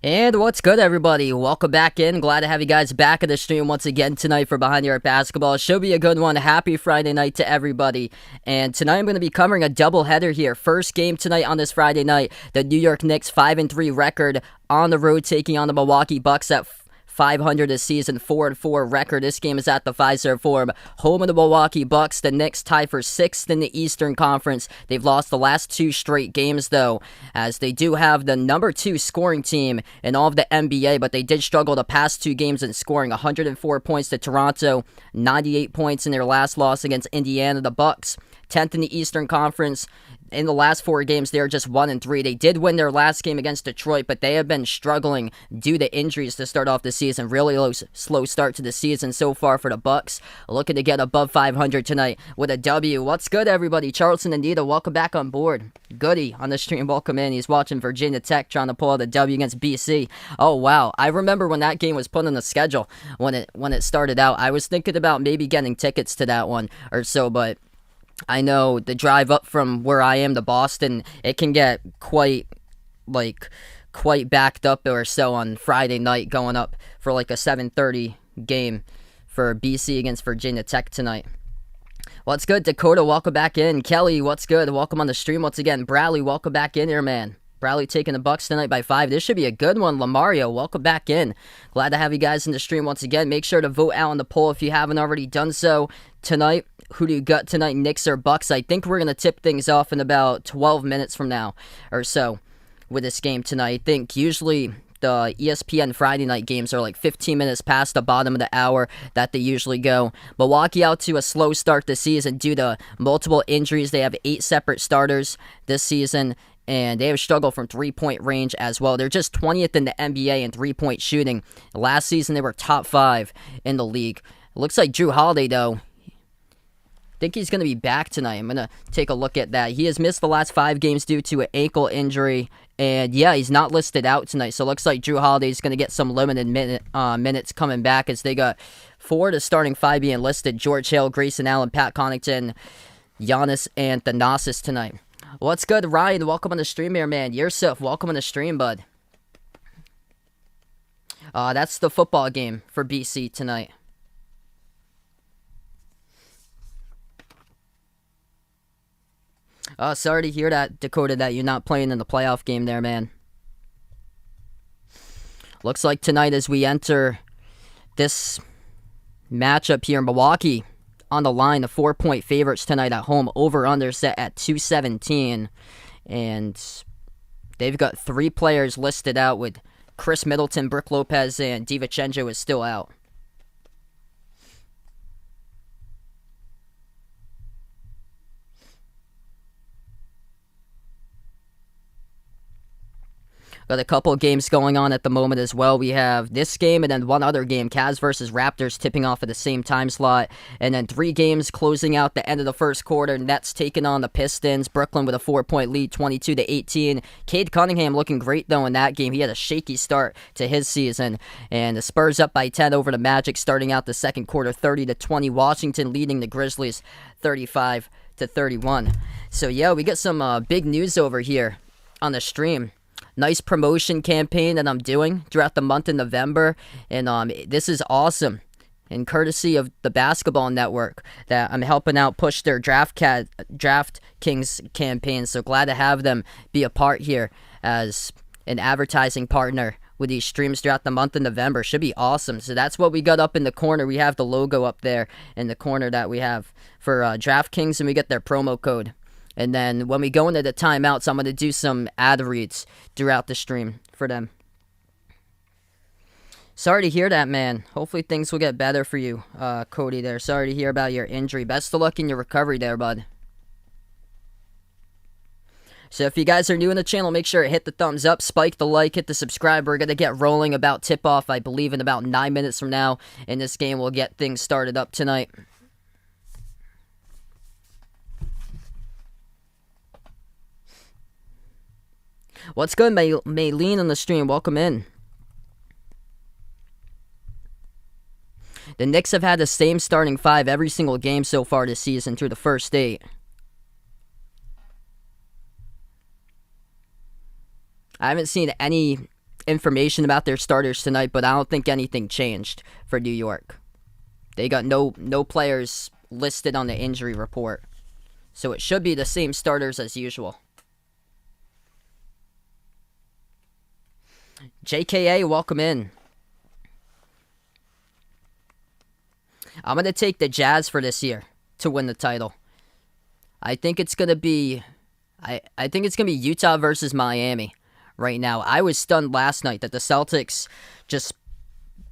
And what's good, everybody? Welcome back in. Glad to have you guys back at the stream once again tonight for Behind Your Basketball. Should be a good one. Happy Friday night to everybody. And tonight I'm going to be covering a doubleheader here. First game tonight on this Friday night. The New York Knicks 5-3 record on the road taking on the Milwaukee Bucks at 500 this season, 4-4 record. This game is at the Fiserv Forum. Home of the Milwaukee Bucks. The Knicks tie for 6th in the Eastern Conference. They've lost the last 2 straight games, though, as they do have the number 2 scoring team in all of the NBA, but they did struggle the past 2 games in scoring. 104 points to Toronto, 98 points in their last loss against Indiana. The Bucks, 10th in the Eastern Conference. In the last 4 games, they are just 1-3. They did win their last game against Detroit, but they have been struggling due to injuries to start off the season. Really slow start to the season so far for the Bucks. Looking to get above 500 tonight with a W. What's good, everybody? Charleston and Anita, welcome back on board. Goody on the stream, welcome in. He's watching Virginia Tech trying to pull out a W against BC. Oh, wow. I remember when that game was put on the schedule when it started out. I was thinking about maybe getting tickets to that one or so, but I know the drive up from where I am to Boston, it can get quite backed up or so on Friday night going up for like a 7:30 game for BC against Virginia Tech tonight. What's good, Dakota? Welcome back in. Kelly, what's good? Welcome on the stream once again. Bradley, welcome back in here, man. Bradley taking the Bucks tonight by 5. This should be a good one. Lamario, welcome back in. Glad to have you guys in the stream once again. Make sure to vote out on the poll if you haven't already done so tonight. Who do you got tonight, Knicks or Bucks? I think we're going to tip things off in about 12 minutes from now or so with this game tonight. I think usually the ESPN Friday night games are like 15 minutes past the bottom of the hour that they usually go. Milwaukee out to a slow start this season due to multiple injuries. They have 8 separate starters this season, and they have struggled from three-point range as well. They're just 20th in the NBA in three-point shooting. Last season, they were top 5 in the league. It looks like Drew Holiday, though, I think he's going to be back tonight. I'm going to take a look at that. He has missed the last 5 games due to an ankle injury. And yeah, he's not listed out tonight. So it looks like Drew Holiday is going to get some limited minutes coming back, as they got 4 to starting 5 being listed. George Hill, Grayson Allen, Pat Connaughton, Giannis, and Thanasis tonight. What's good, Ryan? Welcome on the stream here, man. Yusuf, welcome on the stream, bud. That's the football game for BC tonight. Sorry to hear that, Dakota, that you're not playing in the playoff game there, man. Looks like tonight as we enter this matchup here in Milwaukee on the line, the 4-point favorites tonight at home, over-under set at 217. And they've got 3 players listed out with Chris Middleton, Brook Lopez, and DiVincenzo is still out. Got a couple of games going on at the moment as well. We have this game and then one other game, Cavs versus Raptors, tipping off at the same time slot. And then 3 games closing out the end of the first quarter. Nets taking on the Pistons. Brooklyn with a 4-point lead, 22-18. Cade Cunningham looking great, though, in that game. He had a shaky start to his season. And the Spurs up by 10 over the Magic, starting out the second quarter, 30-20. Washington leading the Grizzlies, 35-31. So, yeah, we got some big news over here on the stream. Nice promotion campaign that I'm doing throughout the month of November, and this is awesome. And courtesy of the Basketball Network, that I'm helping out push their DraftKings campaign. So glad to have them be a part here as an advertising partner with these streams throughout the month of November. Should be awesome. So that's what we got up in the corner. We have the logo up there in the corner that we have for DraftKings, and we get their promo code. And then when we go into the timeouts, I'm going to do some ad reads throughout the stream for them. Sorry to hear that, man. Hopefully things will get better for you, Cody, there. Sorry to hear about your injury. Best of luck in your recovery there, bud. So if you guys are new in the channel, make sure to hit the thumbs up, spike the like, hit the subscribe. We're going to get rolling about tip-off, I believe, in about 9 minutes from now. In this game, we'll get things started up tonight. What's good, Maylene on the stream? Welcome in. The Knicks have had the same starting 5 every single game so far this season through the first 8. I haven't seen any information about their starters tonight, but I don't think anything changed for New York. They got no players listed on the injury report. So it should be the same starters as usual. JKA, welcome in. I'm going to take the Jazz for this year to win the title. I think it's going to be Utah versus Miami right now. I was stunned last night that the Celtics just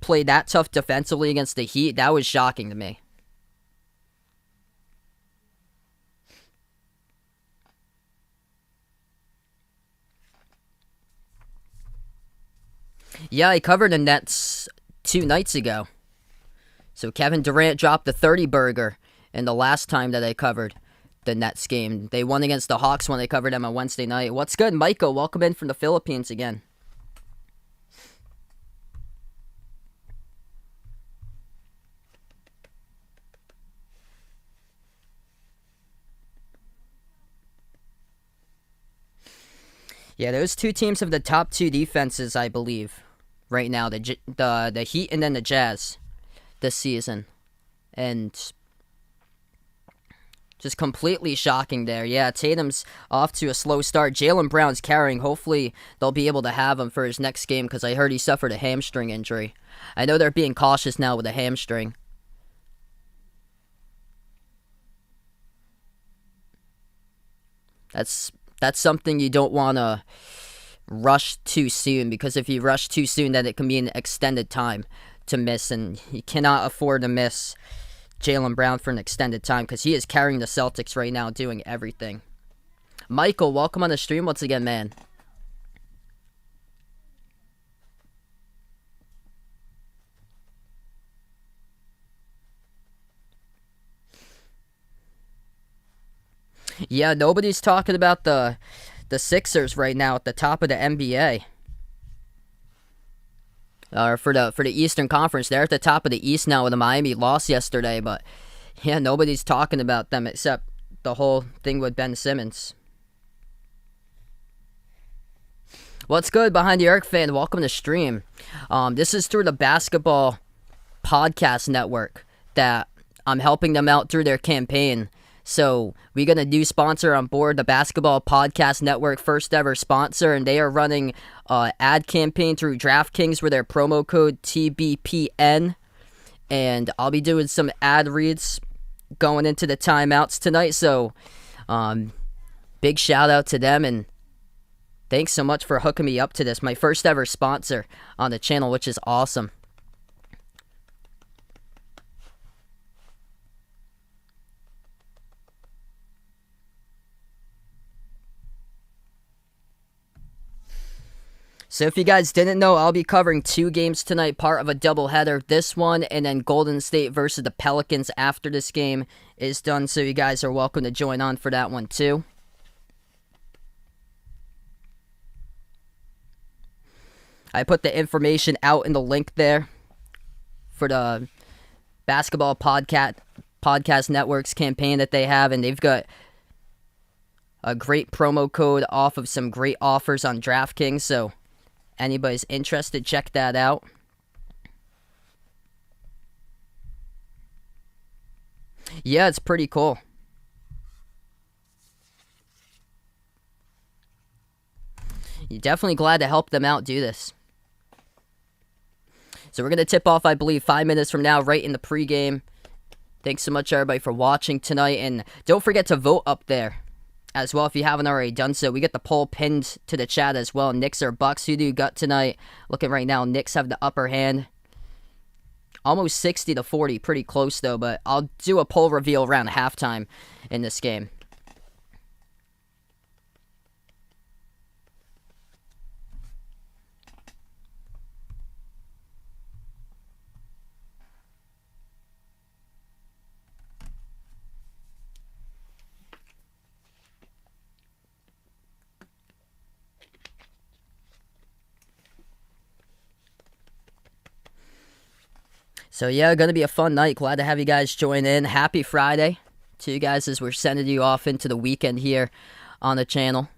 played that tough defensively against the Heat. That was shocking to me. Yeah, I covered the Nets 2 nights ago. So Kevin Durant dropped the 30-burger in the last time that I covered the Nets game. They won against the Hawks when they covered them on Wednesday night. What's good, Michael? Welcome in from the Philippines again. Yeah, those two teams have the top 2 defenses, I believe, right now. The Heat and then the Jazz this season. And just completely shocking there. Yeah, Tatum's off to a slow start. Jaylen Brown's carrying. Hopefully they'll be able to have him for his next game because I heard he suffered a hamstring injury. I know they're being cautious now with a hamstring. That's something you don't want to rush too soon, because if you rush too soon, then it can be an extended time to miss, and you cannot afford to miss Jaylen Brown for an extended time because he is carrying the Celtics right now, doing everything. Michael, welcome on the stream once again, man. Yeah, nobody's talking about the Sixers right now at the top of the NBA. For the Eastern Conference, they're at the top of the East now with the Miami loss yesterday, but yeah, nobody's talking about them except the whole thing with Ben Simmons. What's good, Behind the Arc fan? Welcome to stream. This is through the Basketball Podcast Network that I'm helping them out through their campaign. So we got a new sponsor on board, the Basketball Podcast Network, first ever sponsor, and they are running an ad campaign through DraftKings with their promo code TBPN. And I'll be doing some ad reads going into the timeouts tonight. So big shout out to them, and thanks so much for hooking me up to this. My first ever sponsor on the channel, which is awesome. So if you guys didn't know, I'll be covering 2 games tonight, part of a doubleheader. This one, and then Golden State versus the Pelicans after this game is done. So you guys are welcome to join on for that one too. I put the information out in the link there for the Basketball Podcast Network's campaign that they have, and they've got a great promo code off of some great offers on DraftKings, so anybody's interested, check that out. Yeah, it's pretty cool. You're definitely glad to help them out do this. So we're going to tip off, I believe, 5 minutes from now, right in the pregame. Thanks so much, everybody, for watching tonight. And don't forget to vote up there as well if you haven't already done so. We get the poll pinned to the chat as well. Knicks or Bucks? Who do you got tonight? Looking right now, Knicks have the upper hand. Almost 60-40, pretty close though, but I'll do a poll reveal around halftime in this game. So yeah, gonna be a fun night. Glad to have you guys join in. Happy Friday to you guys as we're sending you off into the weekend here on the channel.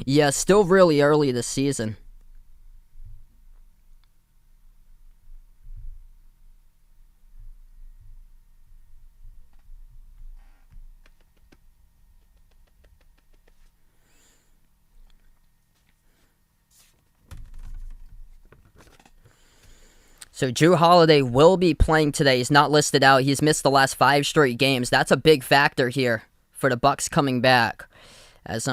Yeah, still really early this season. So Drew Holiday will be playing today. He's not listed out. He's missed the last 5 straight games. That's a big factor here for the Bucks coming back. As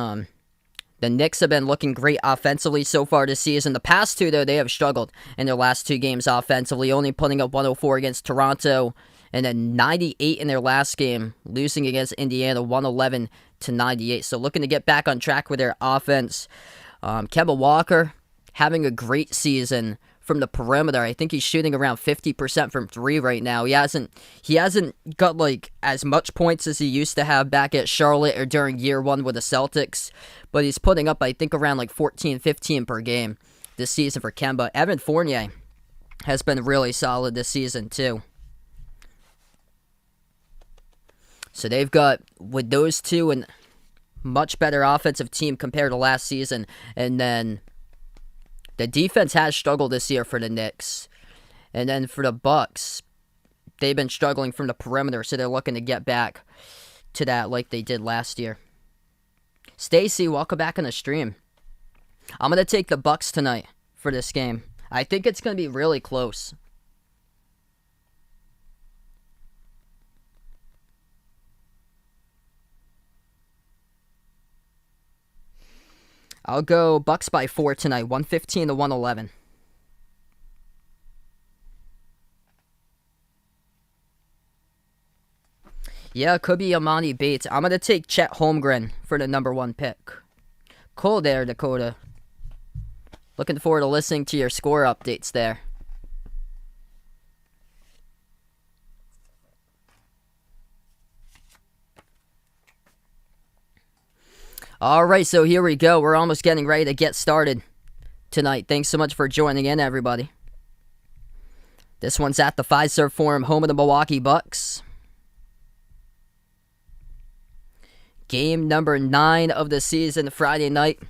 the Knicks have been looking great offensively so far this season. The past 2, though, they have struggled in their last 2 games offensively, only putting up 104 against Toronto and then 98 in their last game, losing against Indiana 111-98. So looking to get back on track with their offense. Kemba Walker having a great season from the perimeter. I think he's shooting around 50% from 3 right now. He hasn't got like as much points as he used to have back at Charlotte or during year 1 with the Celtics, but he's putting up, I think, around like 14, 15 per game this season for Kemba. Evan Fournier has been really solid this season too. So they've got, with those two, a much better offensive team compared to last season. And then the defense has struggled this year for the Knicks. And then for the Bucks, they've been struggling from the perimeter, so they're looking to get back to that like they did last year. Stacy, welcome back on the stream. I'm going to take the Bucks tonight for this game. I think it's going to be really close. I'll go Bucks by 4 tonight, 115-111. Yeah, it could be Amani Bates. I'm going to take Chet Holmgren for the number 1 pick. Cool there, Dakota. Looking forward to listening to your score updates there. Alright, so here we go. We're almost getting ready to get started tonight. Thanks so much for joining in, everybody. This one's at the Fiserv Forum, home of the Milwaukee Bucks. Game number 9 of the season, Friday night,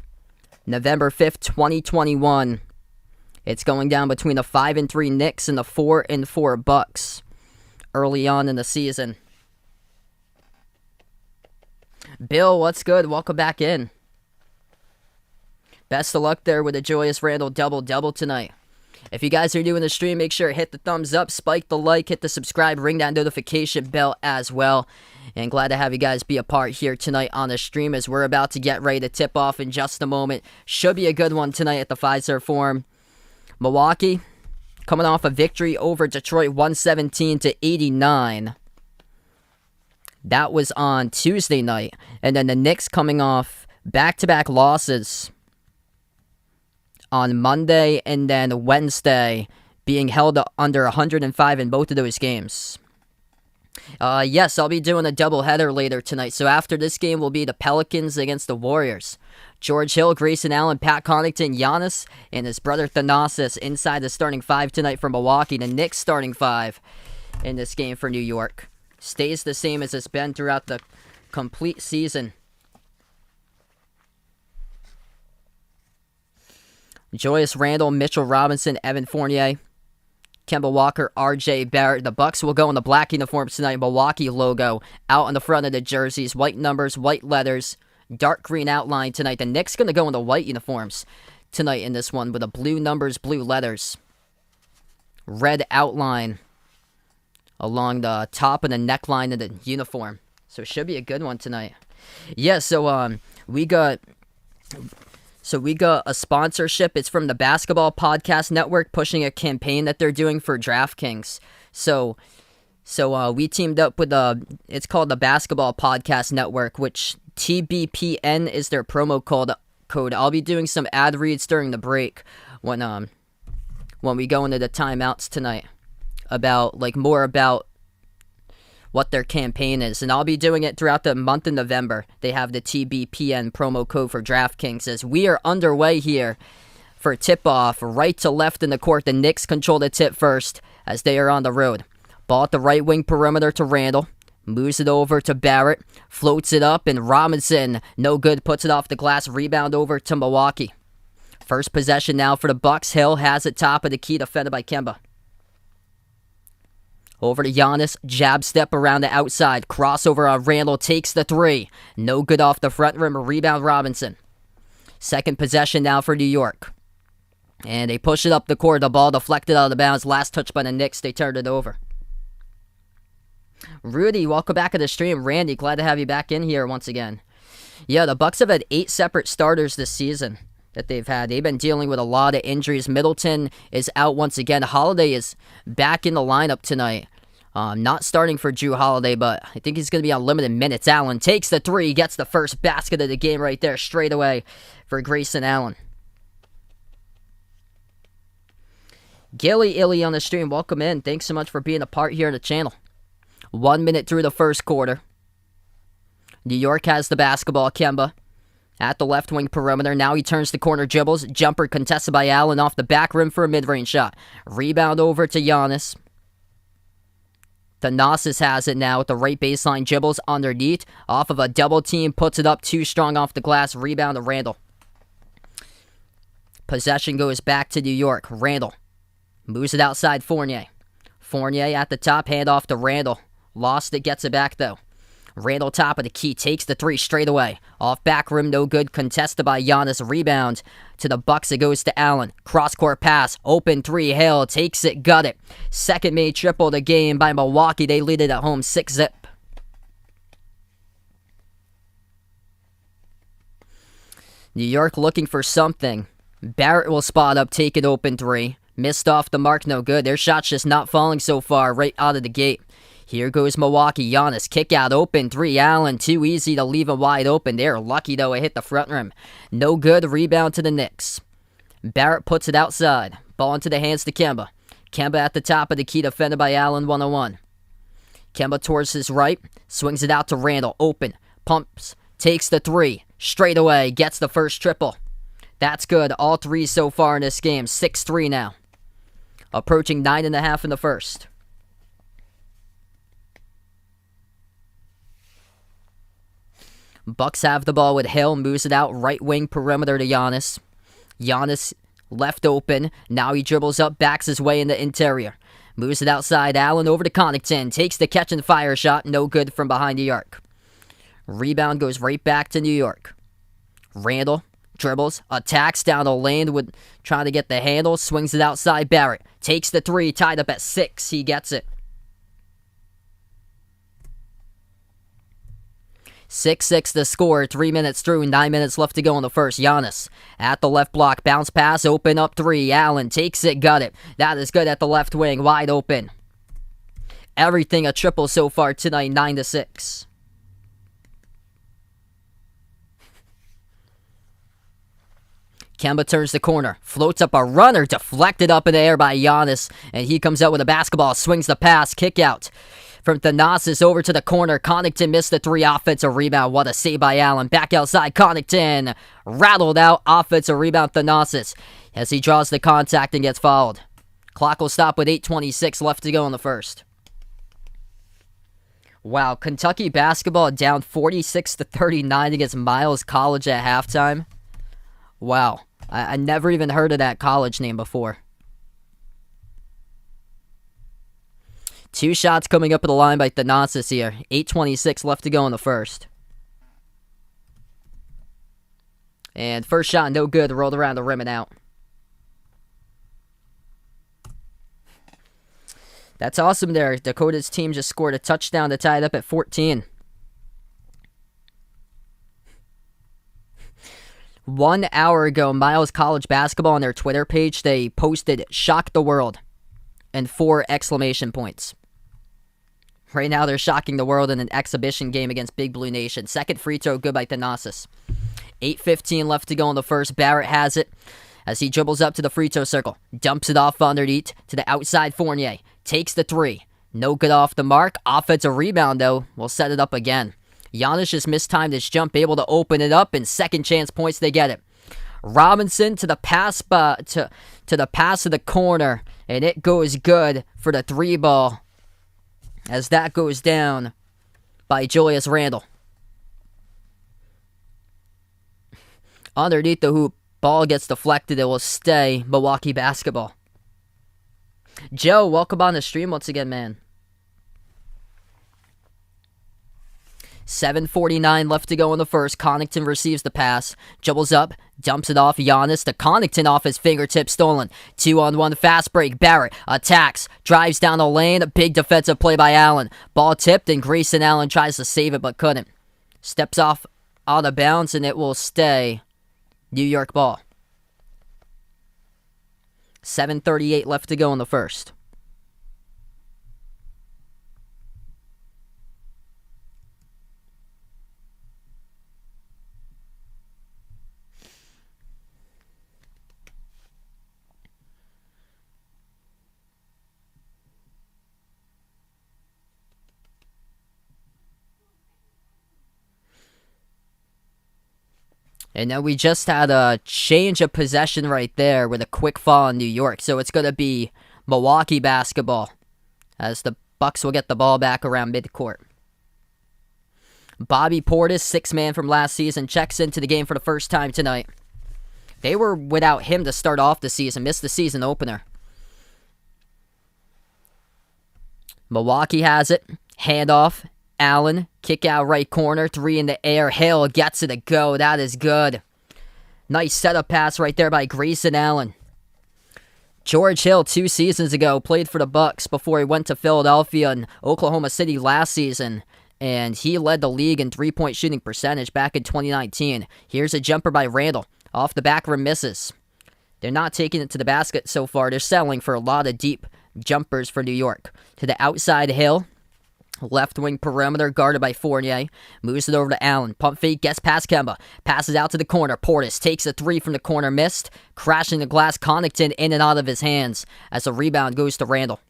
November 5th, 2021. It's going down between the 5-3 Knicks and the 4-4 Bucks early on in the season. Bill, what's good? Welcome back in. Best of luck there with a Julius Randle double-double tonight. If you guys are doing the stream, make sure to hit the thumbs up, spike the like, hit the subscribe, ring that notification bell as well. And glad to have you guys be a part here tonight on the stream as we're about to get ready to tip off in just a moment. Should be a good one tonight at the Fiserv Forum. Milwaukee coming off a victory over Detroit 117-89. That was on Tuesday night. And then the Knicks coming off back-to-back losses on Monday and then Wednesday, being held under 105 in both of those games. Yes, I'll be doing a doubleheader later tonight. So after this game will be the Pelicans against the Warriors. George Hill, Grayson Allen, Pat Connaughton, Giannis, and his brother Thanasis inside the starting 5 tonight for Milwaukee. The Knicks starting 5 in this game for New York. Stays the same as it's been throughout the complete season. Julius Randle, Mitchell Robinson, Evan Fournier, Kemba Walker, RJ Barrett. The Bucks will go in the black uniforms tonight. Milwaukee logo out on the front of the jerseys. White numbers, white letters, dark green outline tonight. The Knicks going to go in the white uniforms tonight in this one with the blue numbers, blue letters. Red outline along the top and the neckline of the uniform. So it should be a good one tonight. Yeah, so we got a sponsorship. It's from the Basketball Podcast Network, pushing a campaign that they're doing for DraftKings. So we teamed up with it's called the Basketball Podcast Network, which TBPN is their promo code. I'll be doing some ad reads during the break when we go into the timeouts tonight about more about what their campaign is, and I'll be doing it throughout the month of November. They have the TBPN promo code for DraftKings as we are underway here for tip-off, right to left in the court. The Knicks control the tip first as they are on the road. Ball at the right wing perimeter to Randle. Moves it over to Barrett. Floats it up, and Robinson, no good, puts it off the glass. Rebound over to Milwaukee. First possession now for the Bucks. Hill has it top of the key, defended by Kemba. Over to Giannis. Jab step around the outside. Crossover on Randall. Takes the three. No good off the front rim. Rebound Robinson. Second possession now for New York. And they push it up the court. The ball deflected out of bounds. Last touch by the Knicks. They turned it over. Rudy, welcome back to the stream. Randy, glad to have you back in here once again. Yeah, the Bucks have had 8 separate starters this season that they've had. They've been dealing with a lot of injuries. Middleton is out once again. Holiday is back in the lineup tonight. Not starting for Drew Holiday, but I think he's going to be on limited minutes. Allen takes the three, gets the first basket of the game right there, straight away for Grayson Allen. Gilly Illy on the stream, welcome in. Thanks so much for being a part here in the channel. 1 minute through the first quarter. New York has the basketball. Kemba at the left wing perimeter. Now he turns the corner, dribbles. Jumper contested by Allen off the back rim for a mid-range shot. Rebound over to Giannis. Thanasis has it now with the right baseline. Dribbles underneath. Off of a double team. Puts it up too strong off the glass. Rebound to Randall. Possession goes back to New York. Randall moves it outside Fournier. Fournier at the top. Hand off to Randall. Lost it. Gets it back though. Randall top of the key. Takes the three straight away. Off back rim. No good. Contested by Giannis. Rebound to the Bucks. It goes to Allen. Cross-court pass. Open three. Hill takes it. Got it. Second made triple the game by Milwaukee. They lead it at home 6-0. New York looking for something. Barrett will spot up. Take it open three. Missed off the mark. No good. Their shot's just not falling so far right out of the gate. Here goes Milwaukee. Giannis, kick out, open three. Allen, too easy to leave him wide open. They're lucky, though, it hit the front rim. No good. Rebound to the Knicks. Barrett puts it outside. Ball into the hands to Kemba. Kemba at the top of the key, defended by Allen, 1-on-1. Kemba towards his right. Swings it out to Randall. Open. Pumps. Takes the three. Straight away. Gets the first triple. That's good. All three so far in this game. 6-3 now. Approaching 9.5 in the first. Bucks have the ball with Hill. Moves it out right wing perimeter to Giannis. Giannis left open. Now he dribbles up, backs his way in the interior. Moves it outside. Allen over to Connaughton. Takes the catch and fire shot. No good from behind the arc. Rebound goes right back to New York. Randall dribbles. Attacks down the lane with trying to get the handle. Swings it outside. Barrett takes the three. Tied up at 6. He gets it. 6-6 the score. 3 minutes through. 9 minutes left to go in the first. Giannis at the left block. Bounce pass. Open up three. Allen takes it. Got it. That is good at the left wing. Wide open. Everything a triple so far tonight. 9-6. Kemba turns the corner. Floats up a runner. Deflected up in the air by Giannis. And he comes out with a basketball. Swings the pass. Kick out. From Thanasis over to the corner. Connaughton missed the three. Offensive rebound. What a save by Allen. Back outside. Connaughton rattled out. Offensive rebound. Thanasis as he draws the contact and gets fouled. Clock will stop with 8:26 left to go in the first. Wow. Kentucky basketball down 46-39 against Miles College at halftime. Wow. I never even heard of that college name before. 2 shots coming up at the line by Thanasis here. 8:26 left to go in the first. And first shot, no good. Rolled around the rim and out. That's awesome there. Dakota's team just scored a touchdown to tie it up at 14. 1 hour ago, Miles College basketball on their Twitter page, they posted "Shock the World" and 4 exclamation points. Right now, they're shocking the world in an exhibition game against Big Blue Nation. Second free throw, good by Thanasis. 8:15 left to go in the first. Barrett has it as he dribbles up to the free throw circle. Dumps it off underneath to the outside Fournier. Takes the three. No good off the mark. Offensive rebound, though. We'll set it up again. Giannis just mistimed his jump, able to open it up, and second chance points, they get it. Robinson to the pass to the pass of the corner, and it goes good for the 3 ball. As that goes down, by Julius Randle. Underneath the hoop, ball gets deflected. It will stay Milwaukee basketball. Joe, welcome on the stream once again, man. 7:49 left to go in the first. Connaughton receives the pass. Dribbles up. Dumps it off Giannis to Connaughton off his fingertip. Stolen. 2-on-1 fast break. Barrett attacks. Drives down the lane. A big defensive play by Allen. Ball tipped and Grayson Allen tries to save it but couldn't. Steps off out of bounds and it will stay New York ball. 7:38 left to go in the first. And then we just had a change of possession right there with a quick fall in New York. So it's going to be Milwaukee basketball as the Bucks will get the ball back around midcourt. Bobby Portis, sixth man from last season, checks into the game for the first time tonight. They were without him to start off the season, missed the season opener. Milwaukee has it. Handoff. Allen, kick out right corner, three in the air. Hill gets it to go. That is good. Nice setup pass right there by Grayson Allen. George Hill, 2 seasons ago, played for the Bucks before he went to Philadelphia and Oklahoma City last season. And he led the league in three-point shooting percentage back in 2019. Here's a jumper by Randle. Off the back rim, misses. They're not taking it to the basket so far. They're settling for a lot of deep jumpers for New York. To the outside, Hill. Left wing perimeter guarded by Fournier. Moves it over to Allen. Pump fake, gets past Kemba. Passes out to the corner. Portis takes a three from the corner, missed. Crashing the glass, Connaughton in and out of his hands as the rebound goes to Randle.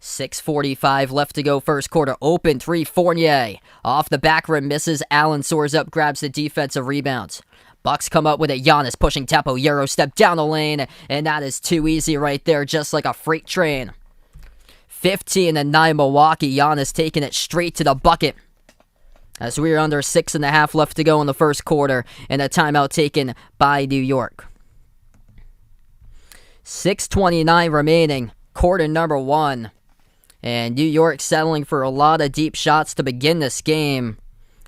6:45 left to go first quarter. Open three, Fournier. Off the back rim, misses. Allen soars up, grabs the defensive rebounds. Bucks come up with it. Giannis pushing tempo. Euro step down the lane. And that is too easy right there, just like a freight train. 15-9 Milwaukee. Giannis taking it straight to the bucket. As we are under 6.5 left to go in the first quarter. And a timeout taken by New York. 6:29 remaining. Quarter number 1. And New York settling for a lot of deep shots to begin this game.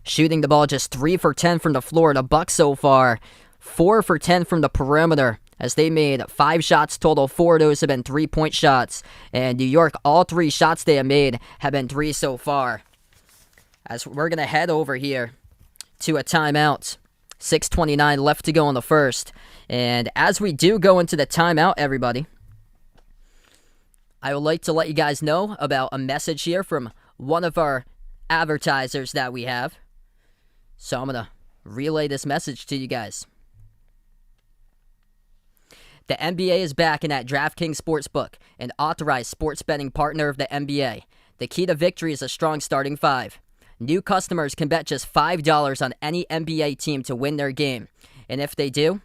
Shooting the ball just 3 for 10 from the floor. The Bucks so far 4 for 10 from the perimeter. As they made 5 shots total. 4 of those have been 3-point shots. And New York, all 3 shots they have made have been 3 so far. As we're going to head over here to a timeout. 6:29 left to go in the first. And as we do go into the timeout, everybody, I would like to let you guys know about a message here from one of our advertisers that we have. So I'm going to relay this message to you guys. The NBA is back in at DraftKings Sportsbook, an authorized sports betting partner of the NBA. The key to victory is a strong starting 5. New customers can bet just $5 on any NBA team to win their game. And if they do,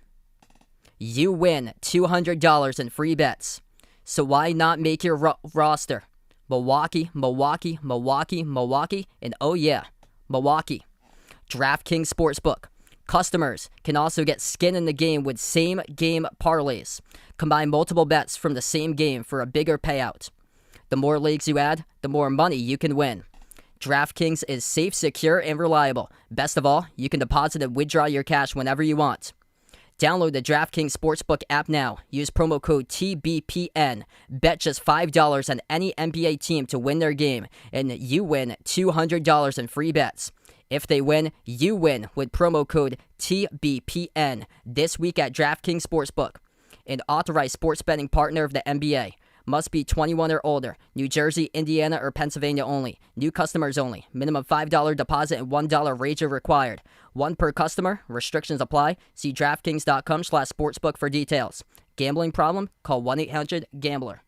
you win $200 in free bets. So why not make your roster? Milwaukee, Milwaukee, Milwaukee, Milwaukee, and oh yeah, Milwaukee. DraftKings Sportsbook. Customers can also get skin in the game with same-game parlays. Combine multiple bets from the same game for a bigger payout. The more leagues you add, the more money you can win. DraftKings is safe, secure, and reliable. Best of all, you can deposit and withdraw your cash whenever you want. Download the DraftKings Sportsbook app now. Use promo code TBPN. Bet just $5 on any NBA team to win their game, and you win $200 in free bets. If they win, you win with promo code TBPN this week at DraftKings Sportsbook, an authorized sports betting partner of the NBA. Must be 21 or older. New Jersey, Indiana, or Pennsylvania only. New customers only. Minimum $5 deposit and $1 wager required. 1 per customer. Restrictions apply. See DraftKings.com/sportsbook for details. Gambling problem? Call 1-800-GAMBLER.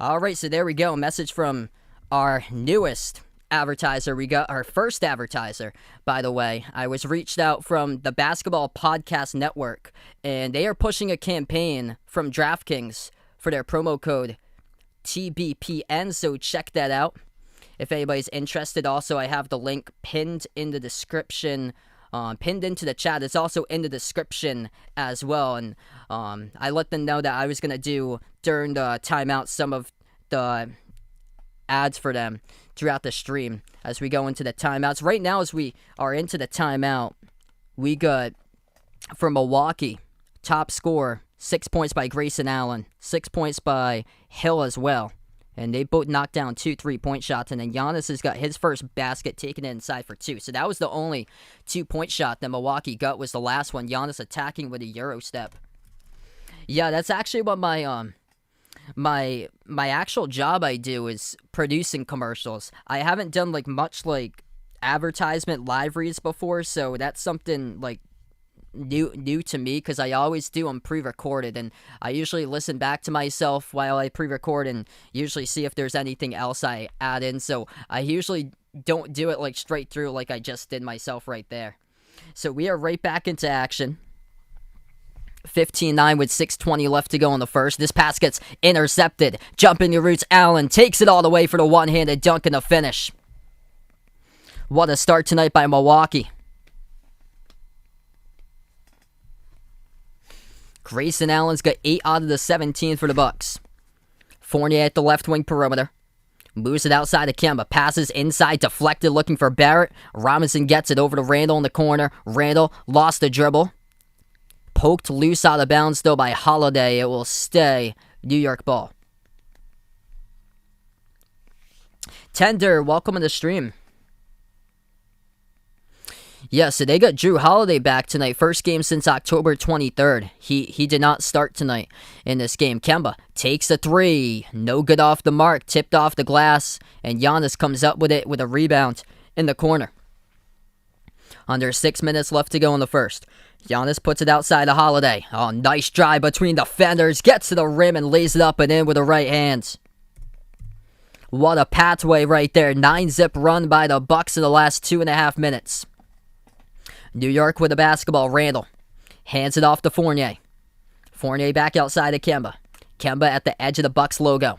All right, so there we go. Message from our newest advertiser. We got our first advertiser, by the way. I was reached out from the Basketball Podcast Network, and they are pushing a campaign from DraftKings for their promo code TBPN, so check that out. if anybody's interested. Also, I have the link pinned in the description, pinned into the chat. It's also in the description as well. And I let them know that I was going to do, during the timeout, some of the ads for them throughout the stream as we go into the timeouts. Right now, as we are into the timeout, we got, for Milwaukee, top score, 6 points by Grayson Allen, 6 points by Hill as well. And they both knocked down 2 3-point shots. And then Giannis has got his first basket taken inside for 2. So that was the only 2-point shot that Milwaukee got, was the last one. Giannis attacking with a Euro step. Yeah, that's actually what my actual job I do, is producing commercials. I haven't done much advertisement live reads before, so that's something new to me, because I always do them pre-recorded, and I usually listen back to myself while I pre-record and usually see if there's anything else I add in. So I usually don't do it straight through like I just did myself right there. So we are right back into action. 15-9 with 6:20 left to go in the first. This pass gets intercepted. Jumping the roots, Allen takes it all the way for the one-handed dunk and the finish. What a start tonight by Milwaukee. Grayson Allen's got 8 out of the 17 for the Bucks. Fournier at the left wing perimeter. Moves it outside of Kemba. Passes inside, deflected, looking for Barrett. Robinson gets it over to Randall in the corner. Randall lost the dribble. Poked loose out of bounds, though, by Holiday. It will stay New York ball. Tender, welcome to the stream. Yeah, so they got Drew Holiday back tonight. First game since October 23rd. He did not start tonight in this game. Kemba takes a 3. No good off the mark. Tipped off the glass. And Giannis comes up with it with a rebound in the corner. Under 6 minutes left to go in the first. Giannis puts it outside of Holiday. Oh, nice drive between defenders. Gets to the rim and lays it up and in with the right hand. What a pathway right there. 9-zip run by the Bucks in the last 2.5 minutes. New York with the basketball. Randall hands it off to Fournier. Fournier back outside of Kemba. Kemba at the edge of the Bucks logo.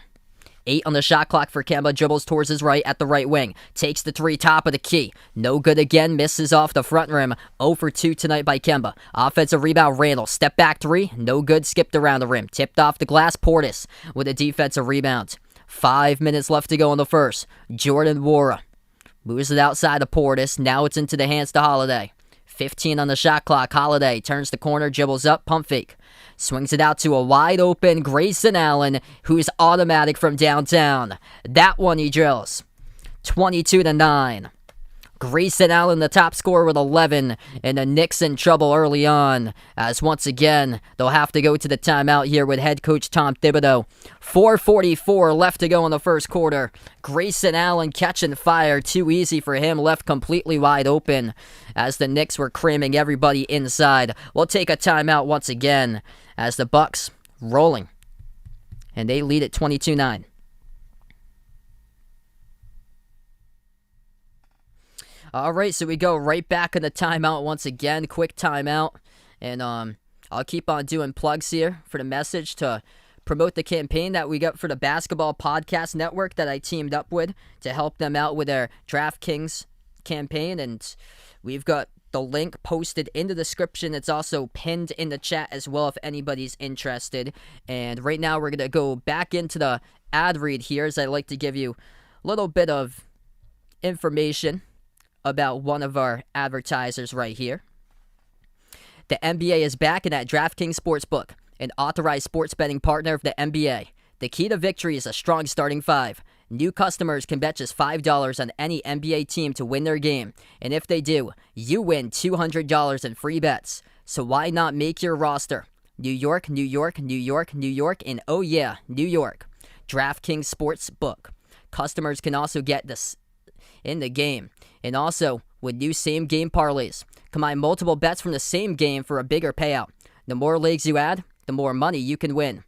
8 on the shot clock for Kemba. Dribbles towards his right at the right wing. Takes the 3, top of the key. No good again. Misses off the front rim. 0 for 2 tonight by Kemba. Offensive rebound, Randall. Step back 3. No good. Skipped around the rim. Tipped off the glass. Portis with a defensive rebound. 5 minutes left to go in the first. Jordan Nwora moves it outside of Portis. Now it's into the hands to Holiday. 15 on the shot clock. Holiday turns the corner, dribbles up, pump fake. Swings it out to a wide open Grayson Allen, who's automatic from downtown. That one he drills. 22-9. Grayson Allen, the top scorer with 11, and the Knicks in trouble early on, as once again, they'll have to go to the timeout here with head coach Tom Thibodeau. 4:44 left to go in the first quarter. Grayson Allen catching fire, too easy for him, left completely wide open, as the Knicks were cramming everybody inside. We'll take a timeout once again, as the Bucks rolling, and they lead at 22-9. All right, so we go right back in the timeout once again. Quick timeout. And I'll keep on doing plugs here for the message to promote the campaign that we got for the Basketball Podcast Network that I teamed up with to help them out with their DraftKings campaign. And we've got the link posted in the description. It's also pinned in the chat as well if anybody's interested. And right now we're going to go back into the ad read here, as I like to give you a little bit of information about one of our advertisers right here. The NBA is back in at DraftKings Sportsbook, an authorized sports betting partner of the NBA. The key to victory is a strong starting 5. New customers can bet just $5 on any NBA team to win their game, and if they do, you win $200 in free bets. So why not make your roster? New York, New York, New York, New York, and oh yeah, New York. DraftKings Sportsbook. Customers can also get this in the game. And also, with new same-game parlays, combine multiple bets from the same game for a bigger payout. The more legs you add, the more money you can win.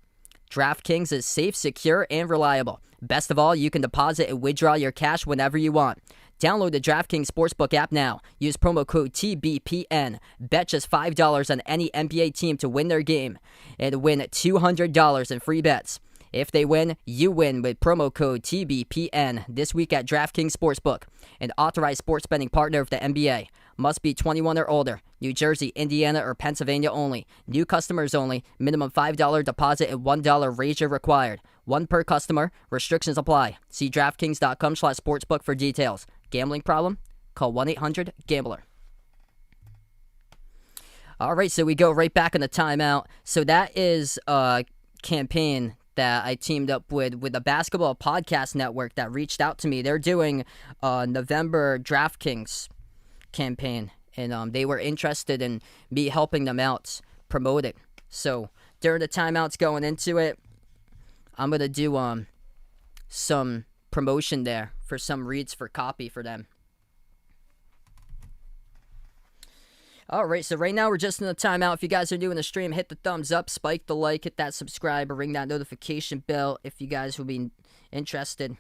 DraftKings is safe, secure, and reliable. Best of all, you can deposit and withdraw your cash whenever you want. Download the DraftKings Sportsbook app now. Use promo code TBPN. Bet just $5 on any NBA team to win their game and win $200 in free bets. If they win, you win with promo code TBPN this week at DraftKings Sportsbook, an authorized sports betting partner of the NBA. Must be 21 or older. New Jersey, Indiana, or Pennsylvania only. New customers only. Minimum $5 deposit and $1 wager required. One per customer. Restrictions apply. See DraftKings.com/sportsbook for details. Gambling problem? Call 1-800-GAMBLER. All right, so we go right back in the timeout. So that is a campaign that I teamed up with the Basketball Podcast Network that reached out to me. They're doing a November DraftKings campaign, and they were interested in me helping them out promote it. So during the timeouts going into it, I'm going to do some promotion there for some reads for copy for them. Alright, so right now we're just in the timeout. If you guys are new in the stream, hit the thumbs up, spike the like, hit that subscribe, or ring that notification bell if you guys will be interested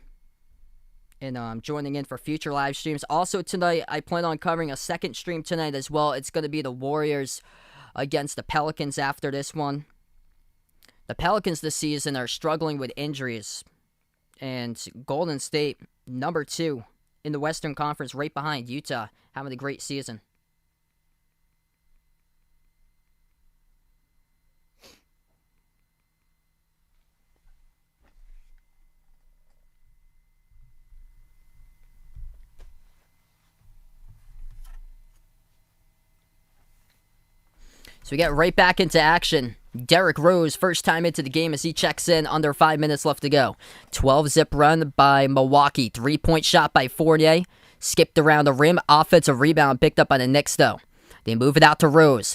in joining in for future live streams. Also tonight, I plan on covering a second stream tonight as well. It's going to be the Warriors against the Pelicans after this one. The Pelicans this season are struggling with injuries, and Golden State, number 2 in the Western Conference, right behind Utah, having a great season. So we get right back into action. Derrick Rose, first time into the game as he checks in, under 5 minutes left to go. 12-zip run by Milwaukee. 3-point shot by Fournier. Skipped around the rim. Offensive rebound picked up by the Knicks, though. They move it out to Rose.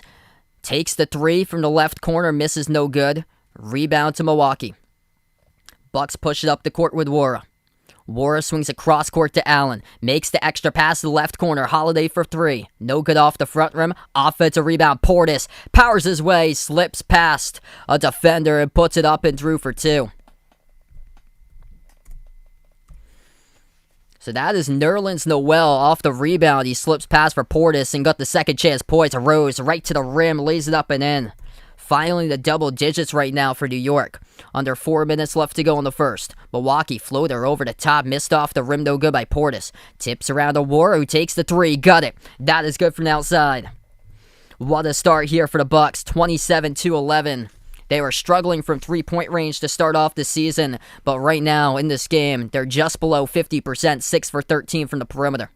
Takes the 3 from the left corner. Misses no good. Rebound to Milwaukee. Bucks push it up the court with Wara. Wara swings across court to Allen. Makes the extra pass to the left corner. Holiday for 3. No good off the front rim. Offensive rebound. Portis powers his way. Slips past a defender and puts it up and through for 2. So that is Nerlens Noel off the rebound. He slips past for Portis and got the second chance poise. Rose right to the rim. Lays it up and in. Finally, the double digits right now for New York. Under 4 minutes left to go in the first. Milwaukee floater over the top. Missed off the rim, no good by Portis. Tips around to Wara, who takes the 3. Got it. That is good from the outside. What a start here for the Bucks. 27-11. They were struggling from 3-point range to start off the season, but right now in this game, they're just below 50%, 6 for 13 from the perimeter.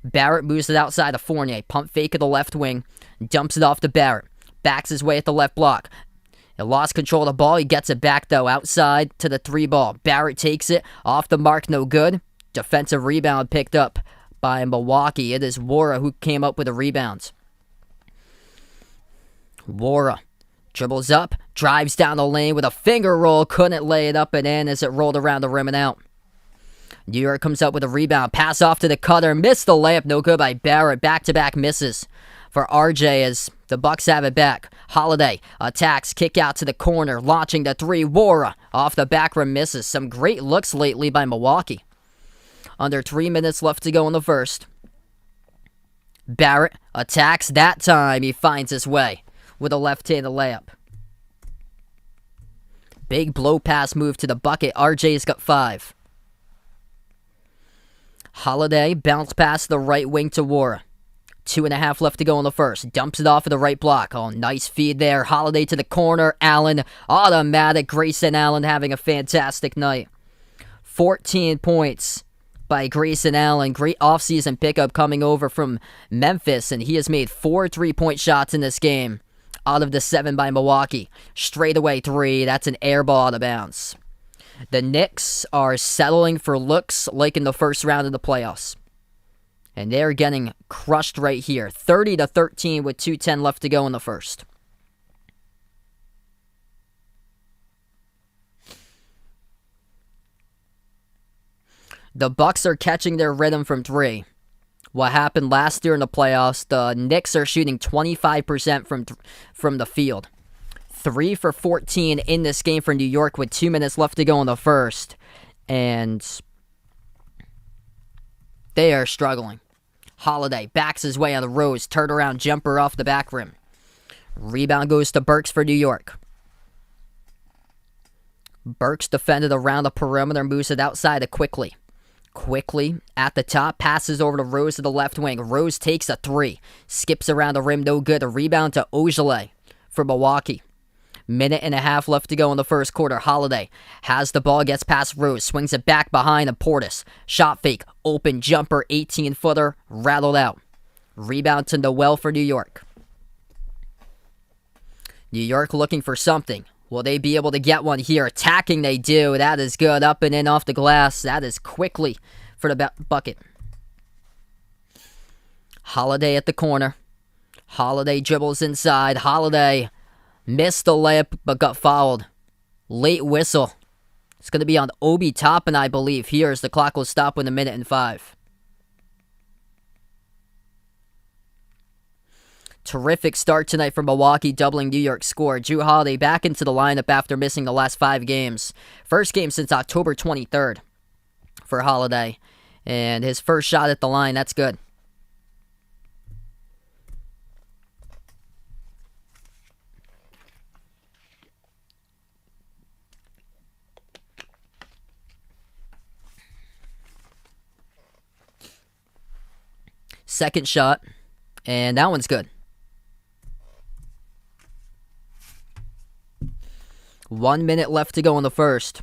Barrett moves it outside of Fournier. Pump fake of the left wing. Dumps it off to Barrett. Backs his way at the left block. He lost control of the ball. He gets it back, though, outside to the 3 ball. Barrett takes it. Off the mark, no good. Defensive rebound picked up by Milwaukee. It is Wara who came up with the rebounds. Wara dribbles up, drives down the lane with a finger roll. Couldn't lay it up and in as it rolled around the rim and out. New York comes up with a rebound. Pass off to the cutter. Missed the layup. No good by Barrett. Back-to-back misses for RJ as the Bucks have it back. Holiday attacks, kick out to the corner, launching the 3. Wara off the back rim, misses. Some great looks lately by Milwaukee. Under 3 minutes left to go in the first. Barrett attacks that time. He finds his way with a left-handed layup. Big blow pass move to the bucket. RJ's got 5. Holiday bounce pass the right wing to Wara. 2.5 left to go in the first. Dumps it off of the right block. Oh, nice feed there. Holiday to the corner. Allen, automatic. Grayson Allen having a fantastic night. 14 points by Grayson Allen. Great offseason pickup coming over from Memphis, and he has made 4 3-point shots in this game out of the 7 by Milwaukee. Straightaway 3. That's an air ball out of bounds. The Knicks are settling for looks like in the first round of the playoffs. And they're getting crushed right here. 30-13 with 2:10 left to go in the first. The Bucks are catching their rhythm from 3. What happened last year in the playoffs, the Knicks are shooting 25% from the field. 3 for 14 in this game for New York with 2 minutes left to go in the first. And they are struggling. Holiday backs his way on the Rose. Turnaround jumper off the back rim. Rebound goes to Burks for New York. Burks defended around the perimeter, moves it outside to Quickly. Quickly at the top, passes over to Rose to the left wing. Rose takes a three, skips around the rim, no good. A rebound to Ojale for Milwaukee. Minute and a half left to go in the first quarter. Holiday has the ball, gets past Rose, swings it back behind to Portis. Shot fake, open jumper, 18-footer, rattled out. Rebound to Noel for New York. New York looking for something. Will they be able to get one here? Attacking, they do. That is good. Up and in off the glass. That is Quickly for the bucket. Holiday at the corner. Holiday dribbles inside. Holiday missed the layup but got fouled. Late whistle. It's going to be on Obi Toppin, I believe. Here as the clock will stop with 1:05. Terrific start tonight for Milwaukee, doubling New York's score. Jrue Holiday back into the lineup after missing the last 5 games. First game since October 23rd for Holiday. And his first shot at the line, that's good. Second shot, and that one's good. 1 minute left to go in the first.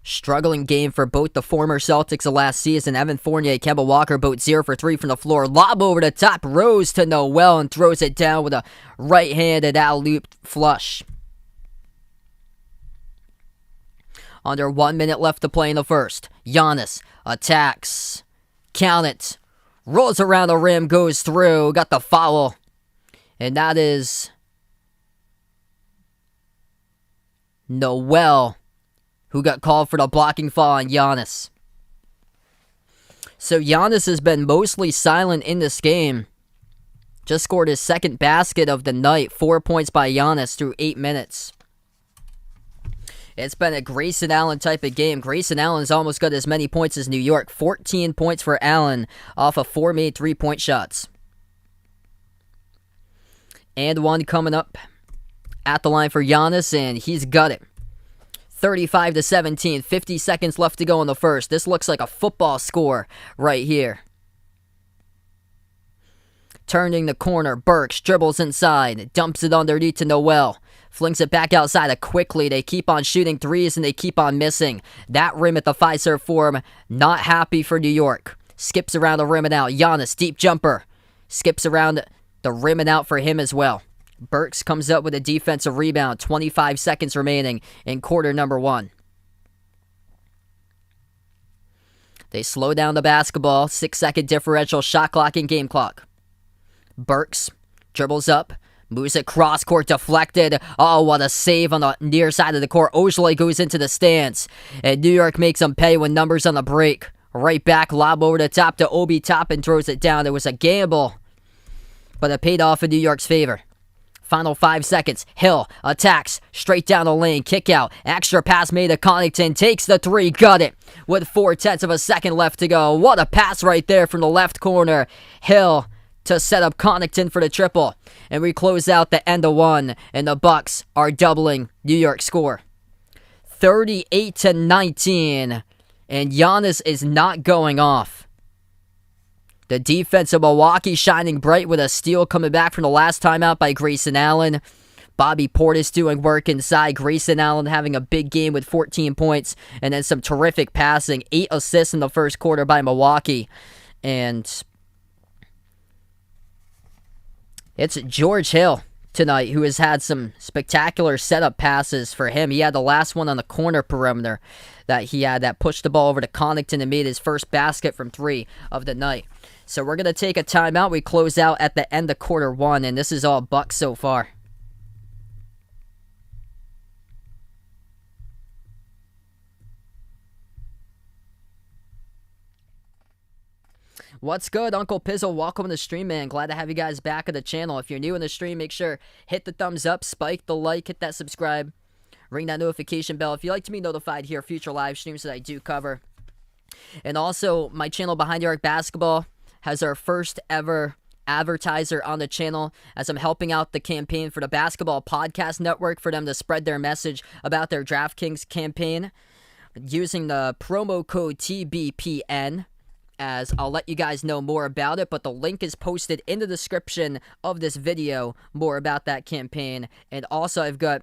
Struggling game for both the former Celtics of last season. Evan Fournier, Kemba Walker, both 0 for 3 from the floor. Lob over the top, Rose to Noel, and throws it down with a right-handed alley-oop flush. Under 1 minute left to play in the first. Giannis attacks. Count it. Rolls around the rim, goes through, got the foul. And that is Noel, who got called for the blocking foul on Giannis. So Giannis has been mostly silent in this game. Just scored his second basket of the night. 4 points by Giannis through 8 minutes. It's been a Grayson Allen type of game. Grayson Allen's almost got as many points as New York. 14 points for Allen off of 4 made 3-point shots. And one coming up at the line for Giannis, and he's got it. 35-17, 50 seconds left to go in the first. This looks like a football score right here. Turning the corner, Burks dribbles inside, dumps it underneath to Noel. Flings it back outside Quickly. They keep on shooting threes and they keep on missing. That rim at the Fiserv Forum, not happy for New York. Skips around the rim and out. Giannis, deep jumper. Skips around the rim and out for him as well. Burks comes up with a defensive rebound. 25 seconds remaining in quarter number 1. They slow down the basketball. 6-second differential, shot clock and game clock. Burks dribbles up. Moves it cross court, deflected. Oh, what a save on the near side of the court. Ojale goes into the stands. And New York makes them pay with numbers on the break. Right back, lob over the top to Obi Toppin, throws it down. It was a gamble, but it paid off in New York's favor. Final 5 seconds. Hill attacks. Straight down the lane. Kick out. Extra pass made to Connaughton. Takes the 3. Got it. With 0.4 of a second left to go. What a pass right there from the left corner. Hill to set up Connaughton for the triple. And we close out the end of 1. And the Bucks are doubling New York's score. 38-19. And Giannis is not going off. The defense of Milwaukee shining bright with a steal coming back from the last timeout by Grayson Allen. Bobby Portis doing work inside. Grayson Allen having a big game with 14 points. And then some terrific passing. 8 assists in the first quarter by Milwaukee. And it's George Hill tonight who has had some spectacular setup passes for him. He had the last one on the corner perimeter that he had that pushed the ball over to Connaughton and made his first basket from 3 of the night. So we're going to take a timeout. We close out at the end of quarter 1, and this is all Bucks so far. What's good, Uncle Pizzle? Welcome to the stream, man. Glad to have you guys back on the channel. If you're new in the stream, make sure hit the thumbs up, spike the like, hit that subscribe, ring that notification bell if you'd like to be notified here future live streams that I do cover. And also, my channel Behind the Arc Basketball has our first ever advertiser on the channel, as I'm helping out the campaign for the Basketball Podcast Network for them to spread their message about their DraftKings campaign using the promo code TBPN. As I'll let you guys know more about it, but the link is posted in the description of this video, more about that campaign. And also I've got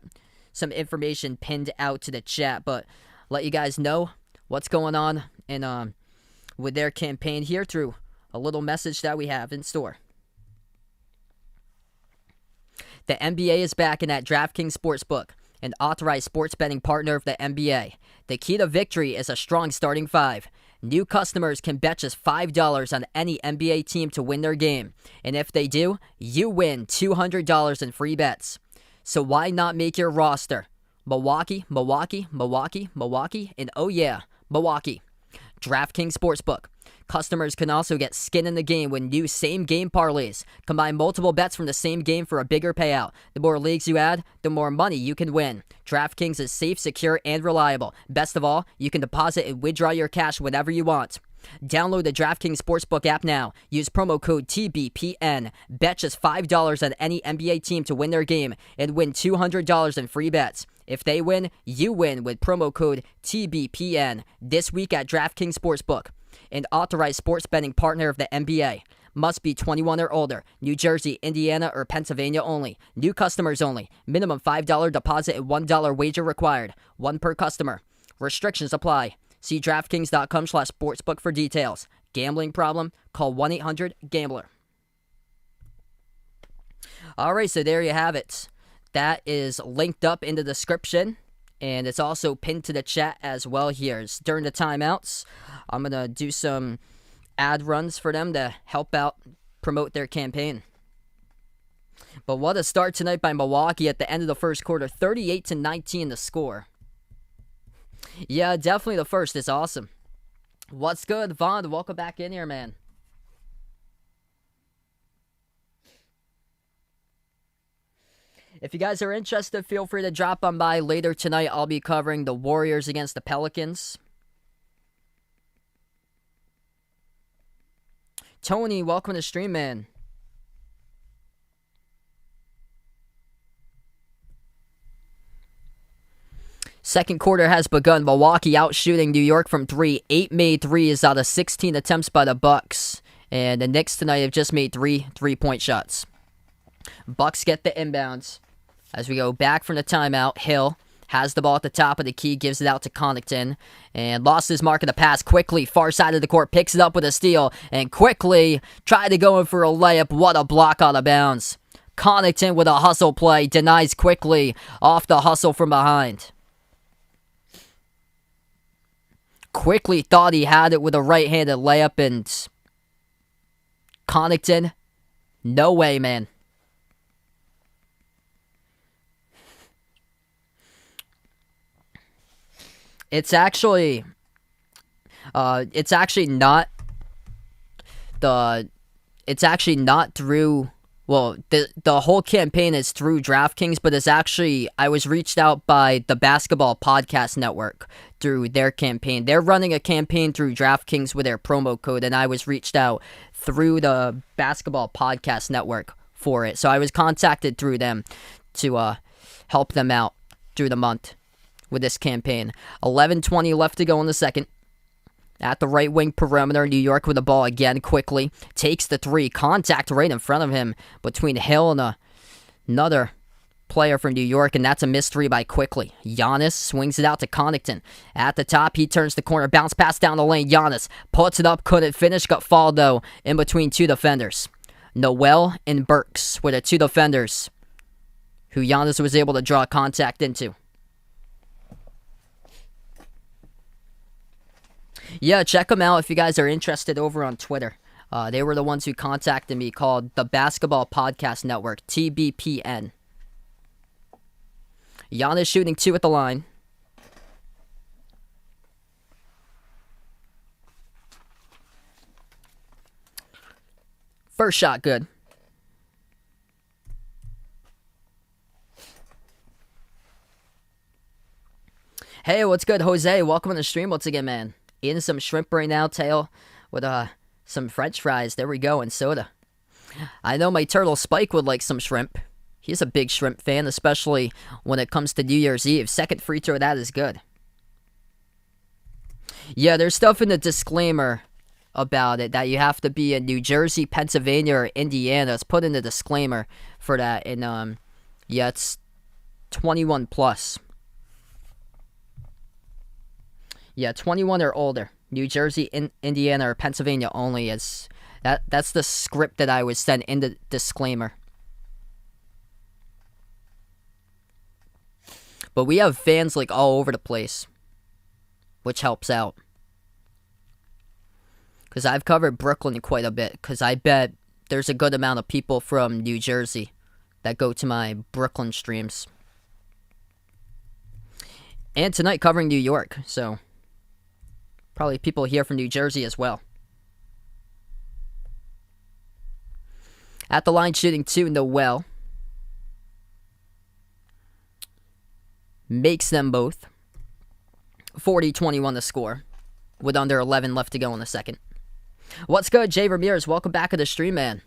some information pinned out to the chat, but let you guys know what's going on and with their campaign here through a little message that we have in store. The NBA is back in that DraftKings Sportsbook, an authorized sports betting partner of the NBA. The key to victory is a strong starting five. New customers can bet just $5 on any NBA team to win their game. And if they do, you win $200 in free bets. So why not make your roster? Milwaukee, Milwaukee, Milwaukee, Milwaukee, and oh yeah, Milwaukee. DraftKings Sportsbook. Customers can also get skin in the game with new same-game parlays. Combine multiple bets from the same game for a bigger payout. The more leagues you add, the more money you can win. DraftKings is safe, secure, and reliable. Best of all, you can deposit and withdraw your cash whenever you want. Download the DraftKings Sportsbook app now. Use promo code TBPN. Bet just $5 on any NBA team to win their game and win $200 in free bets. If they win, you win with promo code TBPN this week at DraftKings Sportsbook, an authorized sports betting partner of the NBA. Must be 21 or older. New Jersey, Indiana, or Pennsylvania only. New customers only. Minimum $5 deposit and $1 wager required. One per customer. Restrictions apply. See DraftKings.com/sportsbook for details. Gambling problem? Call 1-800-GAMBLER. All right, so there you have it. That is linked up in the description, and it's also pinned to the chat as well here. During the timeouts, I'm going to do some ad runs for them to help out promote their campaign. But what a start tonight by Milwaukee at the end of the first quarter. 38-19 the score. Yeah, definitely the first is awesome. What's good, Vaughn? Welcome back in here, man. If you guys are interested, feel free to drop on by later tonight. I'll be covering the Warriors against the Pelicans. Tony, welcome to the stream, man. Second quarter has begun. Milwaukee out shooting New York from 3. 8 made threes out of 16 attempts by the Bucks. And the Knicks tonight have just made 3 3-point shots. Bucks get the inbounds. As we go back from the timeout, Hill has the ball at the top of the key, gives it out to Connaughton, and lost his mark of the pass quickly. Far side of the court, picks it up with a steal, and quickly tried to go in for a layup. What a block out of bounds. Connaughton with a hustle play, denies quickly off the hustle from behind. Quickly thought he had it with a right-handed layup, and Connaughton, no way, man. It's actually not through, well, the whole campaign is through DraftKings, but it's actually, I was reached out by the Basketball Podcast Network through their campaign. They're running a campaign through DraftKings with their promo code, and I was reached out through the Basketball Podcast Network for it. So I was contacted through them to help them out through the month with this campaign. 11:20 left to go in the second. At the right wing perimeter, New York with the ball again quickly. Takes the three. Contact right in front of him between Hill and another player from New York, and that's a missed three by Quickly. Giannis swings it out to Connaughton. At the top, he turns the corner. Bounce pass down the lane. Giannis puts it up. Couldn't finish. Got fouled, though, in between two defenders. Noel and Burks were the two defenders who Giannis was able to draw contact into. Yeah, check them out if you guys are interested over on Twitter. They were the ones who contacted me, called the Basketball Podcast Network, TBPN. Giannis shooting 2 at the line. First shot, good. Hey, what's good, Jose? Welcome to the stream once again, man. Eating some shrimp right now, tail, with some french fries. There we go, and soda. I know my turtle Spike would like some shrimp. He's a big shrimp fan, especially when it comes to New Year's Eve. Second free throw, that is good. Yeah, there's stuff in the disclaimer about it that you have to be in New Jersey, Pennsylvania, or Indiana. It's put in the disclaimer for that. And, yeah, it's 21 plus. Yeah, 21 or older. New Jersey, Indiana, or Pennsylvania only. That's the script that I was sent in the disclaimer. But we have fans like all over the place, which helps out. Because I've covered Brooklyn quite a bit. Because I bet there's a good amount of people from New Jersey that go to my Brooklyn streams. And tonight covering New York. So probably people here from New Jersey as well. At the line shooting 2, Noel. Makes them both. 40-21 the score. With under 11 left to go in the second. What's good, Jay Ramirez? Welcome back to the stream, man.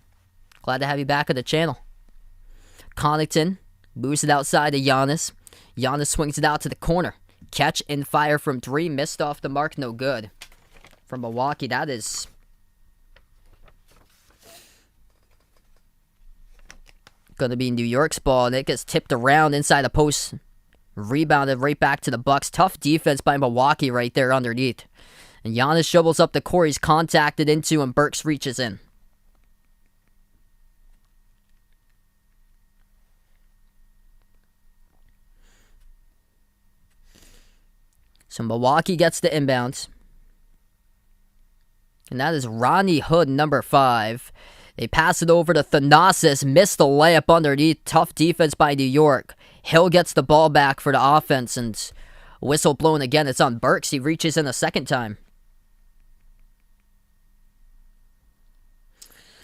Glad to have you back at the channel. Connaughton moves it outside to Giannis. Giannis swings it out to the corner. Catch and fire from 3. Missed off the mark, no good. From Milwaukee, that is going to be New York's ball. And it gets tipped around inside the post. Rebounded right back to the Bucks. Tough defense by Milwaukee right there underneath. And Giannis shovels up the court. He's contacted into and Burks reaches in. So Milwaukee gets the inbounds. And that is Ronnie Hood, number 5. They pass it over to Thanasis. Missed the layup underneath. Tough defense by New York. Hill gets the ball back for the offense. And whistle blown again. It's on Burks. He reaches in a second time.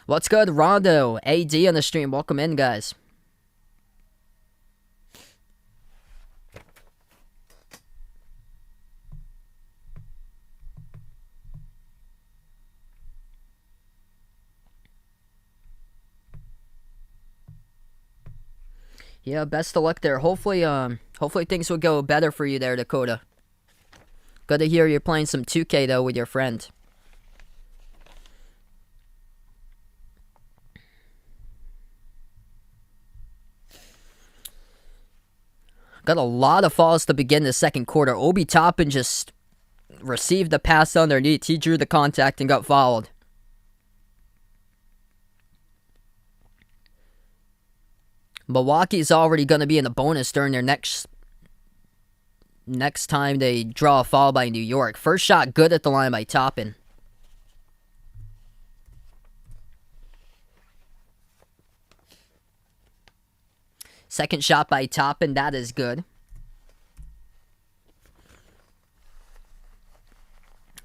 What's good, Rondo? AD on the stream. Welcome in, guys. Yeah, best of luck there. Hopefully things will go better for you there, Dakota. Good to hear you're playing some 2K, though, with your friend. Got a lot of fouls to begin the second quarter. Obi Toppin just received the pass underneath. He drew the contact and got fouled. Milwaukee's already going to be in the bonus during their next time they draw a foul by New York. First shot good at the line by Toppin. Second shot by Toppin, that is good.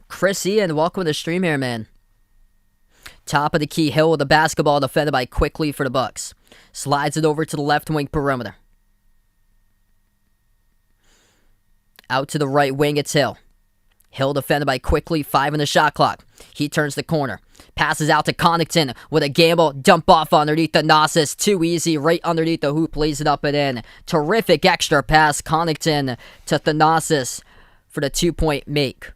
Chris Ian, welcome to the stream here, man. Top of the key, Hill with the basketball, defended by Quickly for the Bucks. Slides it over to the left wing perimeter. Out to the right wing, it's Hill. Hill defended by Quickly, 5 in the shot clock. He turns the corner. Passes out to Connaughton with a gamble. Dump off underneath the Thanasis. Too easy. Right underneath the hoop. Lays it up and in. Terrific extra pass. Connaughton to Thanasis for the 2-point make.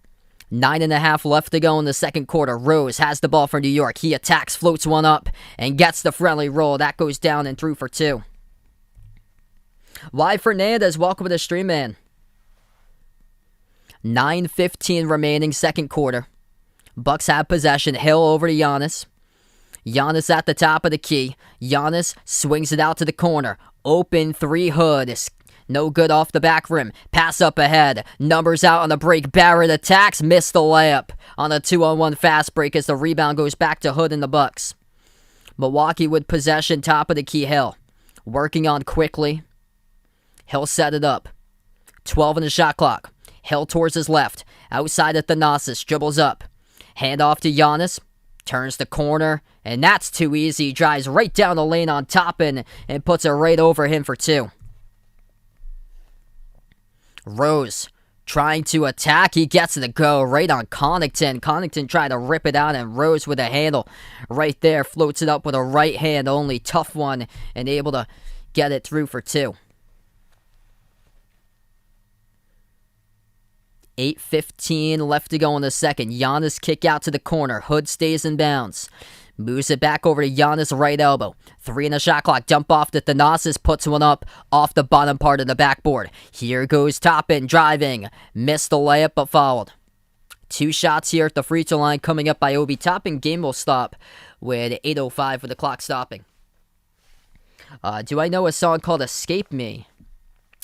9.5 left to go in the second quarter. Rose has the ball for New York. He attacks, floats one up, and gets the friendly roll. That goes down and through for 2. Y Fernandez, welcome to the stream, man. 9:15 remaining second quarter. Bucks have possession. Hill over to Giannis. Giannis at the top of the key. Giannis swings it out to the corner. Open 3 Hood. No good off the back rim. Pass up ahead. Numbers out on the break. Barrett attacks. Missed the layup on a 2-on-1 fast break as the rebound goes back to Hood and the Bucks. Milwaukee with possession. Top of the key. Hill. Working on Quickly. Hill set it up. 12 in the shot clock. Hill towards his left. Outside of Thanasis. Dribbles up. Hand off to Giannis. Turns the corner. And that's too easy. Drives right down the lane on Toppin and puts it right over him for 2. Rose trying to attack. He gets it to go right on Connaughton. Connaughton tried to rip it out, and Rose with a handle right there. Floats it up with a right hand only. Tough one, and able to get it through for 2. 8:15 left to go in the second. Giannis kick out to the corner. Hood stays in bounds. Moves it back over to Giannis' right elbow. 3 in the shot clock. Dump off to Thanasis. Puts one up off the bottom part of the backboard. Here goes Toppin driving. Missed the layup but fouled. 2 shots here at the free throw line coming up by Obi Toppin. Game will stop with 8:05 with the clock stopping. Do I know a song called Escape Me?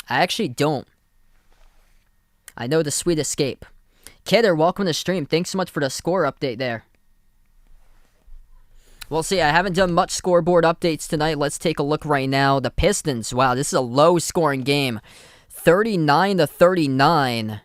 I actually don't. I know the Sweet Escape. Kidder, welcome to the stream. Thanks so much for the score update there. We'll see. I haven't done much scoreboard updates tonight. Let's take a look right now. The Pistons. Wow, this is a low-scoring game. 39-39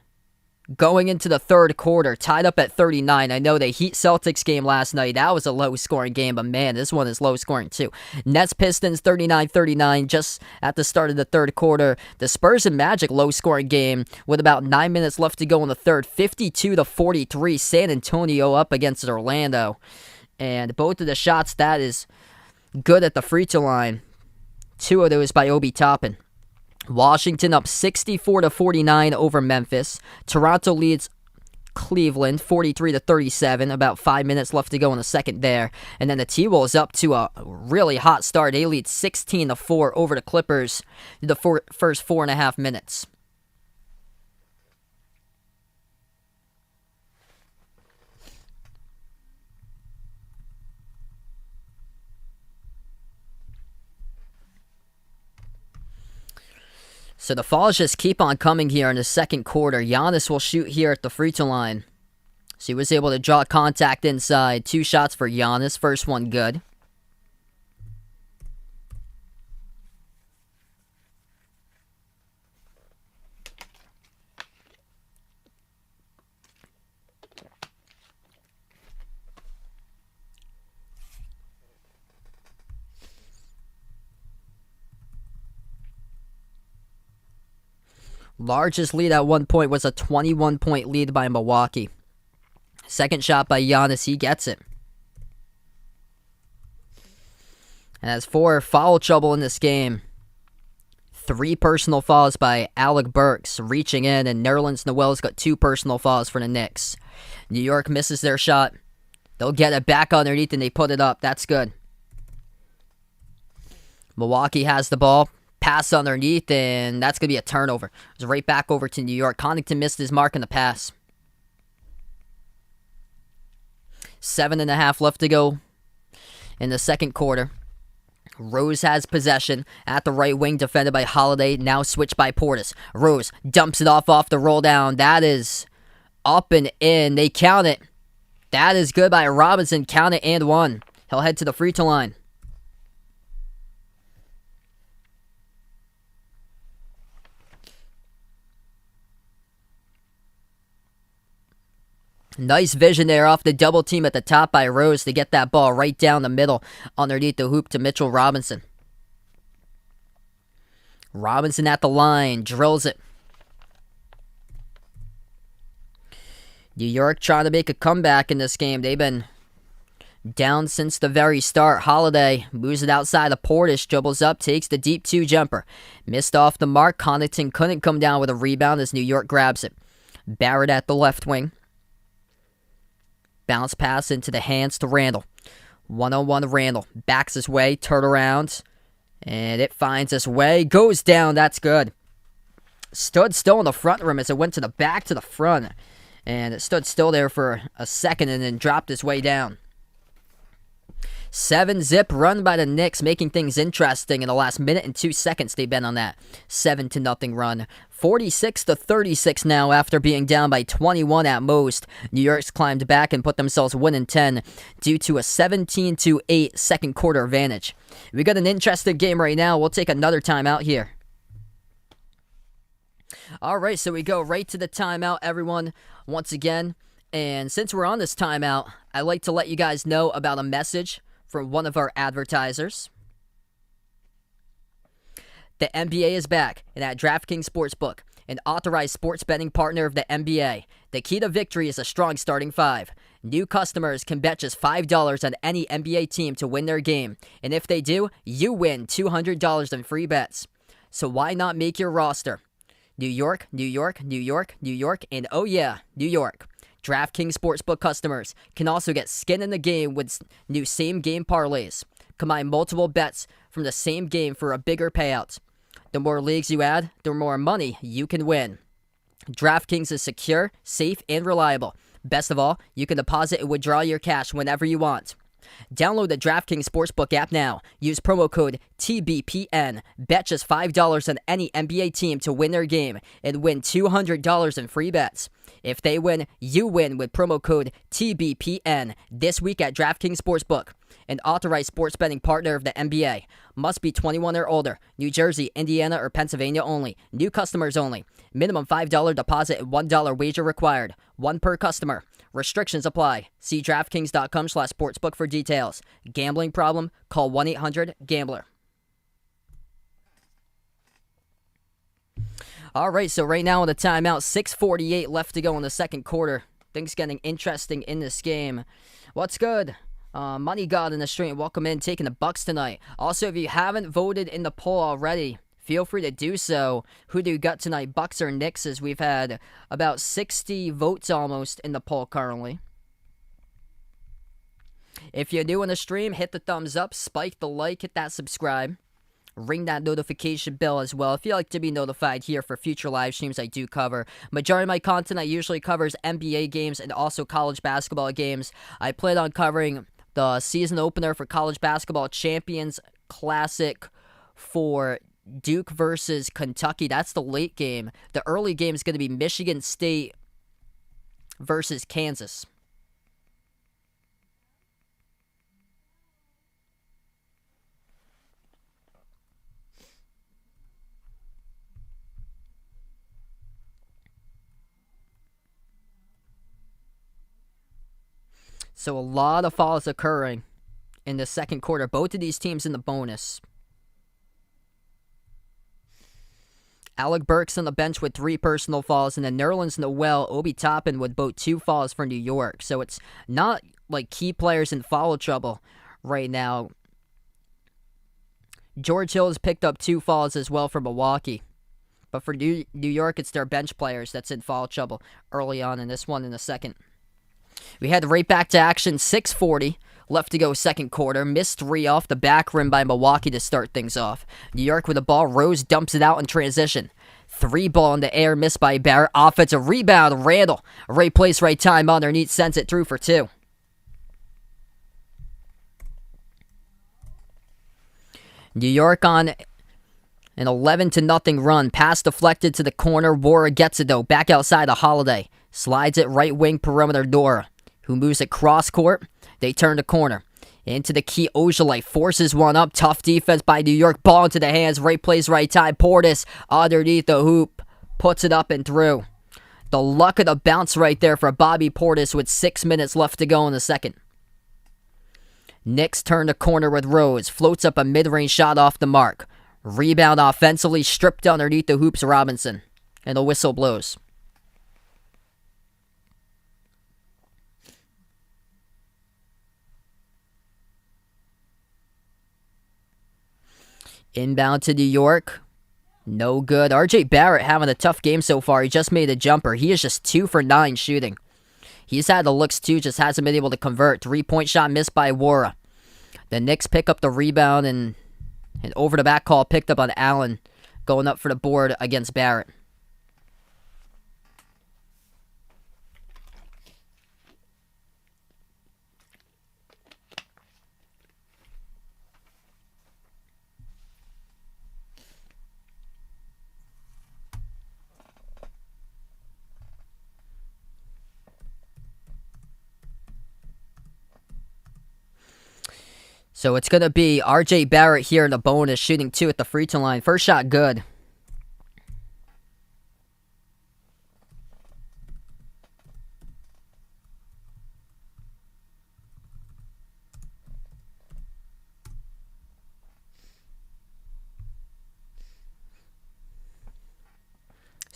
going into the third quarter. Tied up at 39. I know the Heat-Celtics game last night, that was a low-scoring game, but man, this one is low-scoring too. Nets-Pistons 39-39 just at the start of the third quarter. The Spurs and Magic low-scoring game with about 9 minutes left to go in the third. 52-43. San Antonio up against Orlando. And both of the shots, that is good at the free throw line. 2 of those by Obi Toppin. Washington up 64-49 over Memphis. Toronto leads Cleveland 43-37. About 5 minutes left to go in the second there. And then the T-Wolves up to a really hot start. They lead 16-4 over the Clippers in the first 4.5 minutes. So the fouls just keep on coming here in the second quarter. Giannis will shoot here at the free throw line. So he was able to draw contact inside. 2 shots for Giannis. First one good. Largest lead at one point was a 21-point lead by Milwaukee. Second shot by Giannis, he gets it. And as for foul trouble in this game, 3 personal fouls by Alec Burks reaching in, and Nerlens Noel's got 2 personal fouls for the Knicks. New York misses their shot. They'll get it back underneath and they put it up. That's good. Milwaukee has the ball. Pass underneath, and that's going to be a turnover. It's right back over to New York. Connaughton missed his mark in the pass. 7.5 left to go in the second quarter. Rose has possession at the right wing, defended by Holiday. Now switched by Portis. Rose dumps it off the roll down. That is up and in. They count it. That is good by Robinson. Count it and 1. He'll head to the free throw line. Nice vision there off the double team at the top by Rose to get that ball right down the middle underneath the hoop to Mitchell Robinson. Robinson at the line, drills it. New York trying to make a comeback in this game. They've been down since the very start. Holiday moves it outside of Portis, dribbles up, takes the deep 2 jumper. Missed off the mark. Connaughton couldn't come down with a rebound as New York grabs it. Barrett at the left wing. Bounce pass into the hands to Randall. 1-on-1 Randall. Backs his way, turn around. And it finds its way. Goes down, that's good. Stood still in the front rim as it went to the back to the front. And it stood still there for a second and then dropped its way down. 7-zip run by the Knicks, making things interesting in the last minute and 2 seconds they've been on that 7-0 run. 46-36 now after being down by 21 at most. New York's climbed back and put themselves winning 10 due to a 17-8 second quarter advantage. We got an interesting game right now. We'll take another timeout here. Alright, so we go right to the timeout, everyone, once again. And since we're on this timeout, I'd like to let you guys know about a message from one of our advertisers. The NBA is back, and at DraftKings Sportsbook, an authorized sports betting partner of the NBA. The key to victory is a strong starting five. New customers can bet just $5 on any NBA team to win their game, and if they do, you win $200 in free bets. So why not make your roster? New York, New York, New York, New York, and oh yeah, New York. DraftKings Sportsbook customers can also get skin in the game with new same-game parlays. Combine multiple bets from the same game for a bigger payout. The more leagues you add, the more money you can win. DraftKings is secure, safe, and reliable. Best of all, you can deposit and withdraw your cash whenever you want. Download the DraftKings Sportsbook app now. Use promo code TBPN. Bet just $5 on any NBA team to win their game and win $200 in free bets. If they win, you win with promo code TBPN this week at DraftKings Sportsbook, an authorized sports betting partner of the NBA. Must be 21 or older. New Jersey, Indiana, or Pennsylvania only. New customers only. Minimum $5 deposit and $1 wager required. One per customer. Restrictions apply. See DraftKings.com/sportsbook for details. Gambling problem? Call 1-800-GAMBLER. All right, so right now on the timeout, 6:48 left to go in the second quarter. Things getting interesting in this game. What's good? Money God in the stream, welcome in, taking the Bucks tonight. Also, if you haven't voted in the poll already, feel free to do so. Who do you got tonight, Bucks or Knicks? As we've had about 60 votes almost in the poll currently. If you're new on the stream, hit the thumbs up, spike the like, hit that subscribe. Ring that notification bell as well if you like to be notified here for future live streams I do cover. Majority of my content I usually covers NBA games and also college basketball games. I plan on covering the season opener for college basketball champions classic for Duke versus Kentucky. That's the late game. The early game is going to be Michigan State versus Kansas. So a lot of fouls occurring in the second quarter. Both of these teams in the bonus. Alec Burks on the bench with 3 personal fouls, and then Nerlens Noel, Obi Toppin with both 2 fouls for New York. So it's not like key players in foul trouble right now. George Hill has picked up 2 fouls as well for Milwaukee. But for New York, it's their bench players that's in foul trouble early on in this one in the second. We head right back to action, 6:40 left to go second quarter. Missed 3 off the back rim by Milwaukee to start things off. New York with the ball. Rose dumps it out in transition. 3 ball in the air, missed by Barrett. Offensive rebound, Randall. Right place, right time underneath, sends it through for 2. New York on an 11-0 run. Pass deflected to the corner. Wara gets it though. Back outside to Holiday. Slides it right wing perimeter Dora, who moves it cross court. They turn the corner. Into the key Ojale. Forces one up. Tough defense by New York. Ball into the hands. Right place, right time. Portis underneath the hoop. Puts it up and through. The luck of the bounce right there for Bobby Portis with 6 minutes left to go in the second. Knicks turn the corner with Rose. Floats up a mid-range shot off the mark. Rebound offensively. Stripped underneath the hoops Robinson. And the whistle blows. Inbound to New York. No good. RJ Barrett having a tough game so far. He just made a jumper. He is just 2 for 9 shooting. He's had the looks too, just hasn't been able to convert. 3-point shot missed by Wara. The Knicks pick up the rebound and over the back call picked up on Allen going up for the board against Barrett. So it's going to be RJ Barrett here in the bonus, shooting 2 at the free throw line. First shot good.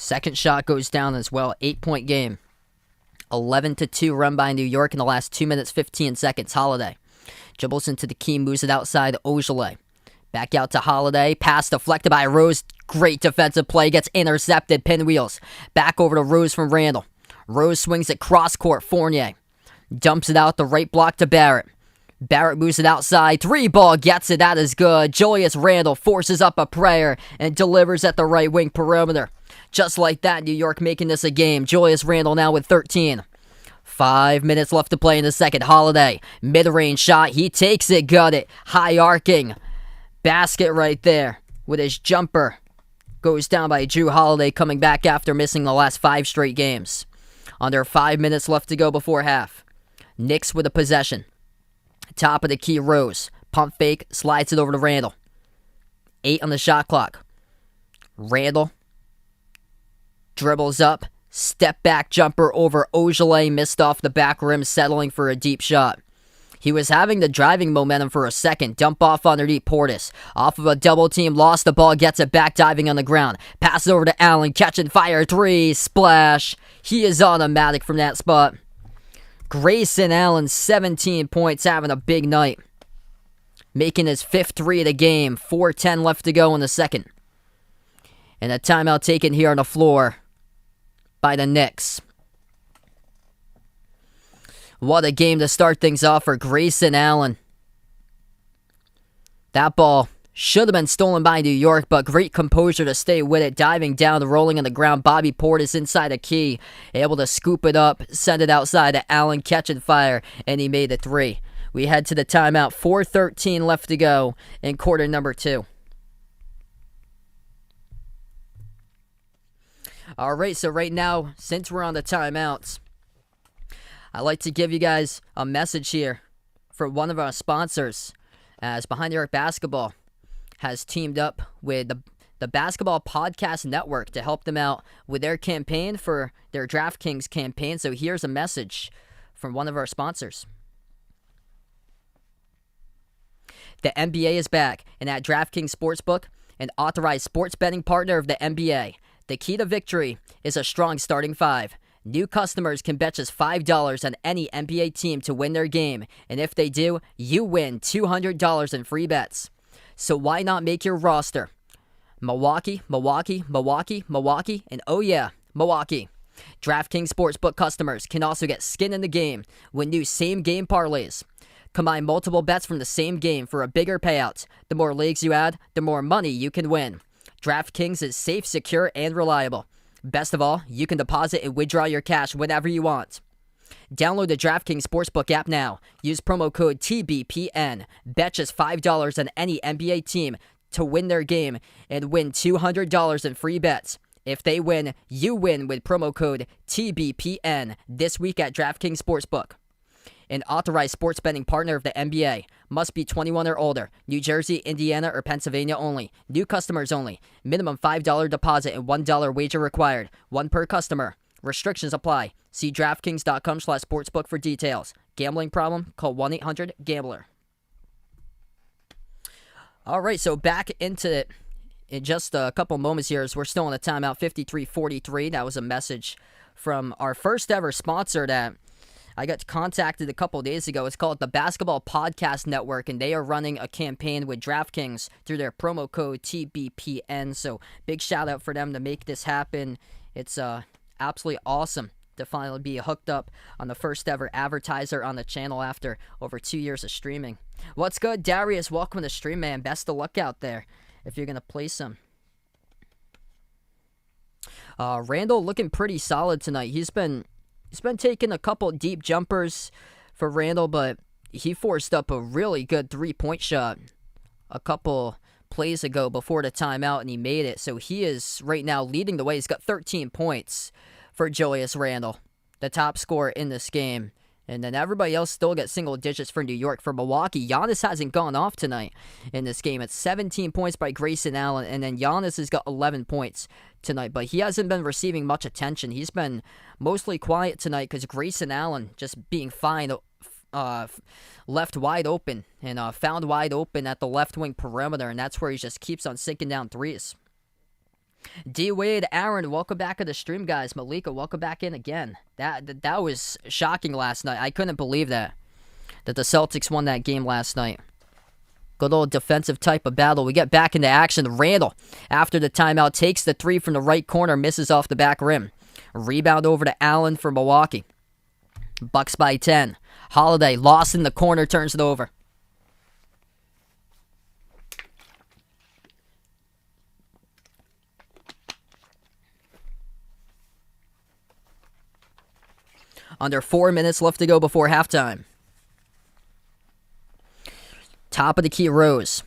Second shot goes down as well. 8-point game. 11-2 run by New York in the last 2 minutes, 15 seconds. Holiday dribbles into the key, moves it outside. Ojale. Back out to Holiday. Pass deflected by Rose. Great defensive play. Gets intercepted. Pinwheels. Back over to Rose from Randall. Rose swings it cross court. Fournier dumps it out the right block to Barrett. Barrett moves it outside. 3-ball gets it. That is good. Julius Randle forces up a prayer and delivers at the right wing perimeter. Just like that, New York making this a game. Julius Randle now with 13. 5 minutes left to play in the second. Holiday. Mid-range shot. He takes it. Got it. High arcing. Basket right there with his jumper. Goes down by Drew Holiday, coming back after missing the last 5 straight games. Under 5 minutes left to go before half. Knicks with a possession. Top of the key, Rose. Pump fake, slides it over to Randall. 8 on the shot clock. Randall dribbles up. Step back jumper over Ojale. Missed off the back rim, settling for a deep shot. He was having the driving momentum for a second. Dump off underneath Portis. Off of a double team. Lost the ball. Gets it back diving on the ground. Passes over to Allen. Catch and fire. 3. Splash. He is automatic from that spot. Grayson Allen, 17 points, having a big night. Making his 5th 3 of the game. 4:10 left to go in the second. And a timeout taken here on the floor by the Knicks. What a game to start things off for Grayson Allen. That ball should have been stolen by New York, but great composure to stay with it. Diving down, rolling on the ground. Bobby Portis inside a key. Able to scoop it up, send it outside to Allen, catch and fire, and he made the 3. We head to the timeout. 4:13 left to go in quarter number 2. All right, so right now, since we're on the timeouts, I'd like to give you guys a message here for one of our sponsors, as Behind the Arc Basketball has teamed up with the Basketball Podcast Network to help them out with their campaign for their DraftKings campaign. So here's a message from one of our sponsors. The NBA is back, and at DraftKings Sportsbook, an authorized sports betting partner of the NBA, the key to victory is a strong starting 5. New customers can bet just $5 on any NBA team to win their game, and if they do, you win $200 in free bets. So why not make your roster Milwaukee, Milwaukee, Milwaukee, Milwaukee, and oh yeah, Milwaukee. DraftKings Sportsbook customers can also get skin in the game with new same-game parlays. Combine multiple bets from the same game for a bigger payout. The more leagues you add, the more money you can win. DraftKings is safe, secure, and reliable. Best of all, you can deposit and withdraw your cash whenever you want. Download the DraftKings Sportsbook app now. Use promo code TBPN. Bet just $5 on any NBA team to win their game and win $200 in free bets. If they win, you win with promo code TBPN this week at DraftKings Sportsbook. An authorized sports betting partner of the NBA. Must be 21 or older. New Jersey, Indiana, or Pennsylvania only. New customers only. Minimum $5 deposit and $1 wager required. 1 per customer. Restrictions apply. See DraftKings.com/sportsbook for details. Gambling problem? Call 1-800-GAMBLER. All right, so back into it in just a couple moments here as we're still on the timeout. 53-43. That was a message from our first ever sponsor that I got contacted a couple days ago. It's called the Basketball Podcast Network, and they are running a campaign with DraftKings through their promo code TBPN. So big shout out for them to make this happen. It's absolutely awesome to finally be hooked up on the first ever advertiser on the channel after over 2 years of streaming. What's good, Darius? Welcome to the stream, man. Best of luck out there if you're going to play some. Randall looking pretty solid tonight. He's been taking a couple deep jumpers for Randall, but he forced up a really good 3-point shot a couple plays ago before the timeout, and he made it. So he is right now leading the way. He's got 13 points for Julius Randle, the top scorer in this game. And then everybody else still gets single digits for New York. For Milwaukee, Giannis hasn't gone off tonight in this game. It's 17 points by Grayson Allen, and then Giannis has got 11 points tonight. But he hasn't been receiving much attention. He's been mostly quiet tonight because Grayson Allen just being fine, left wide open and found wide open at the left wing perimeter, and that's where he just keeps on sinking down threes. D-Wade, Aaron, welcome back to the stream, guys. Malika, welcome back in again. That was shocking last night. I couldn't believe that the Celtics won that game last night. Good old defensive type of battle. We get back into action. Randall, after the timeout, takes the three from the right corner, misses off the back rim. Rebound over to Allen for Milwaukee. Bucks by 10. Holiday, lost in the corner, turns it over. Under 4 minutes left to go before halftime. Top of the key, Rose.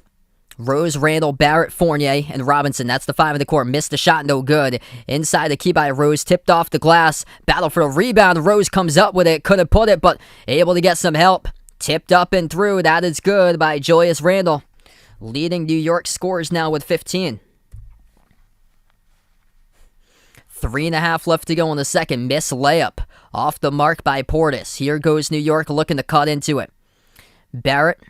Rose, Randall, Barrett, Fournier, and Robinson. That's the five of the court. Missed the shot, no good. Inside the key by Rose, tipped off the glass. Battle for a rebound. Rose comes up with it. Couldn't put it, but able to get some help. Tipped up and through. That is good by Julius Randle. Leading New York scores now with 15. 3.5 left to go in the second. Miss layup. Off the mark by Portis. Here goes New York looking to cut into it. Barrett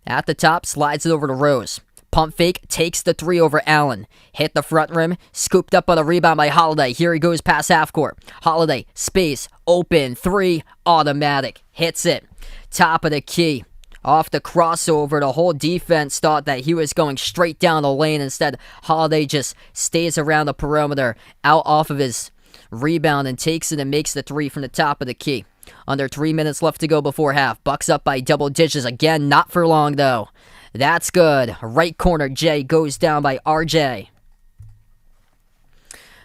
at the top, slides it over to Rose. Pump fake, takes the three over Allen. Hit the front rim, scooped up on a rebound by Holiday. Here he goes past half court. Holiday, space, open, three, automatic. Hits it. Top of the key. Off the crossover, the whole defense thought that he was going straight down the lane. Instead, Holiday just stays around the perimeter, out off of his rebound, and takes it and makes the three from the top of the key. Under 3 minutes left to go before half. Bucks up by double digits again. Not for long, though. That's good. Right corner, Jay goes down by RJ.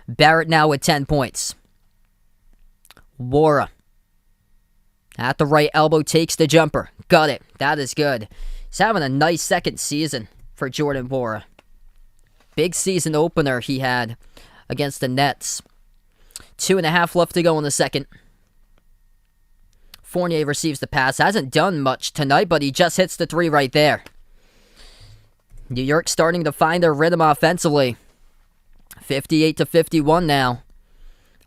Barrett now with 10 points. Wara at the right elbow, takes the jumper. Got it. That is good. He's having a nice second season for Jordan Wara. Big season opener he had against the Nets. 2.5 left to go in the second. Fournier receives the pass. Hasn't done much tonight, but he just hits the three right there. New York starting to find their rhythm offensively. 58-51 now.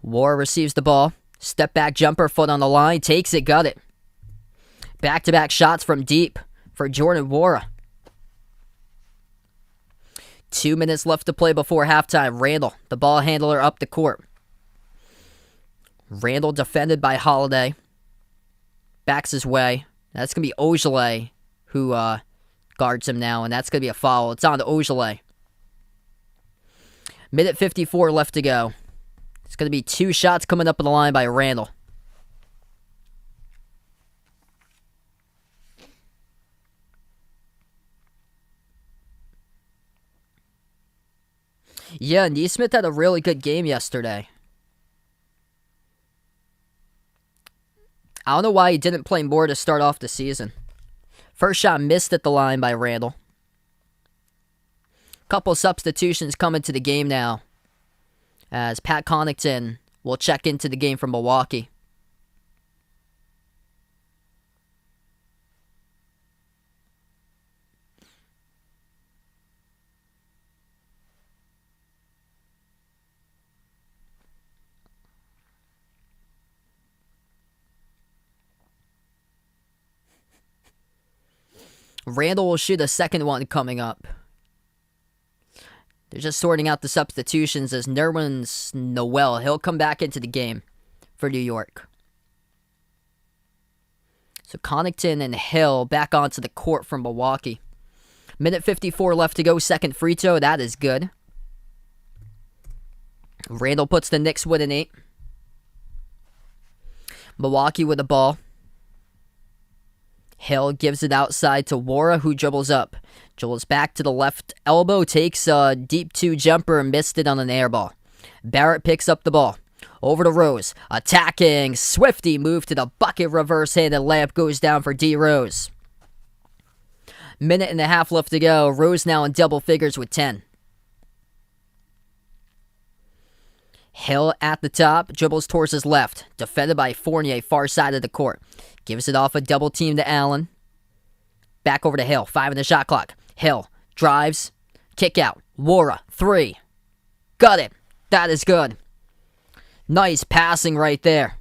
War receives the ball. Step back jumper, foot on the line. Takes it, got it. Back-to-back shots from deep for Jordan Wara. 2 minutes left to play before halftime. Randall, the ball handler, up the court. Randall defended by Holiday. Backs his way. That's going to be Ogilvy who guards him now, and that's going to be a foul. It's on to Ogilvy. Minute 54 left to go. It's going to be 2 shots coming up on the line by Randall. Yeah, Neesmith had a really good game yesterday. I don't know why he didn't play more to start off the season. First shot missed at the line by Randall. Couple substitutions coming to the game now, as Pat Connaughton will check into the game from Milwaukee. Randall will shoot a second one coming up. They're just sorting out the substitutions as Nerwin's Noel. He'll come back into the game for New York. So Connaughton and Hill back onto the court from Milwaukee. Minute 54 left to go. Second free throw. That is good. Randall puts the Knicks with an 8. Milwaukee with the ball. Hill gives it outside to Wara, who dribbles up. Dribbles back to the left elbow, takes a deep 2 jumper and missed it on an air ball. Barrett picks up the ball. Over to Rose. Attacking. Swifty move to the bucket. Reverse-handed layup goes down for D. Rose. Minute and a half left to go. Rose now in double figures with 10. Hill at the top, dribbles towards his left. Defended by Fournier, far side of the court. Gives it off a double team to Allen. Back over to Hill, 5 in the shot clock. Hill drives, kick out. Wara, 3. Got it. That is good. Nice passing right there.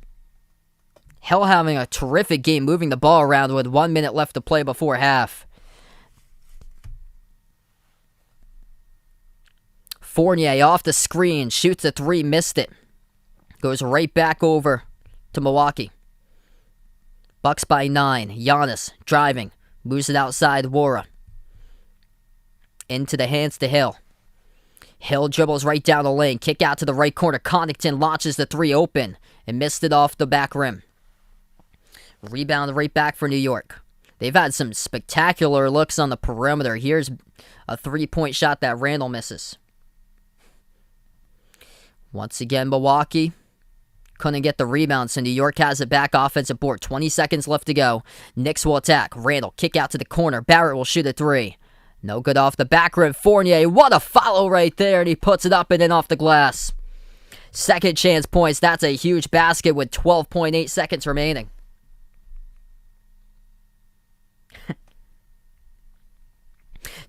Hill having a terrific game, moving the ball around with 1 minute left to play before half. Fournier off the screen, shoots a three, missed it. Goes right back over to Milwaukee. Bucks by 9. Giannis driving, moves it outside Wara. Into the hands to Hill. Hill dribbles right down the lane, kick out to the right corner. Connaughton launches the three open and missed it off the back rim. Rebound right back for New York. They've had some spectacular looks on the perimeter. Here's a three-point shot that Randall misses. Once again, Milwaukee couldn't get the rebound, so New York has it back. Offensive board. 20 seconds left to go. Knicks will attack. Randall, kick out to the corner. Barrett will shoot a three. No good off the back rim. Fournier, what a follow right there, and he puts it up and in off the glass. Second chance points. That's a huge basket with 12.8 seconds remaining.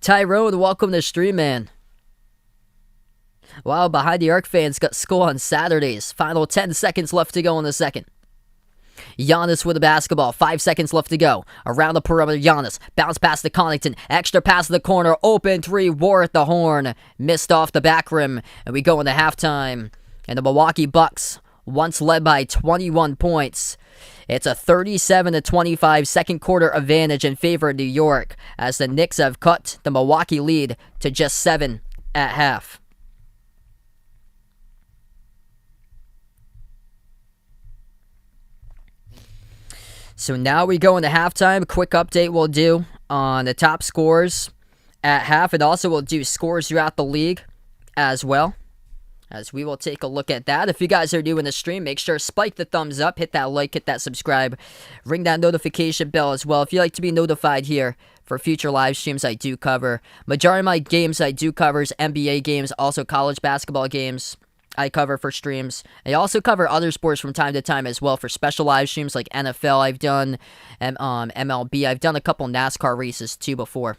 Tyrone, welcome to stream, man. Wow, Behind the Arc fans got school on Saturdays. Final 10 seconds left to go in the second. Giannis with the basketball. 5 seconds left to go. Around the perimeter, Giannis. Bounce pass to Connaughton. Extra pass to the corner. Open three. War at the horn. Missed off the back rim. And we go into halftime. And the Milwaukee Bucks, once led by 21 points. It's a 37-25 second quarter advantage in favor of New York, as the Knicks have cut the Milwaukee lead to just 7 at half. So now we go into halftime. A quick update we'll do on the top scores at half, and also we'll do scores throughout the league as well, as we will take a look at that. If you guys are new in the stream, make sure to spike the thumbs up, hit that like, hit that subscribe, ring that notification bell as well. If you like to be notified here for future live streams I do cover. Majority of my games I do cover is NBA games, also college basketball games I cover for streams. I also cover other sports from time to time as well for special live streams like NFL I've done, MLB. I've done a couple NASCAR races too before.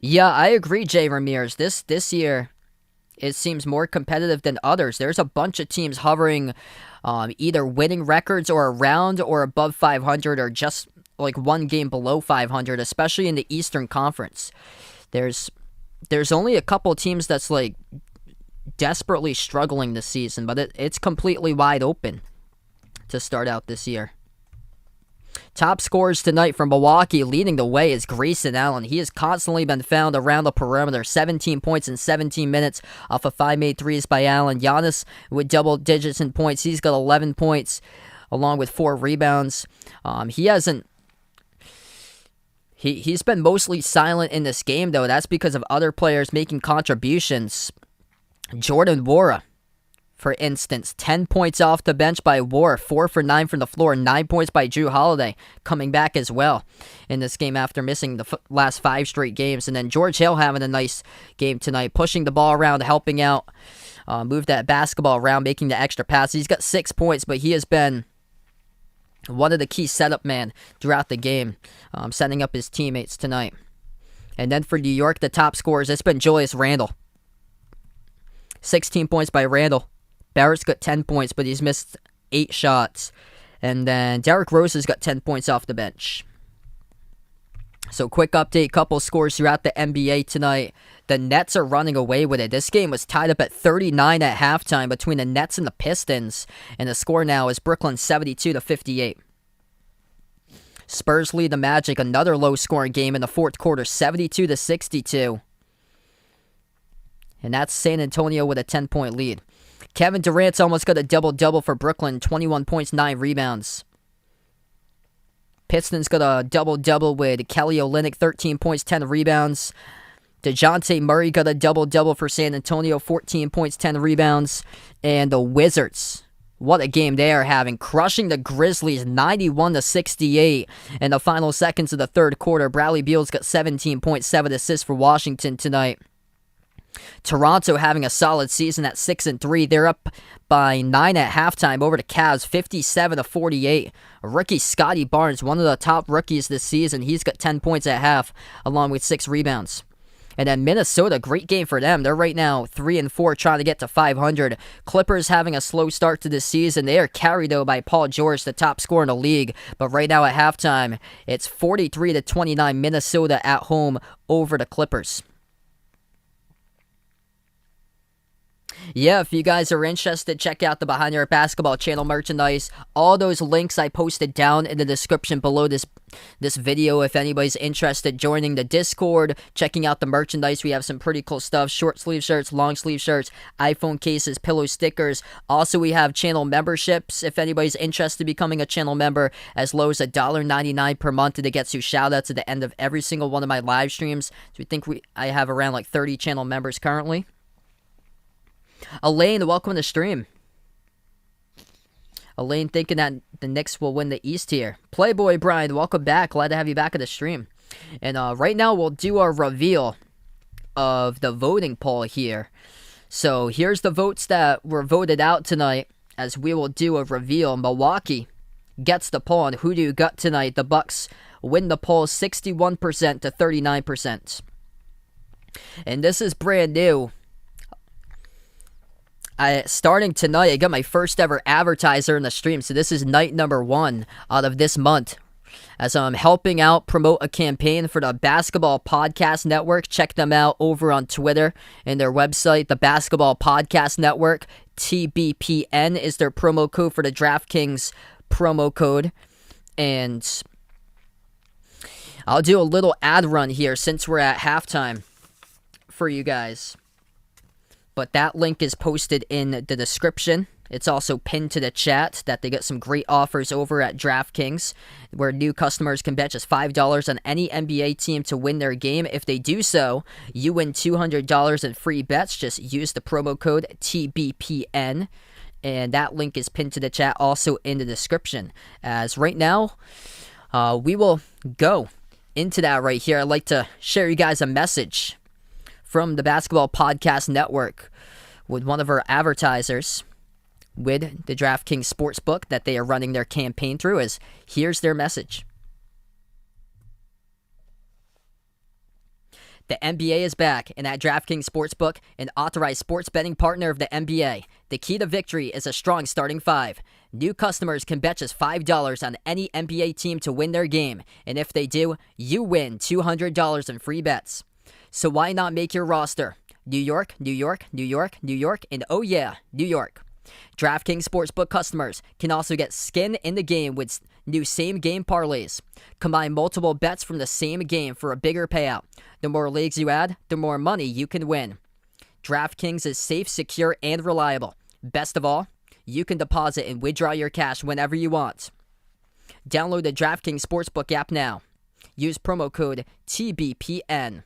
Yeah, I agree, Jay Ramirez. This year, it seems more competitive than others. There's a bunch of teams hovering either winning records or around or above 500 or just like one game below 500, especially in the Eastern Conference. There's only a couple teams that's like desperately struggling this season, but it's completely wide open to start out this year. Top scorers tonight from Milwaukee, leading the way is Grayson Allen. He has constantly been found around the perimeter. 17 points in 17 minutes off of 5 made threes by Allen. Giannis with double digits in points. He's got 11 points along with 4 rebounds. He's been mostly silent in this game, though. That's because of other players making contributions. Jordan Wara, for instance, 10 points off the bench by Wara, 4 for 9 from the floor, 9 points by Drew Holiday, coming back as well in this game after missing the last 5 straight games. And then George Hill having a nice game tonight, pushing the ball around, helping out, move that basketball around, making the extra pass. He's got 6 points, but he has been one of the key setup man throughout the game, setting up his teammates tonight. And then for New York, the top scorers, it's been Julius Randle. 16 points by Randle. Barrett's got 10 points, but he's missed 8 shots. And then Derrick Rose has got 10 points off the bench. So quick update, couple scores throughout the NBA tonight. The Nets are running away with it. This game was tied up at 39 at halftime between the Nets and the Pistons. And the score now is Brooklyn 72-58. Spurs lead the Magic, another low-scoring game in the fourth quarter, 72-62. And that's San Antonio with a 10-point lead. Kevin Durant's almost got a double-double for Brooklyn, 21 points, 9 rebounds. Pistons got a double-double with Kelly Olynyk, 13 points, 10 rebounds. DeJounte Murray got a double-double for San Antonio, 14 points, 10 rebounds. And the Wizards, what a game they are having, crushing the Grizzlies 91-68 in the final seconds of the third quarter. Bradley Beal's got 17 points, 7 assists for Washington tonight. Toronto having a solid season at 6-3. They're up by 9 at halftime over the Cavs, 57-48. Rookie Scotty Barnes, one of the top rookies this season. He's got 10 points at half, along with 6 rebounds. And then Minnesota, great game for them. They're right now 3-4, trying to get to 500. Clippers having a slow start to this season. They are carried though by Paul George, the top scorer in the league. But right now at halftime, it's 43-29 Minnesota at home over the Clippers. Yeah, if you guys are interested, check out the Behind Your Basketball channel merchandise. All those links I posted down in the description below this video. If anybody's interested, joining the Discord, checking out the merchandise. We have some pretty cool stuff. Short sleeve shirts, long sleeve shirts, iPhone cases, pillow stickers. Also, we have channel memberships. If anybody's interested in becoming a channel member, as low as $1.99 per month, to get you shout outs at the end of every single one of my live streams. So we think I have around like 30 channel members currently. Elaine, welcome to the stream. Elaine thinking that the Knicks will win the East here. Playboy Brian, welcome back. Glad to have you back at the stream. And right now we'll do our reveal of the voting poll here. So here's the votes that were voted out tonight, as we will do a reveal. Milwaukee gets the poll on who do you got tonight. The Bucks win the poll 61% to 39%. And this is brand new. Starting tonight, I got my first ever advertiser in the stream. So this is night number 1 out of this month, as I'm helping out promote a campaign for the Basketball Podcast Network. Check them out over on Twitter and their website, the Basketball Podcast Network. TBPN is their promo code for the DraftKings promo code. And I'll do a little ad run here since we're at halftime for you guys. But that link is posted in the description. It's also pinned to the chat that they get some great offers over at DraftKings, where new customers can bet just $5 on any NBA team to win their game. If they do so, you win $200 in free bets. Just use the promo code TBPN. And that link is pinned to the chat, also in the description. As right now, we will go into that right here. I'd like to share you guys a message from the Basketball Podcast Network with one of our advertisers with the DraftKings Sportsbook that they are running their campaign through. As here's their message. The NBA is back, and at DraftKings Sportsbook, an authorized sports betting partner of the NBA, the key to victory is a strong starting 5. New customers can bet just $5 on any NBA team to win their game, and if they do, you win $200 in free bets. So why not make your roster? New York, New York, New York, New York, and oh yeah, New York. DraftKings Sportsbook customers can also get skin in the game with new same-game parlays. Combine multiple bets from the same game for a bigger payout. The more leagues you add, the more money you can win. DraftKings is safe, secure, and reliable. Best of all, you can deposit and withdraw your cash whenever you want. Download the DraftKings Sportsbook app now. Use promo code TBPN.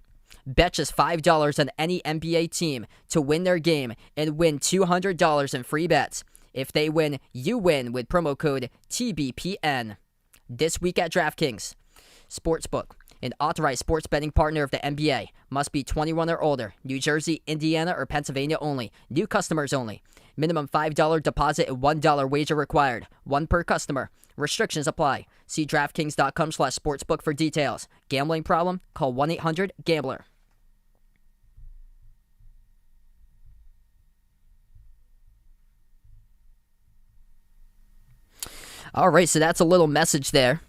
Bet just $5 on any NBA team to win their game and win $200 in free bets. If they win, you win with promo code TBPN. This week at DraftKings Sportsbook, an authorized sports betting partner of the NBA. Must be 21 or older. New Jersey, Indiana, or Pennsylvania only. New customers only. Minimum $5 deposit and $1 wager required. One per customer. Restrictions apply. See DraftKings.com/sportsbook for details. Gambling problem? Call 1-800-GAMBLER. All right, so that's a little message there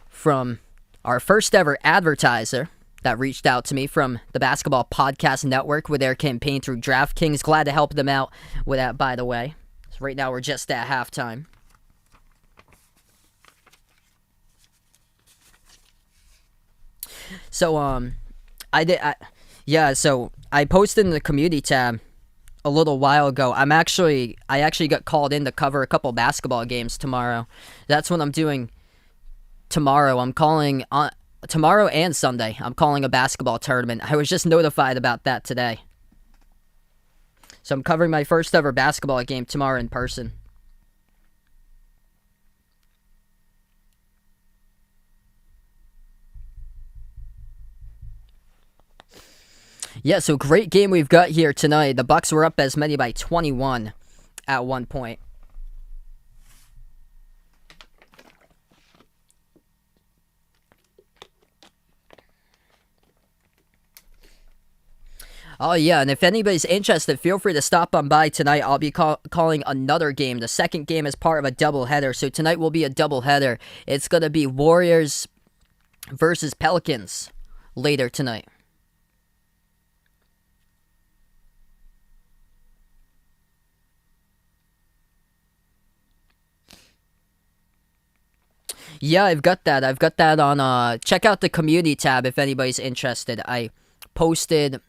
from our first ever advertiser that reached out to me from the Basketball Podcast Network with their campaign through DraftKings. Glad to help them out with that, by the way. So right now we're just at halftime. So I posted in the community tab a little while ago. I actually got called in to cover a couple basketball games tomorrow. That's what I'm doing tomorrow. I'm calling on tomorrow and Sunday. I'm calling a basketball tournament. I was just notified about that today. So I'm covering my first ever basketball game tomorrow in person. Yeah, so great game we've got here tonight. The Bucks were up as many by 21 at one point. Oh, yeah, and if anybody's interested, feel free to stop on by tonight. I'll be calling another game. The second game is part of a doubleheader, so tonight will be a doubleheader. It's going to be Warriors versus Pelicans later tonight. Yeah, I've got that. I've got that on, check out the community tab if anybody's interested. I posted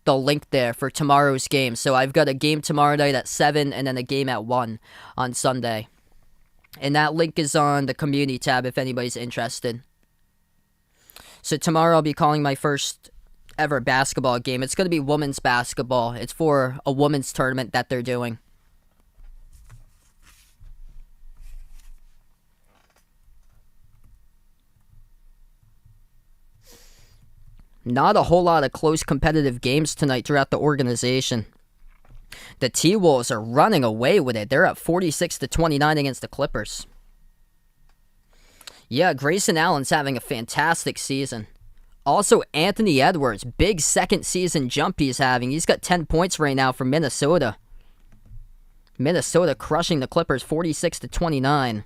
the link there for tomorrow's game. So I've got a game tomorrow night at 7 and then a game at 1 on Sunday. And that link is on the community tab if anybody's interested. So tomorrow I'll be calling my first ever basketball game. It's going to be women's basketball. It's for a women's tournament that they're doing. Not a whole lot of close competitive games tonight throughout the organization. The T-Wolves are running away with it. They're up 46-29 against the Clippers. Yeah, Grayson Allen's having a fantastic season. Also, Anthony Edwards, big second season jump he's having. He's got 10 points right now for Minnesota. Minnesota crushing the Clippers 46-29.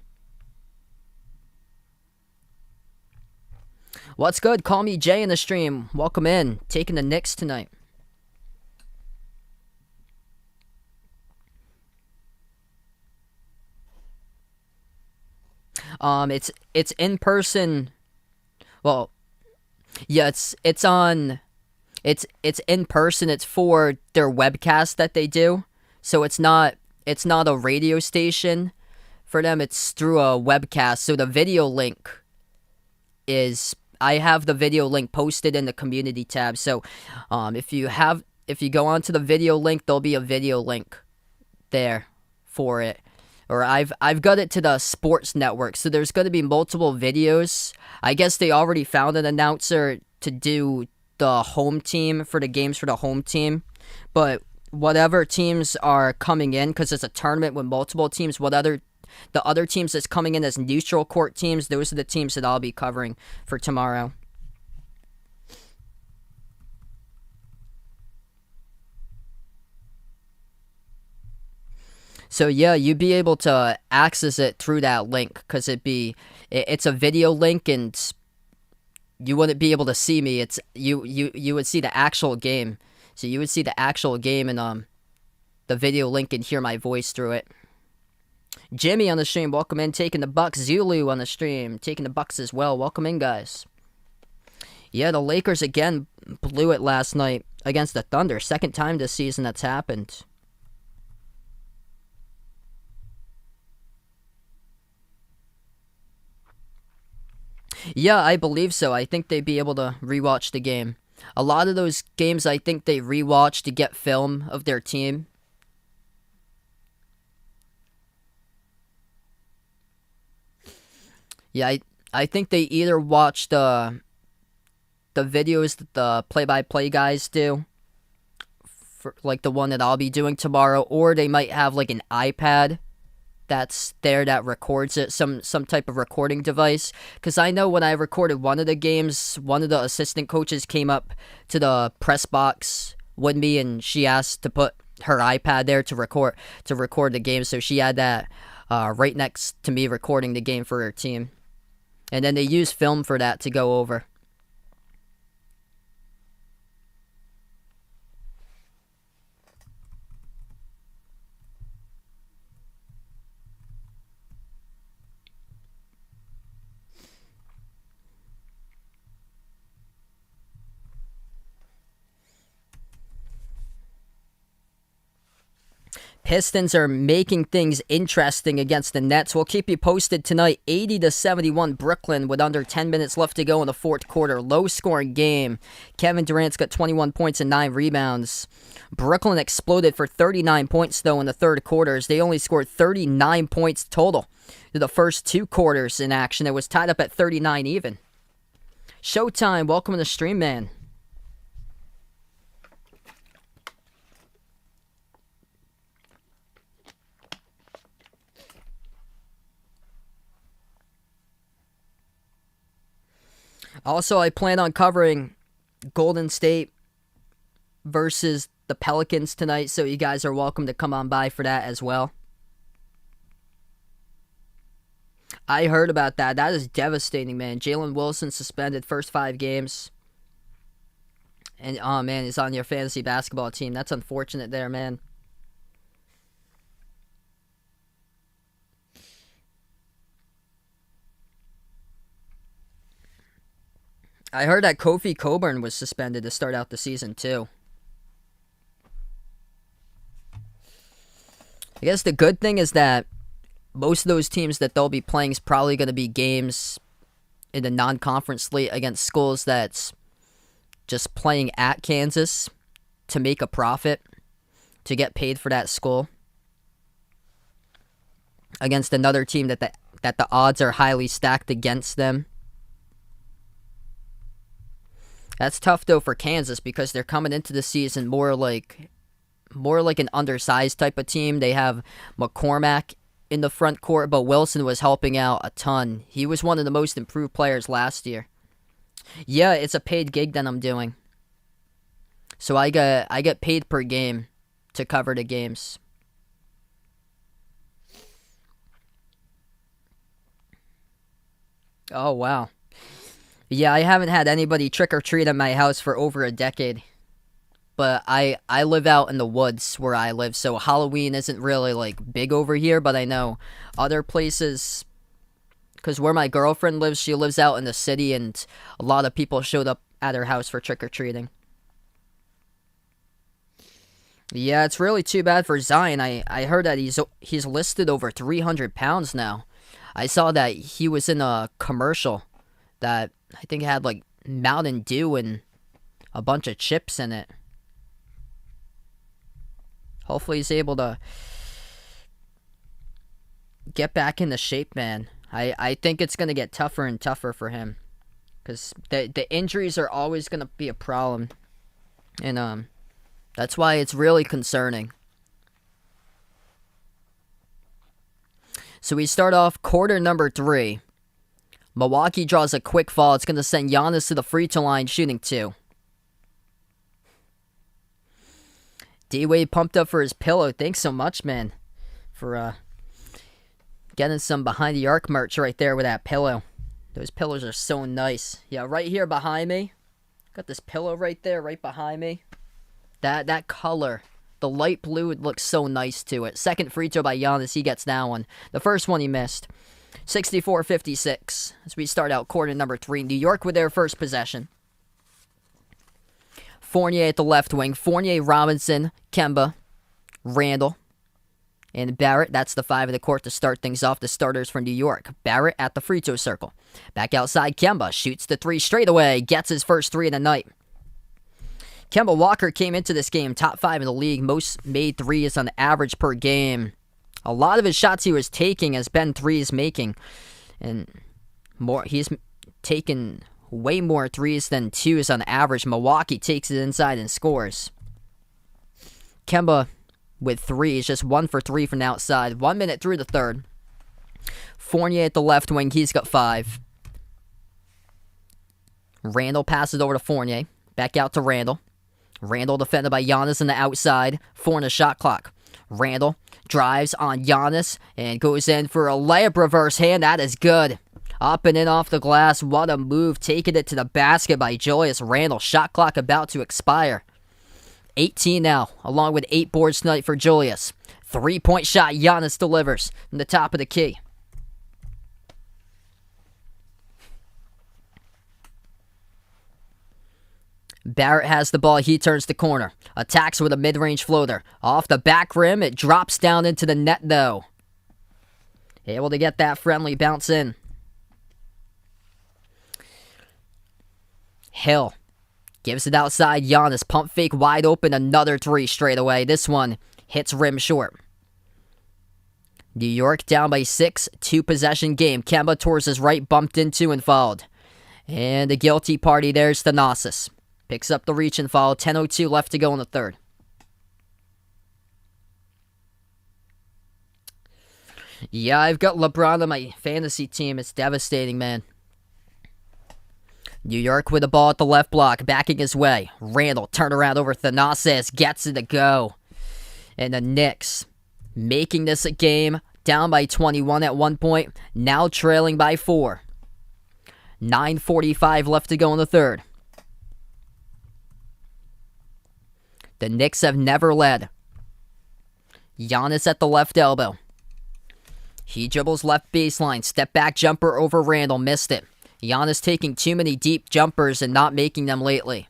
What's good? Call me Jay in the stream. Welcome in. Taking the Knicks tonight. It's in person. Well, yeah, it's in person. It's for their webcast that they do. So it's not a radio station for them. It's through a webcast. So the video link is, I have the video link posted in the community tab. So if you go onto the video link, there'll be a video link there for it. Or I've got it to the sports network. So there's going to be multiple videos. I guess they already found an announcer to do the home team for the games for the home team. But whatever teams are coming in, because it's a tournament with multiple teams, the other teams that's coming in as neutral court teams, those are the teams that I'll be covering for tomorrow. So yeah, you'd be able to access it through that link, because it's a video link and you wouldn't be able to see me. It's you would see the actual game. So you would see the actual game and the video link and hear my voice through it. Jimmy on the stream, welcome in, taking the Bucks. Zulu on the stream, taking the Bucks as well. Welcome in, guys. Yeah, the Lakers again blew it last night against the Thunder. Second time this season that's happened. Yeah, I believe so. I think they'd be able to rewatch the game. A lot of those games, I think they rewatch to get film of their team. Yeah, I think they either watch the videos that the play-by-play guys do, for, like the one that I'll be doing tomorrow, or they might have like an iPad that's there that records it, some type of recording device. Because I know when I recorded one of the games, one of the assistant coaches came up to the press box with me and she asked to put her iPad there to record the game, so she had that right next to me recording the game for her team. And then they use film for that to go over. Pistons are making things interesting against the Nets. We'll keep you posted tonight. 80-71 Brooklyn with under 10 minutes left to go in the fourth quarter. Low-scoring game. Kevin Durant's got 21 points and 9 rebounds. Brooklyn exploded for 39 points, though, in the third quarters. They only scored 39 points total through the first 2 quarters in action. It was tied up at 39 even. Showtime, welcome to the stream, man. Also, I plan on covering Golden State versus the Pelicans tonight, so you guys are welcome to come on by for that as well. I heard about that. That is devastating, man. Jalen Wilson suspended first 5 games. And, oh, man, he's on your fantasy basketball team. That's unfortunate there, man. I heard that Kofi Coburn was suspended to start out the season, too. I guess the good thing is that most of those teams that they'll be playing is probably going to be games in the non-conference slate against schools that's just playing at Kansas to make a profit, to get paid for that school, against another team that the odds are highly stacked against them. That's tough, though, for Kansas because they're coming into the season more like an undersized type of team. They have McCormack in the front court, but Wilson was helping out a ton. He was one of the most improved players last year. Yeah, it's a paid gig that I'm doing. So I get paid per game to cover the games. Oh, wow. Yeah, I haven't had anybody trick-or-treat at my house for over a decade. But I live out in the woods where I live, so Halloween isn't really, like, big over here. But I know other places, because where my girlfriend lives, she lives out in the city, and a lot of people showed up at her house for trick-or-treating. Yeah, it's really too bad for Zion. I heard that he's listed over 300 pounds now. I saw that he was in a commercial that I think had, like, Mountain Dew and a bunch of chips in it. Hopefully he's able to get back into shape, man. I think it's going to get tougher and tougher for him. Because the injuries are always going to be a problem. And that's why it's really concerning. So we start off quarter number 3. Milwaukee draws a quick fall. It's going to send Giannis to the free throw line shooting 2. D-Wade pumped up for his pillow. Thanks so much, man, for getting some behind the arc merch right there with that pillow. Those pillows are so nice. Yeah, right here behind me. Got this pillow right there, right behind me. That color, the light blue, it looks so nice to it. Second free throw by Giannis. He gets that one. The first one he missed. 64-56 as we start out quarter number 3. New York with their first possession. Fournier at the left wing. Fournier, Robinson, Kemba, Randall, and Barrett. That's the 5 of the court to start things off. The starters for New York. Barrett at the free throw circle. Back outside, Kemba shoots the 3 straight away. Gets his first 3 of the night. Kemba Walker came into this game top 5 in the league. Most made 3s on average per game. A lot of his shots he was taking has been 3s making. And more, he's taken way more 3s than 2s on average. Milwaukee takes it inside and scores. Kemba with 3s, just 1 for 3 from the outside. 1 minute through the third. Fournier at the left wing, he's got 5. Randall passes over to Fournier. Back out to Randall. Randall defended by Giannis on the outside. 4 in the shot clock. Randall drives on Giannis and goes in for a layup reverse hand. That is good. Up and in off the glass. What a move. Taking it to the basket by Julius Randle. Shot clock about to expire. 18 now, along with 8 boards tonight for Julius. 3-point shot. Giannis delivers from the top of the key. Barrett has the ball. He turns the corner. Attacks with a mid-range floater. Off the back rim. It drops down into the net, though. Able to get that friendly bounce in. Hill gives it outside. Giannis pump fake wide open. Another 3 straight away. This one hits rim short. New York down by 6. 2-possession game. Kemba towards his right, bumped into and fouled. And the guilty party there's Thanasis. Picks up the reach and foul. 10:02 left to go in the third. Yeah, I've got LeBron on my fantasy team. It's devastating, man. New York with the ball at the left block, backing his way. Randall, turnaround over Thanasis, gets it to go. And the Knicks making this a game, down by 21 at one point, now trailing by 4. 9:45 left to go in the third. The Knicks have never led. Giannis at the left elbow. He dribbles left baseline, step back jumper over Randall, missed it. Giannis taking too many deep jumpers and not making them lately.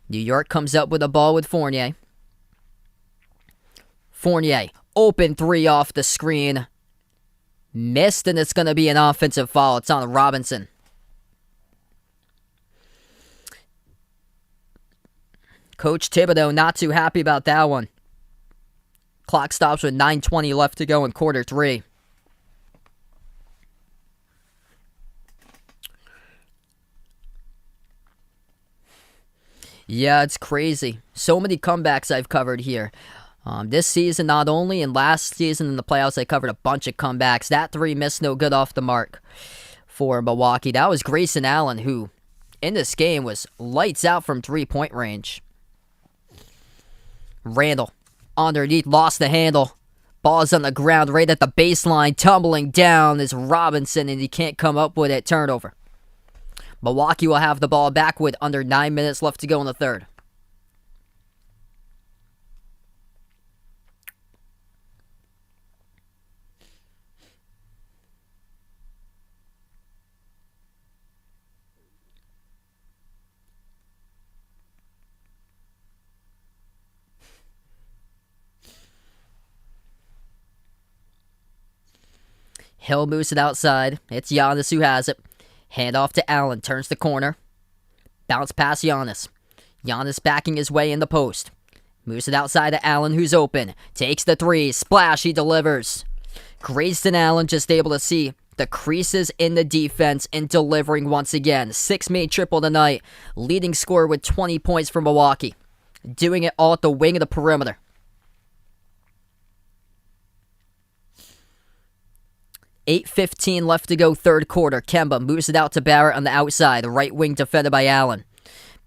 New York comes up with the ball with Fournier. Fournier, open three off the screen. Missed, and it's going to be an offensive foul. It's on Robinson. Coach Thibodeau not too happy about that one. Clock stops with 9:20 left to go in quarter 3. Yeah, it's crazy. So many comebacks I've covered here. This season, not only, and last season in the playoffs, I covered a bunch of comebacks. That 3 missed no good off the mark for Milwaukee. That was Grayson Allen, who in this game was lights out from 3-point range. Randall, underneath, lost the handle. Ball's on the ground right at the baseline. Tumbling down is Robinson, and he can't come up with it. Turnover. Milwaukee will have the ball back with under 9 minutes left to go in the third. Hill moves it outside. It's Giannis who has it. Hand off to Allen. Turns the corner. Bounce past Giannis. Giannis backing his way in the post. Moves it outside to Allen, who's open. Takes the 3. Splash. He delivers. Grayson Allen just able to see the creases in the defense and delivering once again. 6 made triple tonight. Leading scorer with 20 points for Milwaukee. Doing it all at the wing of the perimeter. 8:15 left to go third quarter. Kemba moves it out to Barrett on the outside. Right wing defended by Allen.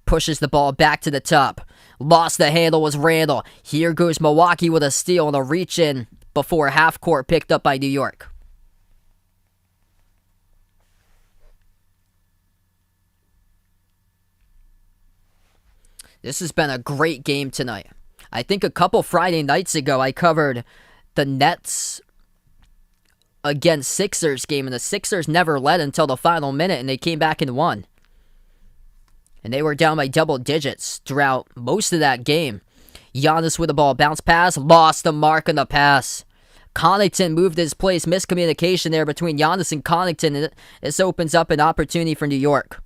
Pushes the ball back to the top. Lost the handle was Randall. Here goes Milwaukee with a steal and a reach in before half court picked up by New York. This has been a great game tonight. I think a couple Friday nights ago I covered the Nets against Sixers game, and the Sixers never led until the final minute, and they came back and won. And they were down by double digits throughout most of that game. Giannis with the ball, bounce pass, lost the mark on the pass. Connaughton moved his place, miscommunication there between Giannis and Connaughton, and this opens up an opportunity for New York.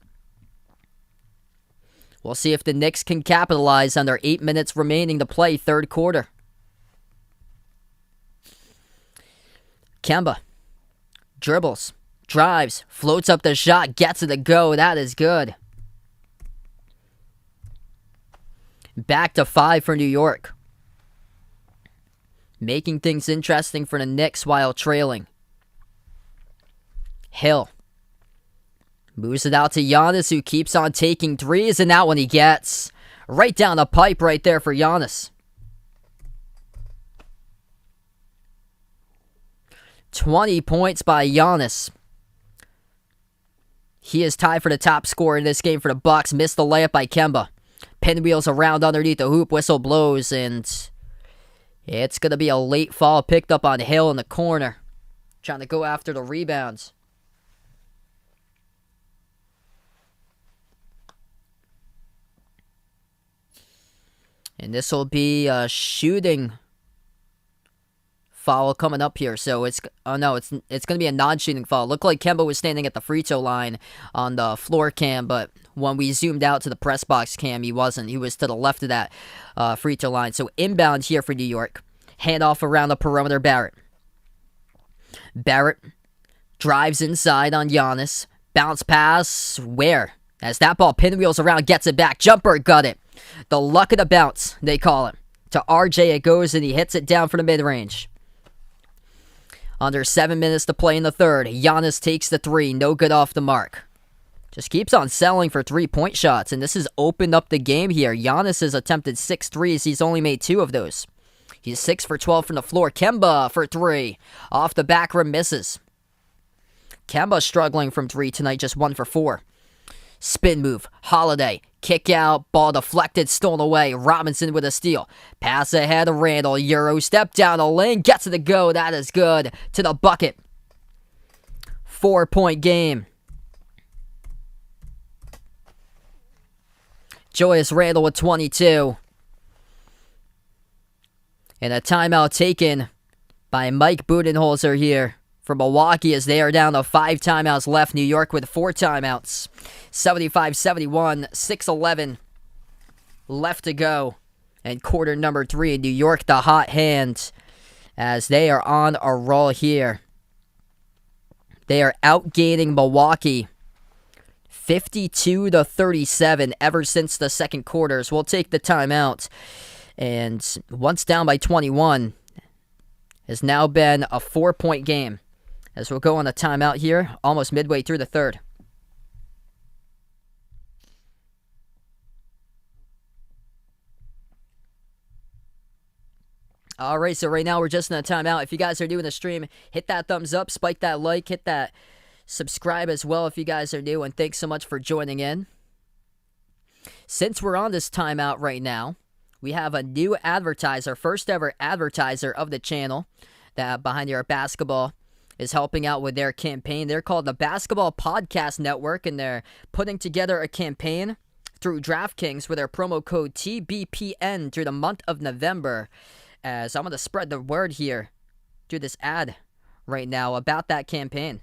We'll see if the Knicks can capitalize on their 8 minutes remaining to play third quarter. Kemba dribbles, drives, floats up the shot, gets it to go. That is good. Back to 5 for New York. Making things interesting for the Knicks while trailing. Hill moves it out to Giannis, who keeps on taking 3s, and that one he gets. Right down the pipe right there for Giannis. 20 points by Giannis. He is tied for the top scorer in this game for the Bucks. Missed the layup by Kemba. Pinwheels around underneath the hoop. Whistle blows, and it's going to be a late fall picked up on Hill in the corner. Trying to go after the rebounds. And this will be a shooting foul coming up here. So it's going to be a non-shooting foul. Looked like Kemba was standing at the free throw line on the floor cam, but when we zoomed out to the press box cam, he wasn't. He was to the left of that free throw line. So inbound here for New York. Handoff around the perimeter, Barrett. Barrett drives inside on Giannis. Bounce pass, where? As that ball pinwheels around, gets it back. Jumper, got it. The luck of the bounce, they call it. To RJ it goes, and he hits it down for the mid-range. Under 7 minutes to play in the third. Giannis takes the 3. No good off the mark. just keeps on selling for 3-point shots, and this has opened up the game here. Giannis has attempted 6 threes. He's only made 2 of those. He's 6 for 12 from the floor. Kemba for 3. Off the back rim, misses. Kemba struggling from 3 tonight, just 1 for 4. Spin move, Holiday, kick out, ball deflected, stolen away. Robinson with a steal. Pass ahead to Randall. Euro step down the lane, gets it to go. That is good. To the bucket. 4-point game. Julius Randle with 22. And a timeout taken by Mike Budenholzer here for Milwaukee as they are down to 5 timeouts left. New York with 4 timeouts. 75-71, 6:11 left to go. And quarter number 3 in New York, the hot hand, as they are on a roll here. They are outgaining Milwaukee 52-37 ever since the second quarters. We'll take the timeout. And once down by 21, has now been a 4-point game. As we'll go on a timeout here, almost midway through the third. All right, so right now we're just in a timeout. If you guys are doing the stream, hit that thumbs up, spike that like, hit that subscribe as well if you guys are new, and thanks so much for joining in. Since we're on this timeout right now, we have a new advertiser, first ever advertiser of the channel, that Behind Your Basketball is helping out with their campaign. They're called the Basketball Podcast Network, and they're putting together a campaign through DraftKings with their promo code TBPN through the month of November. As I'm going to spread the word here through this ad right now about that campaign.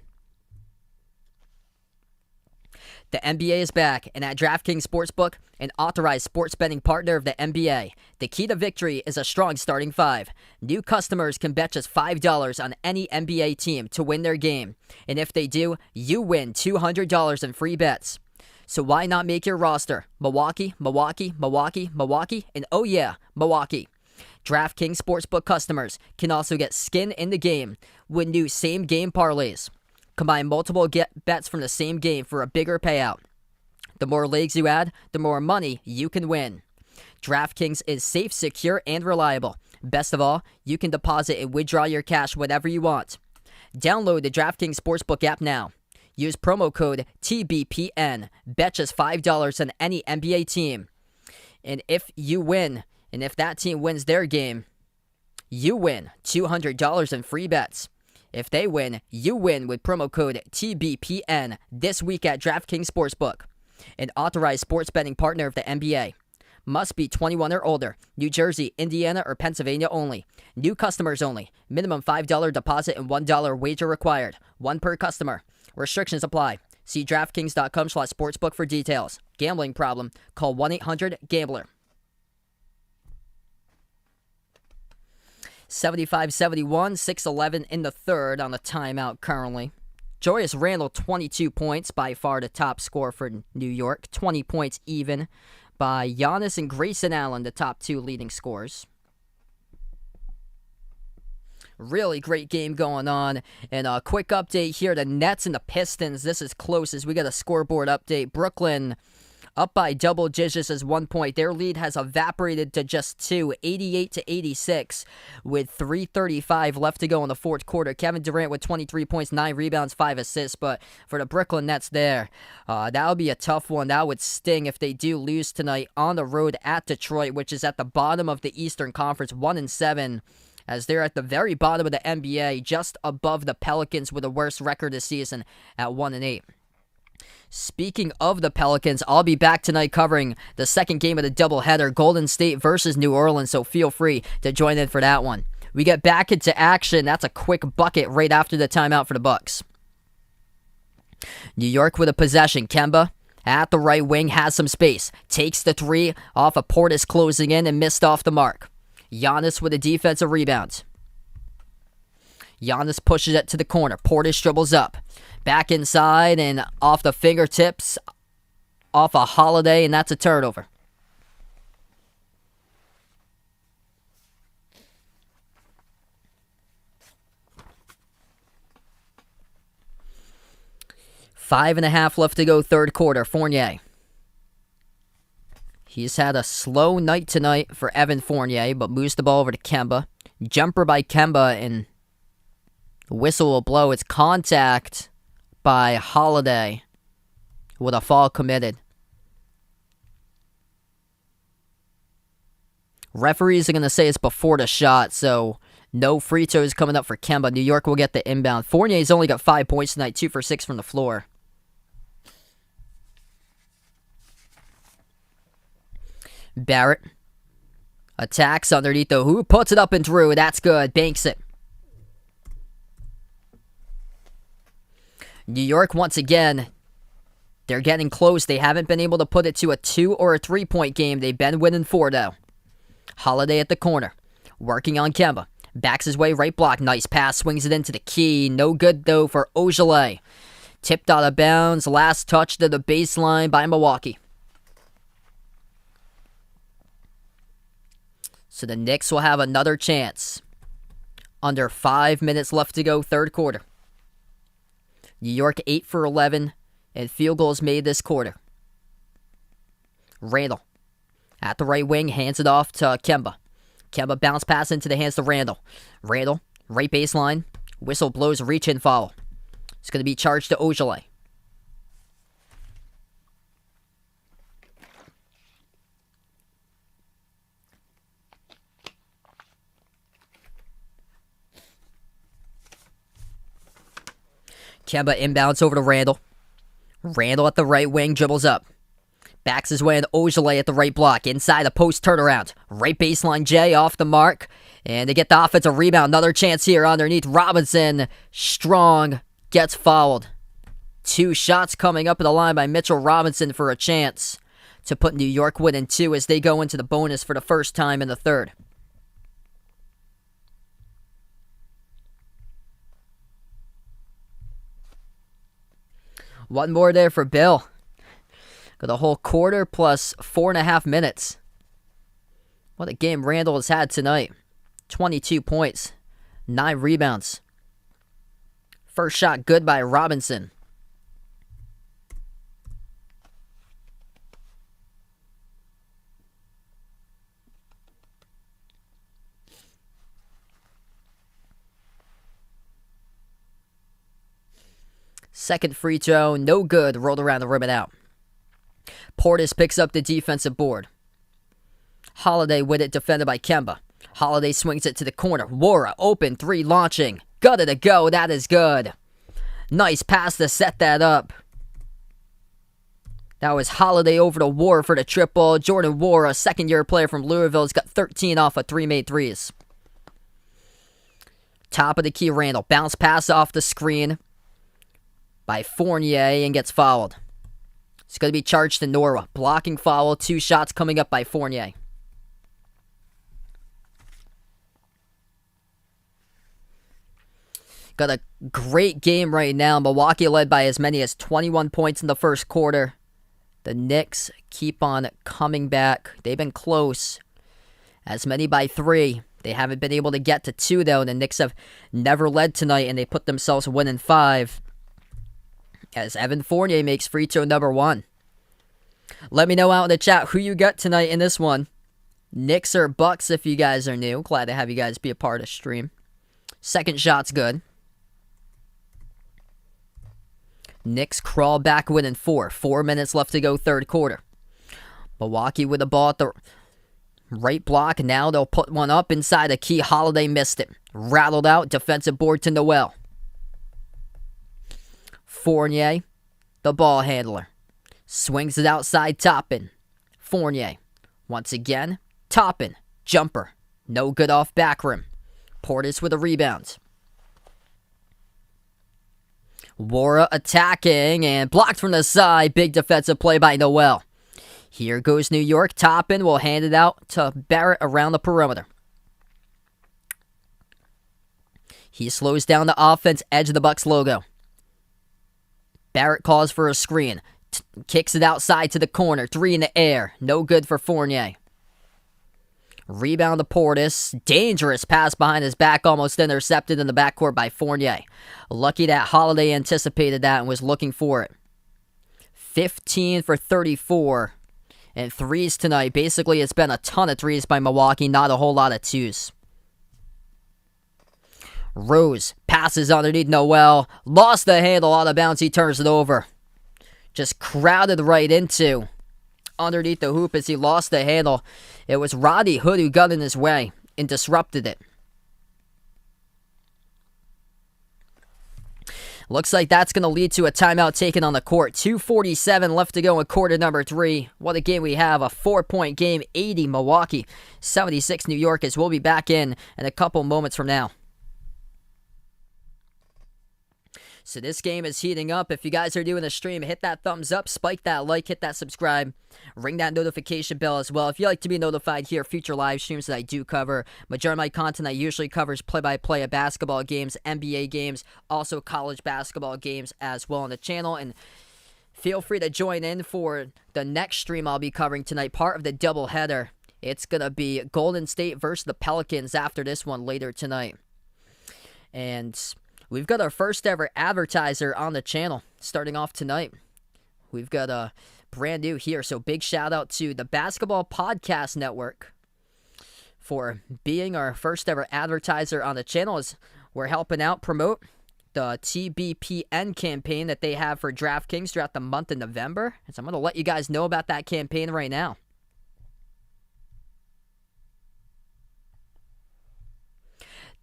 The NBA is back, and at DraftKings Sportsbook, an authorized sports betting partner of the NBA, the key to victory is a strong starting 5. New customers can bet just $5 on any NBA team to win their game, and if they do, you win $200 in free bets. So why not make your roster Milwaukee, Milwaukee, Milwaukee, Milwaukee, and oh yeah, Milwaukee. DraftKings Sportsbook customers can also get skin in the game with new same-game parlays. Combine multiple bets from the same game for a bigger payout. The more legs you add, the more money you can win. DraftKings is safe, secure, and reliable. Best of all, you can deposit and withdraw your cash whenever you want. Download the DraftKings Sportsbook app now. Use promo code TBPN. Bet just $5 on any NBA team. And if you win, and if that team wins their game, you win $200 in free bets. If they win, you win with promo code TBPN this week at DraftKings Sportsbook, an authorized sports betting partner of the NBA. Must be 21 or older. New Jersey, Indiana, or Pennsylvania only. New customers only. Minimum $5 deposit and $1 wager required. 1 per customer. Restrictions apply. See DraftKings.com/sportsbook for details. Gambling problem? Call 1-800-GAMBLER. 75-71, 6:11 in the third on the timeout currently. Julius Randle, 22 points, by far the top scorer for New York. 20 points even by Giannis and Grayson Allen, the top 2 leading scorers. Really great game going on. And a quick update here, the Nets and the Pistons. This is close as we got a scoreboard update. Brooklyn up by double digits as 1 point. Their lead has evaporated to just 2, 88-86, with 3:35 left to go in the fourth quarter. Kevin Durant with 23 points, 9 rebounds, 5 assists. But for the Brooklyn Nets there, that would be a tough one. That would sting if they do lose tonight on the road at Detroit, which is at the bottom of the Eastern Conference, 1-7. As they're at the very bottom of the NBA, just above the Pelicans with the worst record this season at 1-8. Speaking of the Pelicans, I'll be back tonight covering the second game of the doubleheader, Golden State versus New Orleans, so feel free to join in for that one. We get back into action. That's a quick bucket right after the timeout for the Bucks. New York with a possession. Kemba at the right wing has some space. Takes the 3 off of Portis closing in and missed off the mark. Giannis with a defensive rebound. Giannis pushes it to the corner. Portis dribbles up. Back inside and off the fingertips, off a Holiday, and that's a turnover. 5.5 left to go, third quarter. Fournier. He's had a slow night tonight for Evan Fournier, but moves the ball over to Kemba. Jumper by Kemba, and the whistle will blow. It's contact by Holiday with a foul committed. Referees are going to say it's before the shot, so no free throws coming up for Kemba. New York will get the inbound. Fournier's only got 5 points tonight, 2 for 6 from the floor. Barrett attacks underneath the hoop, puts it up and through. That's good. Banks it. New York, once again, they're getting close. They haven't been able to put it to a 2 or a 3-point game. They've been winning 4, though. Holiday at the corner, working on Kemba. Backs his way, right block. Nice pass, swings it into the key. No good, though, for Ogilvy. Tipped out of bounds. Last touch to the baseline by Milwaukee. So the Knicks will have another chance. Under 5 minutes left to go, third quarter. New York 8 for 11, and field goals made this quarter. Randall at the right wing, hands it off to Kemba. Kemba bounce pass into the hands to Randall. Randall, right baseline. Whistle blows, reach-in foul. It's going to be charged to Ogilvy. Kemba inbounds over to Randall. Randall at the right wing, dribbles up. Backs his way into Ogilvy at the right block. Inside the post turnaround. Right baseline Jay off the mark. And they get the offensive rebound. Another chance here underneath Robinson. Strong gets fouled. 2 shots coming up at the line by Mitchell Robinson for a chance to put New York winning 2 as they go into the bonus for the first time in the third. One more there for Bill. Got a whole quarter plus 4.5 minutes. What a game Randall has had tonight. 22 points, 9 rebounds. First shot good by Robinson. Second free throw, no good. Rolled around the rim and out. Portis picks up the defensive board. Holiday with it, defended by Kemba. Holiday swings it to the corner. Wara, open, 3 launching. Got it to go, that is good. Nice pass to set that up. That was Holiday over to Wara for the triple. Jordan Wara, second-year player from Louisville, has got 13 off of 3 made threes. Top of the key, Randall. Bounce pass off the screen by Fournier and gets fouled. It's going to be charged to Norwa. Blocking foul, 2 shots coming up by Fournier. Got a great game right now. Milwaukee led by as many as 21 points in the first quarter. The Knicks keep on coming back. They've been close. As many by 3. They haven't been able to get to 2, though. The Knicks have never led tonight, and they put themselves winning 5. As Evan Fournier makes free throw number 1. Let me know out in the chat who you got tonight in this one. Knicks or Bucks if you guys are new. Glad to have you guys be a part of the stream. Second shot's good. Knicks crawl back winning 4. 4 minutes left to go, third quarter. Milwaukee with the ball at the right block. Now they'll put one up inside the key. Holiday missed it. Rattled out. Defensive board to Noel. Fournier, the ball handler. Swings it outside, Toppin. Fournier. Once again, Toppin. Jumper. No good off back rim. Portis with a rebound. Wara attacking and blocked from the side. Big defensive play by Noel. Here goes New York. Toppin will hand it out to Barrett around the perimeter. He slows down the offense, edge of the Bucks logo. Barrett calls for a screen. Kicks it outside to the corner. 3 in the air. No good for Fournier. Rebound to Portis. Dangerous pass behind his back. Almost intercepted in the backcourt by Fournier. Lucky that Holiday anticipated that and was looking for it. 15 for 34. And threes tonight. Basically, it's been a ton of threes by Milwaukee, not a whole lot of twos. Rose passes underneath Noel. Lost the handle on the bounce. He turns it over. Just crowded right into underneath the hoop as he lost the handle. It was Roddy Hood who got in his way and disrupted it. Looks like that's going to lead to a timeout taken on the court. 2:47 left to go in quarter number 3. What a game we have. A 4-point game. 80 Milwaukee. 76 New York, as we'll be back in a couple moments from now. So this game is heating up. If you guys are doing the stream, hit that thumbs up, spike that like, hit that subscribe, ring that notification bell as well. If you like to be notified here, future live streams that I do cover. Majority of my content I usually covers play-by-play of basketball games, NBA games, also college basketball games as well on the channel. And feel free to join in for the next stream I'll be covering tonight, part of the doubleheader. It's going to be Golden State versus the Pelicans after this one later tonight. And we've got our first ever advertiser on the channel starting off tonight. We've got a brand new here, so big shout out to the Basketball Podcast Network for being our first ever advertiser on the channel. As we're helping out promote the TBPN campaign that they have for DraftKings throughout the month of November. And so I'm going to let you guys know about that campaign right now.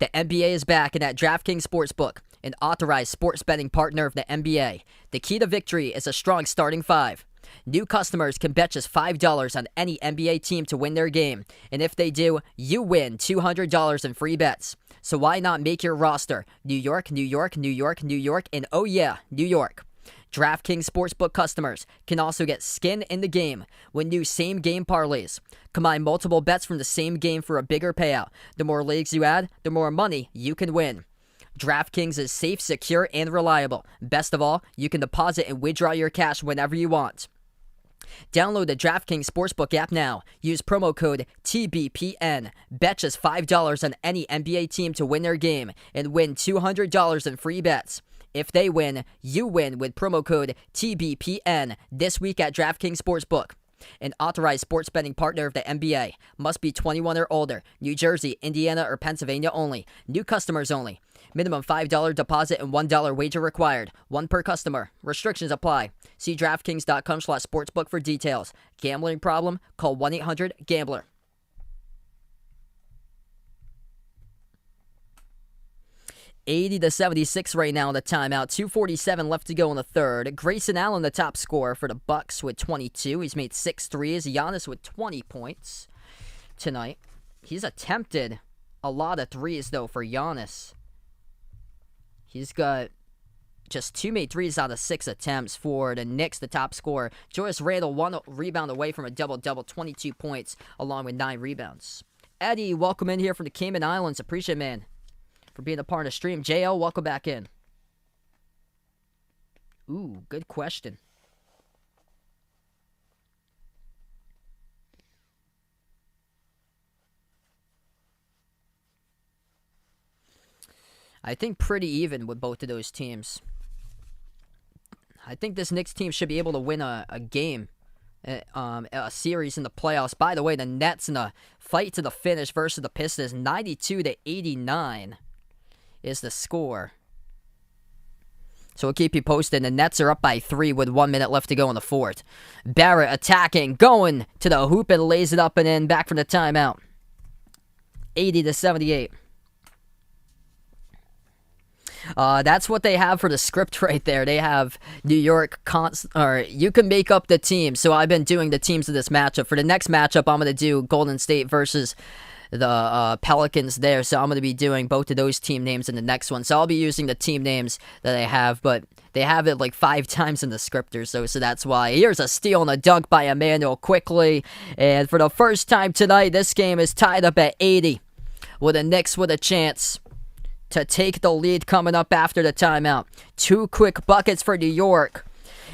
The NBA is back, and at DraftKings Sportsbook, an authorized sports betting partner of the NBA, the key to victory is a strong starting five. New customers can bet just $5 on any NBA team to win their game, and if they do, you win $200 in free bets. So why not make your roster New York, New York, New York, New York, and oh yeah, New York. DraftKings Sportsbook customers can also get skin in the game with new same-game parlays. Combine multiple bets from the same game for a bigger payout. The more legs you add, the more money you can win. DraftKings is safe, secure, and reliable. Best of all, you can deposit and withdraw your cash whenever you want. Download the DraftKings Sportsbook app now. Use promo code TBPN. Bet just $5 on any NBA team to win their game and win $200 in free bets. If they win, you win with promo code TBPN this week at DraftKings Sportsbook. An authorized sports betting partner of the NBA. Must be 21 or older. New Jersey, Indiana, or Pennsylvania only. New customers only. Minimum $5 deposit and $1 wager required. One per customer. Restrictions apply. See DraftKings.com/sportsbook for details. Gambling problem? Call 1-800-GAMBLER. 80-76 right now in the timeout. 2:47 left to go in the third. Grayson Allen, the top scorer for the Bucks with 22. He's made 6 threes. Giannis with 20 points tonight. He's attempted a lot of threes, though, for Giannis. He's got just 2 made threes out of 6 attempts for the Knicks, the top scorer. Julius Randle, 1 rebound away from a double-double, 22 points, along with 9 rebounds. Eddie, welcome in here from the Cayman Islands. Appreciate it, man, for being a part of the stream. JL, welcome back in. Ooh, good question. I think pretty even with both of those teams. I think this Knicks team should be able to win a game, a series in the playoffs. By the way, the Nets in a fight to the finish versus the Pistons, 92-89 is the score. So we'll keep you posted. The Nets are up by 3 with 1 minute left to go in the fourth. Barrett attacking, going to the hoop and lays it up and in. Back from the timeout. 80-78. That's what they have for the script right there. They have New York, you can make up the team. So I've been doing the teams of this matchup. For the next matchup, I'm going to do Golden State versus the Pelicans there. So I'm going to be doing both of those team names in the next one. So I'll be using the team names that I have, but they have it like 5 times in the scripter. So that's why. Here's a steal and a dunk by Emmanuel quickly. And for the first time tonight, this game is tied up at 80 with the Knicks with a chance to take the lead coming up after the timeout. 2 quick buckets for New York.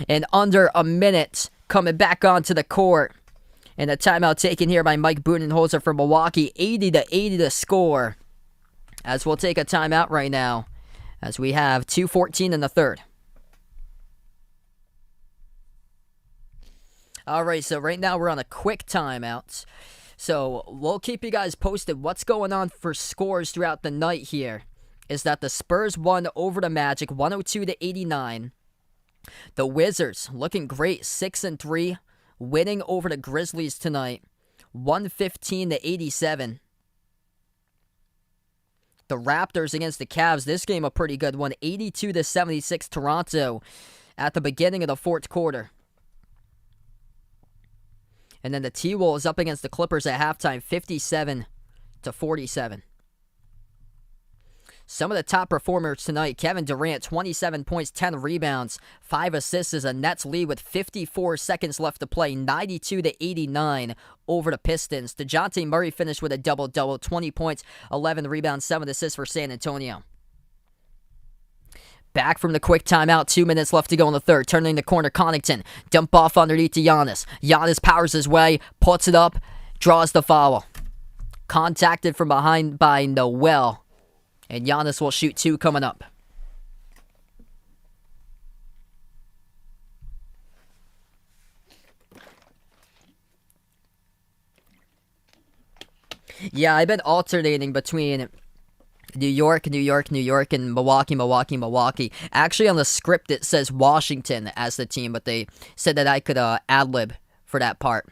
And under a minute coming back onto the court. And a timeout taken here by Mike Budenholzer for Milwaukee. 80-80 the score. As we'll take a timeout right now. As we have 2:14 in the third. All right, so right now we're on a quick timeout. So we'll keep you guys posted. What's going on for scores throughout the night here is that the Spurs won over the Magic 102-89. The Wizards looking great, 6-3, winning over the Grizzlies tonight 115-87. The Raptors against the Cavs, this game a pretty good one, 82-76 Toronto at the beginning of the fourth quarter. And then the T-Wolves up against the Clippers at halftime, 57-47. Some of the top performers tonight, Kevin Durant, 27 points, 10 rebounds, 5 assists as a Nets lead with 54 seconds left to play, 92-89 over the Pistons. DeJounte Murray finished with a double-double, 20 points, 11 rebounds, 7 assists for San Antonio. Back from the quick timeout, 2 minutes left to go in the third. Turning the corner, Connaughton. Dump off underneath to Giannis. Giannis powers his way, puts it up, draws the foul. Contacted from behind by Noel. And Giannis will shoot 2 coming up. Yeah, I've been alternating between New York, and Milwaukee. Actually, on the script, it says Washington as the team, but they said that I could ad-lib for that part.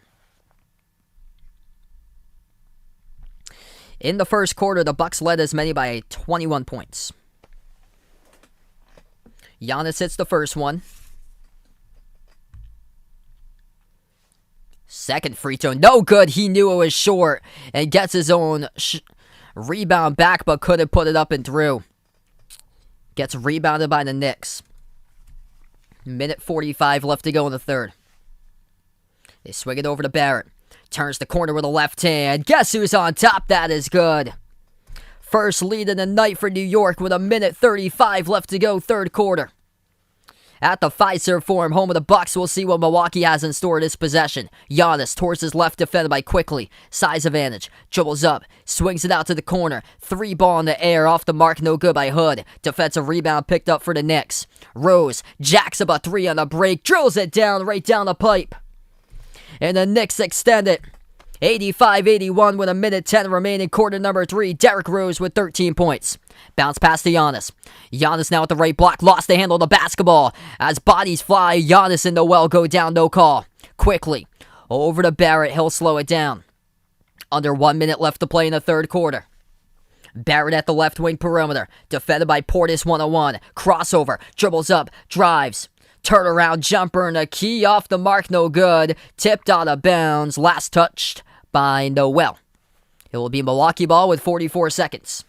In the first quarter, the Bucks led as many by 21 points. Giannis hits the first one. Second free throw, no good. He knew it was short and gets his own rebound back, but couldn't put it up and through. Gets rebounded by the Knicks. Minute 45 left to go in the third. They swing it over to Barrett. Turns the corner with a left hand. Guess who's on top? That is good. First lead in the night for New York with a minute 35 left to go, third quarter. At the Fiserv Forum, home of the Bucks, we'll see what Milwaukee has in store this possession. Giannis towards his left, defended by Quickly. Size advantage. Dribbles up. Swings it out to the corner. 3 ball in the air. Off the mark. No good by Hood. Defensive rebound picked up for the Knicks. Rose jacks up a 3 on the break. Drills it down right down the pipe. And the Knicks extend it. 85-81 with a minute 10 remaining, quarter number 3. Derrick Rose with 13 points. Bounce pass to Giannis. Giannis now at the right block. Lost the handle of the basketball. As bodies fly, Giannis and Noel go down, no call. Quickly. Over to Barrett. He'll slow it down. Under 1 minute left to play in the third quarter. Barrett at the left wing perimeter. Defended by Portis 1-on-1. Crossover. Dribbles up. Drives. Turnaround jumper and a key off the mark, no good. Tipped out of bounds. Last touched by Noel. It will be Milwaukee ball with 44 seconds.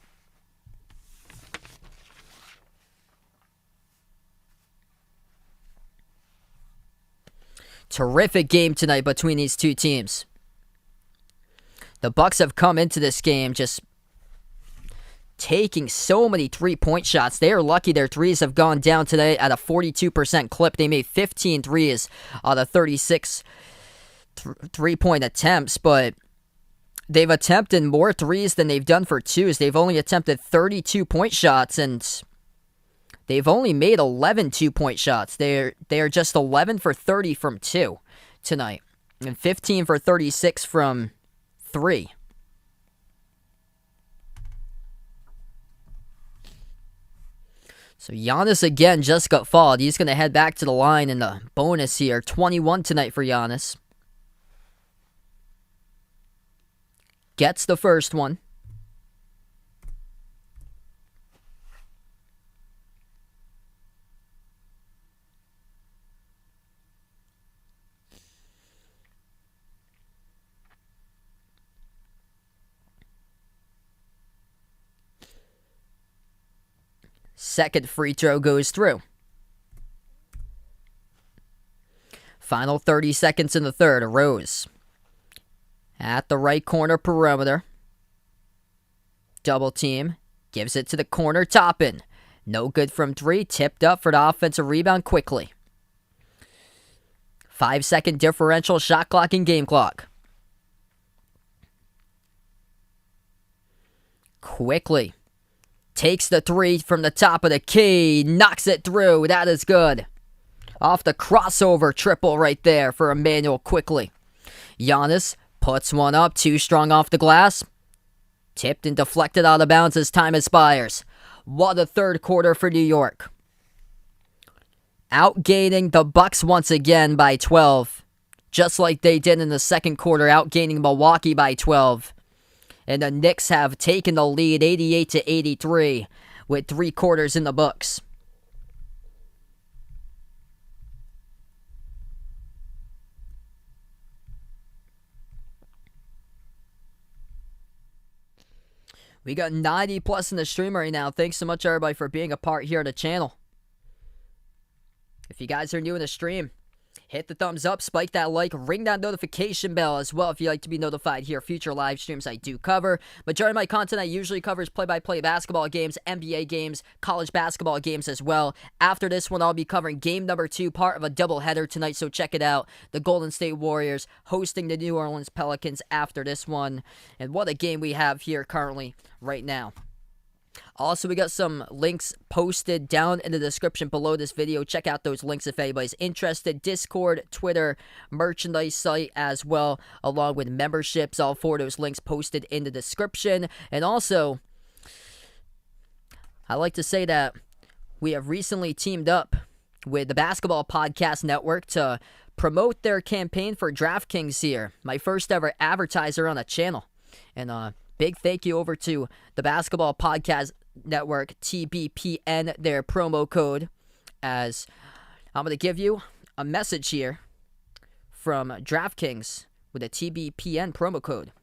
Terrific game tonight between these two teams. The Bucks have come into this game just taking so many three-point shots. They are lucky their threes have gone down today at a 42% clip. They made 15 threes out of 36 three-point attempts, but they've attempted more threes than they've done for twos. They've only attempted 32 point shots, and they've only made 11 two-point shots. They are just 11 for 30 from 2 tonight, and 15 for 36 from 3. So Giannis again just got fouled. He's going to head back to the line in the bonus here. 21 tonight for Giannis. Gets the first one. Second free throw goes through. Final 30 seconds in the third. Rose at the right corner perimeter. Double team. Gives it to the corner. Toppin. No good from 3. Tipped up for the offensive rebound quickly. 5-second differential, shot clock and game clock. Quickly. Takes the 3 from the top of the key. Knocks it through. That is good. Off the crossover triple right there for Emmanuel quickly. Giannis puts one up, too strong off the glass. Tipped and deflected out of bounds as time expires. What a third quarter for New York. Outgaining the Bucks once again by 12. Just like they did in the second quarter, outgaining Milwaukee by 12. And the Knicks have taken the lead 88-83 with 3 quarters in the books. We got 90 plus in the stream right now. Thanks so much, everybody, for being a part here of the channel. If you guys are new in the stream, hit the thumbs up, spike that like, ring that notification bell as well if you'd like to be notified here. Future live streams I do cover. Majority of my content I usually covers play-by-play basketball games, NBA games, college basketball games as well. After this one, I'll be covering game number 2, part of a doubleheader tonight, so check it out. The Golden State Warriors hosting the New Orleans Pelicans after this one. And what a game we have here currently right now. Also, we got some links posted down in the description below this video. Check out those links if anybody's interested. Discord, Twitter, merchandise site as well, along with memberships. All 4 of those links posted in the description. And also, I like to say that we have recently teamed up with the Basketball Podcast Network to promote their campaign for DraftKings here. My first ever advertiser on the channel. And big thank you over to the Basketball Podcast Network, TBPN, their promo code, as I'm going to give you a message here from DraftKings with a TBPN promo code.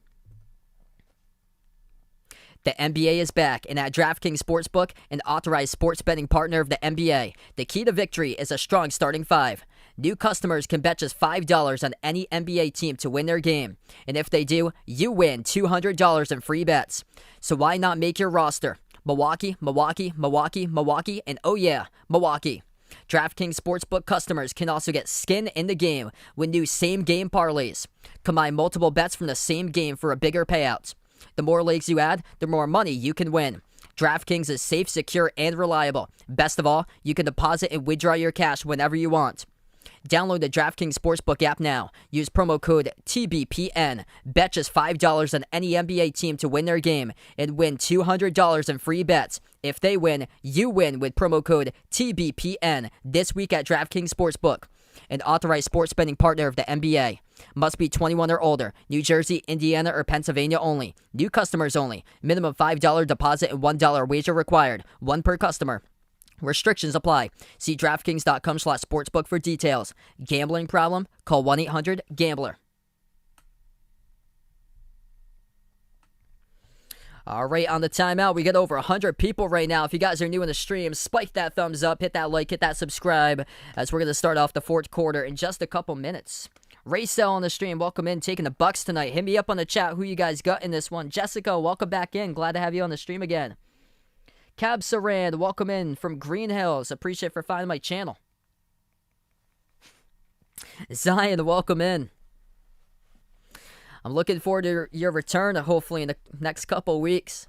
The NBA is back, and at DraftKings Sportsbook, an authorized sports betting partner of the NBA, the key to victory is a strong starting 5. New customers can bet just $5 on any NBA team to win their game. And if they do, you win $200 in free bets. So why not make your roster? Milwaukee, Milwaukee, Milwaukee, Milwaukee, and oh yeah, Milwaukee. DraftKings Sportsbook customers can also get skin in the game with new same-game parlays. Combine multiple bets from the same game for a bigger payout. The more legs you add, the more money you can win. DraftKings is safe, secure, and reliable. Best of all, you can deposit and withdraw your cash whenever you want. Download the DraftKings Sportsbook app now. Use promo code TBPN. Bet just $5 on any NBA team to win their game and win $200 in free bets. If they win, you win with promo code TBPN this week at DraftKings Sportsbook, an authorized sports betting partner of the NBA. Must be 21 or older. New Jersey, Indiana, or Pennsylvania only. New customers only. Minimum $5 deposit and $1 wager required. 1 per customer. Restrictions apply. See DraftKings.com/sportsbook for details. Gambling problem? Call 1-800-GAMBLER. All right, on the timeout, we got over 100 people right now. If you guys are new in the stream, spike that thumbs up, hit that like, hit that subscribe, as we're going to start off the 4th quarter in just a couple minutes. Raysell on the stream, welcome in, taking the Bucks tonight. Hit me up on the chat who you guys got in this one. Jessica, welcome back in. Glad to have you on the stream again. Cab Sarand, welcome in from Green Hills. Appreciate for finding my channel. Zion, welcome in. I'm looking forward to your return, hopefully in the next couple weeks.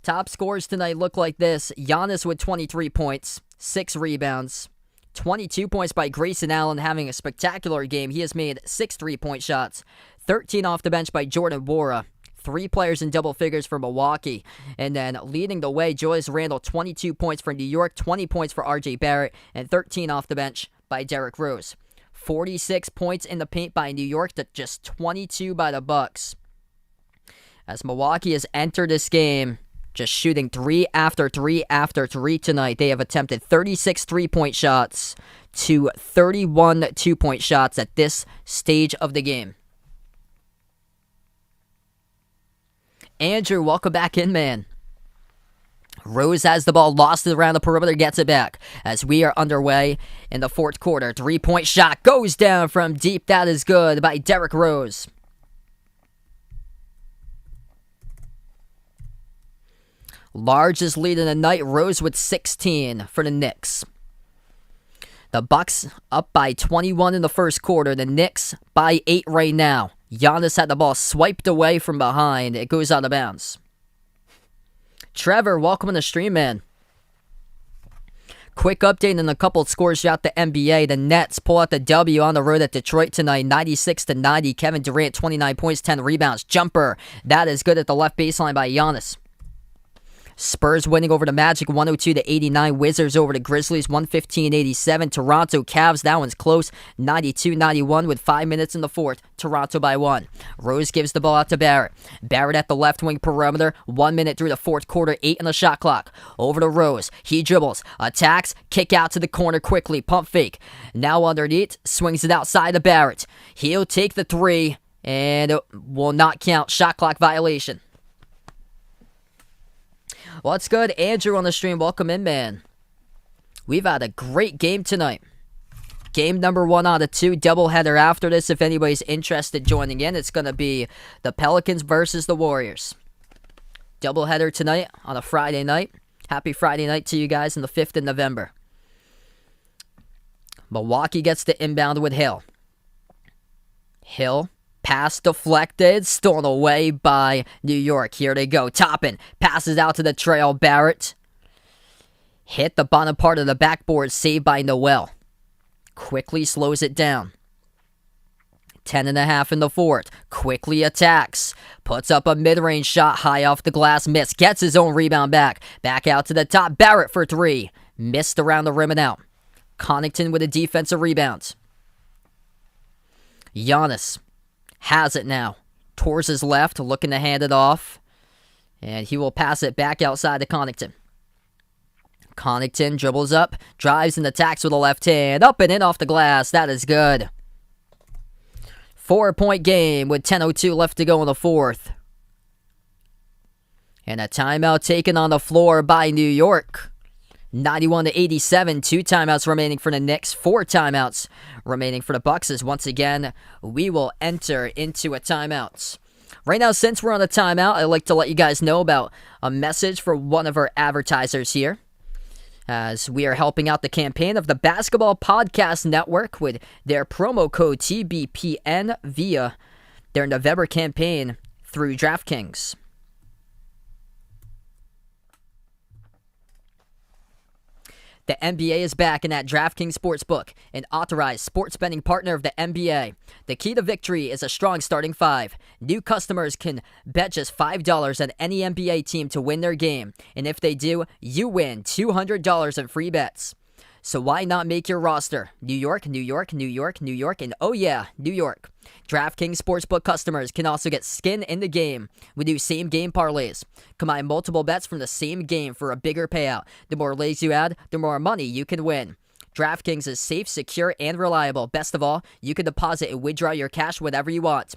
Top scores tonight look like this. Giannis with 23 points, 6 rebounds. 22 points by Grayson Allen, having a spectacular game. He has made 6 3-point shots. 13 off the bench by Jordan Nwora. 3 players in double figures for Milwaukee. And then leading the way, Julius Randle, 22 points for New York, 20 points for RJ Barrett, and 13 off the bench by Derrick Rose. 46 points in the paint by New York to just 22 by the Bucks. As Milwaukee has entered this game just shooting 3 after 3 after 3 tonight. They have attempted 36 3-point shots to 31 2-point shots at this stage of the game. Andrew, welcome back in, man. Rose has the ball, lost it around the perimeter, gets it back as we are underway in the 4th quarter. 3-point shot goes down from deep. That is good by Derrick Rose. Largest lead in the night, Rose with 16 for the Knicks. The Bucks up by 21 in the 1st quarter. The Knicks by 8 right now. Giannis had the ball swiped away from behind. It goes out of bounds. Trevor, welcome on the stream, man. Quick update and a couple scores throughout the NBA. The Nets pull out the W on the road at Detroit tonight, 96-90. Kevin Durant, 29 points, 10 rebounds. Jumper. That is good at the left baseline by Giannis. Spurs winning over the Magic 102-89. Wizards over the Grizzlies 115-87. Toronto Cavs, that one's close, 92-91 with 5 minutes in the fourth. Toronto by 1. Rose gives the ball out to Barrett. Barrett at the left wing perimeter. 1 minute through the fourth quarter, 8 on the shot clock. Over to Rose. He dribbles, attacks, kick out to the corner quickly, pump fake. Now underneath, swings it outside to Barrett. He'll take the three, and it will not count. Shot clock violation. What's good? Andrew on the stream. Welcome in, man. We've had a great game tonight. Game number 1 out of 2. Doubleheader after this. If anybody's interested joining in, it's going to be the Pelicans versus the Warriors. Doubleheader tonight on a Friday night. Happy Friday night to you guys on the 5th of November. Milwaukee gets the inbound with Hill. Hill. Pass deflected, stolen away by New York. Here they go. Toppin passes out to the trail. Barrett hit the bottom part of the backboard, saved by Noel. Quickly slows it down. 10.5 in the fourth. Quickly attacks. Puts up a mid-range shot high off the glass. Miss. Gets his own rebound back. Back out to the top. Barrett for 3. Missed around the rim and out. Connaughton with a defensive rebound. Giannis has it now. Towards his left, looking to hand it off. And he will pass it back outside to Connaughton. Connaughton dribbles up, drives and attacks with the left hand. Up and in off the glass. That is good. 4-point game with 10:02 left to go in the fourth. And a timeout taken on the floor by New York. 91-87, 2 timeouts remaining for the Knicks, 4 timeouts remaining for the Bucks, as once again, we will enter into a timeout. Right now, since we're on a timeout, I'd like to let you guys know about a message for one of our advertisers here, as we are helping out the campaign of the Basketball Podcast Network with their promo code TBPN via their November campaign through DraftKings. The NBA is back in at DraftKings Sportsbook, an authorized sports betting partner of the NBA. The key to victory is a strong starting 5. New customers can bet just $5 on any NBA team to win their game, and if they do, you win $200 in free bets. So why not make your roster? New York, New York, New York, New York, and oh yeah, New York. DraftKings Sportsbook customers can also get skin in the game. We do same-game parlays. Combine multiple bets from the same game for a bigger payout. The more lays you add, the more money you can win. DraftKings is safe, secure, and reliable. Best of all, you can deposit and withdraw your cash whenever you want.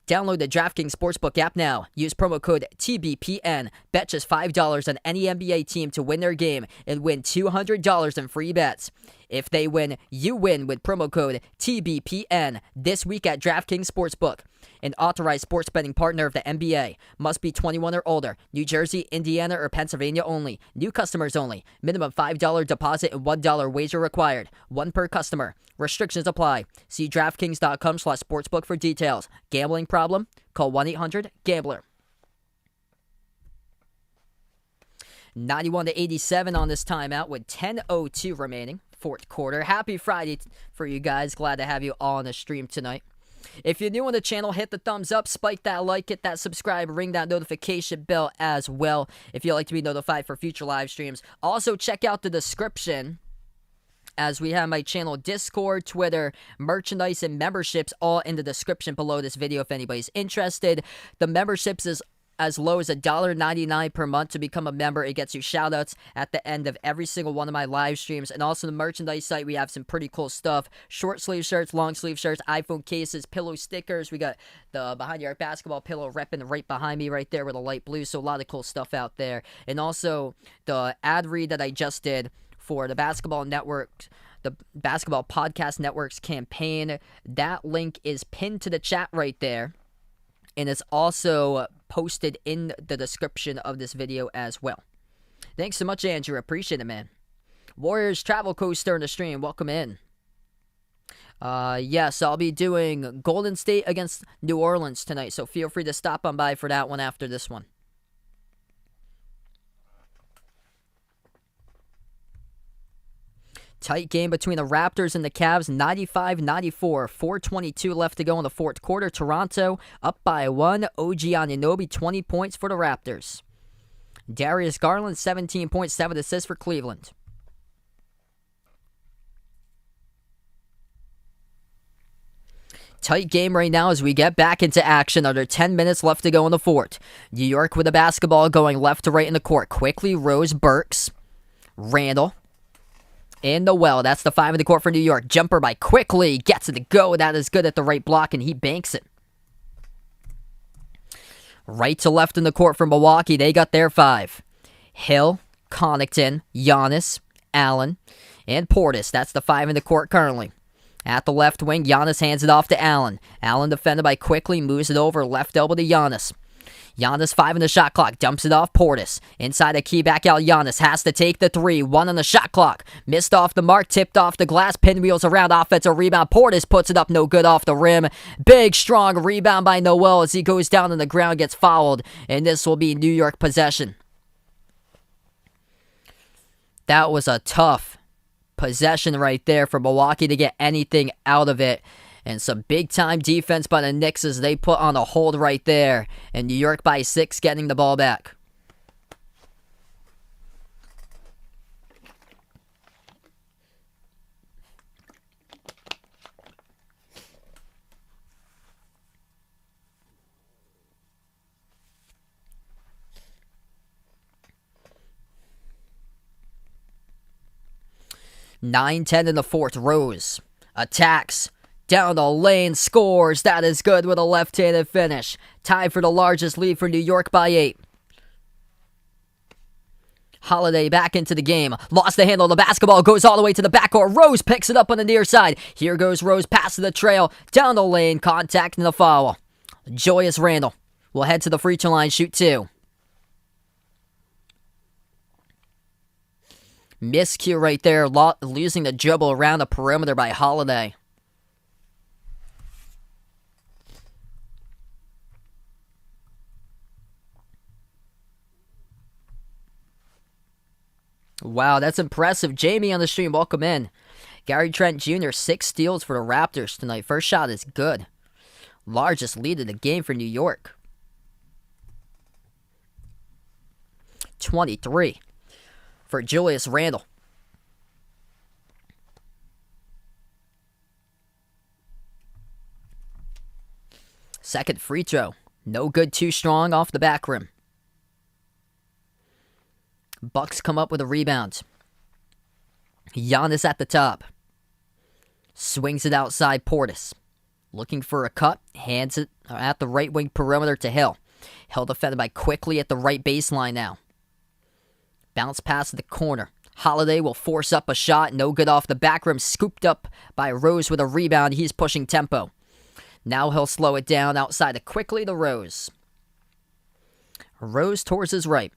Download the DraftKings Sportsbook app now. Use promo code TBPN. Bet just $5 on any NBA team to win their game and win $200 in free bets. If they win, you win with promo code TBPN this week at DraftKings Sportsbook, an authorized sports betting partner of the NBA. Must be 21 or older. New Jersey, Indiana, or Pennsylvania only. New customers only. Minimum $5 deposit and $1 wager required. 1 per customer. Restrictions apply. See DraftKings.com/sportsbook for details. Gambling problem? Call 1-800-GAMBLER. 91-87 on this timeout with 10:02 remaining. Fourth quarter. Happy Friday for you guys. Glad to have you all on the stream tonight. If you're new on the channel, hit the thumbs up, spike that like, hit that subscribe, ring that notification bell as well if you'd like to be notified for future live streams. Also, check out the description, as we have my channel Discord, Twitter, merchandise, and memberships all in the description below this video if anybody's interested. The memberships is as low as $1.99 per month to become a member. It gets you shoutouts at the end of every single one of my live streams. And also the merchandise site, we have some pretty cool stuff. Short sleeve shirts, long sleeve shirts, iPhone cases, pillow stickers. We got the Behind Your Basketball pillow repping right behind me right there with a light blue. So a lot of cool stuff out there. And also the ad read that I just did for the Basketball Network, the Basketball Podcast Network's campaign. That link is pinned to the chat right there. And it's also posted in the description of this video as well. Thanks so much, Andrew. Appreciate it, man. Warriors Travel Coaster in the stream. Welcome in. Yes, I'll be doing Golden State against New Orleans tonight, so feel free to stop on by for that one after this one. Tight game between the Raptors and the Cavs, 95-94. 4:22 left to go in the fourth quarter. Toronto up by 1. OG Anunoby, 20 points for the Raptors. Darius Garland, 17 points, 7 assists for Cleveland. Tight game right now as we get back into action. Under 10 minutes left to go in the fourth. New York with the basketball going left to right in the court. Quickly, Rose, Burks, Randall, and Noel. That's the 5 in the court for New York. Jumper by Quickly. Gets it to go. That is good at the right block, and he banks it. Right to left in the court for Milwaukee. They got their 5. Hill, Connaughton, Giannis, Allen, and Portis. That's the 5 in the court currently. At the left wing, Giannis hands it off to Allen. Allen defended by Quickly, moves it over, left elbow to Giannis. Giannis 5 in the shot clock, dumps it off Portis. Inside the key, back out Giannis, has to take the 3, 1 on the shot clock. Missed off the mark, tipped off the glass, pinwheels around, offensive rebound. Portis puts it up, no good off the rim. Big, strong rebound by Noel as he goes down on the ground, gets fouled, and this will be New York possession. That was a tough possession right there for Milwaukee to get anything out of it. And some big-time defense by the Knicks as they put on a hold right there. And New York by 6 getting the ball back. (9:10) in the fourth. Rose attacks. Down the lane, scores. That is good with a left-handed finish. Tied for the largest lead for New York by 8. Holiday back into the game. Lost the handle of the basketball. Goes all the way to the backcourt. Rose picks it up on the near side. Here goes Rose past the trail. Down the lane. Contact and the foul. Julius Randle will head to the free throw line. Shoot 2. Miscue right there. Losing the dribble around the perimeter by Holiday. Wow, that's impressive. Jamie on the stream, welcome in. Gary Trent Jr., 6 steals for the Raptors tonight. First shot is good. Largest lead of the game for New York. 23 for Julius Randle. Second free throw. No good, too strong off the back rim. Bucks come up with a rebound. Giannis at the top. Swings it outside Portis. Looking for a cut. Hands it at the right wing perimeter to Hill. Hill defended by Quickly at the right baseline now. Bounce pass to the corner. Holiday will force up a shot. No good off the back rim. Scooped up by Rose with a rebound. He's pushing tempo. Now he'll slow it down outside to Quickly to Rose. Rose towards his right.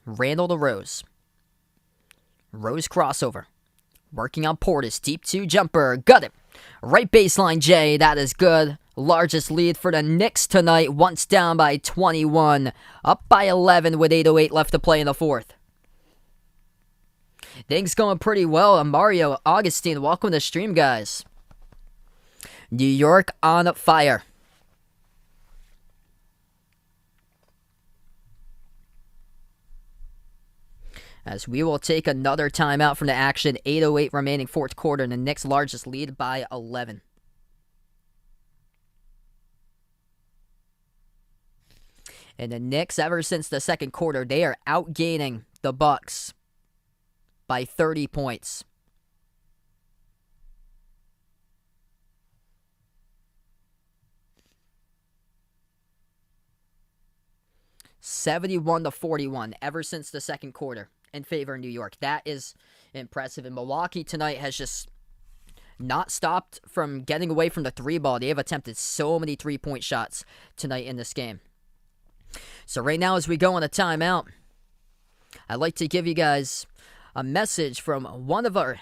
Randle to Rose. Rose crossover. Working on Portis. Deep 2 jumper. Got it. Right baseline, Jay. That is good. Largest lead for the Knicks tonight. Once down by 21. Up by 11 with 8:08 left to play in the fourth. Things going pretty well. Mario Augustine, welcome to the stream, guys. New York on fire. As we will take another timeout from the action. 8:08 remaining fourth quarter, and the Knicks' largest lead by 11. And the Knicks, ever since the second quarter, they are outgaining the Bucks by 30 points. (71-41) ever since the second quarter in favor of New York. That is impressive. And Milwaukee tonight has just not stopped from getting away from the 3 ball. They have attempted so many 3-point shots tonight in this game. So right now as we go on a timeout, I'd like to give you guys a message from one of our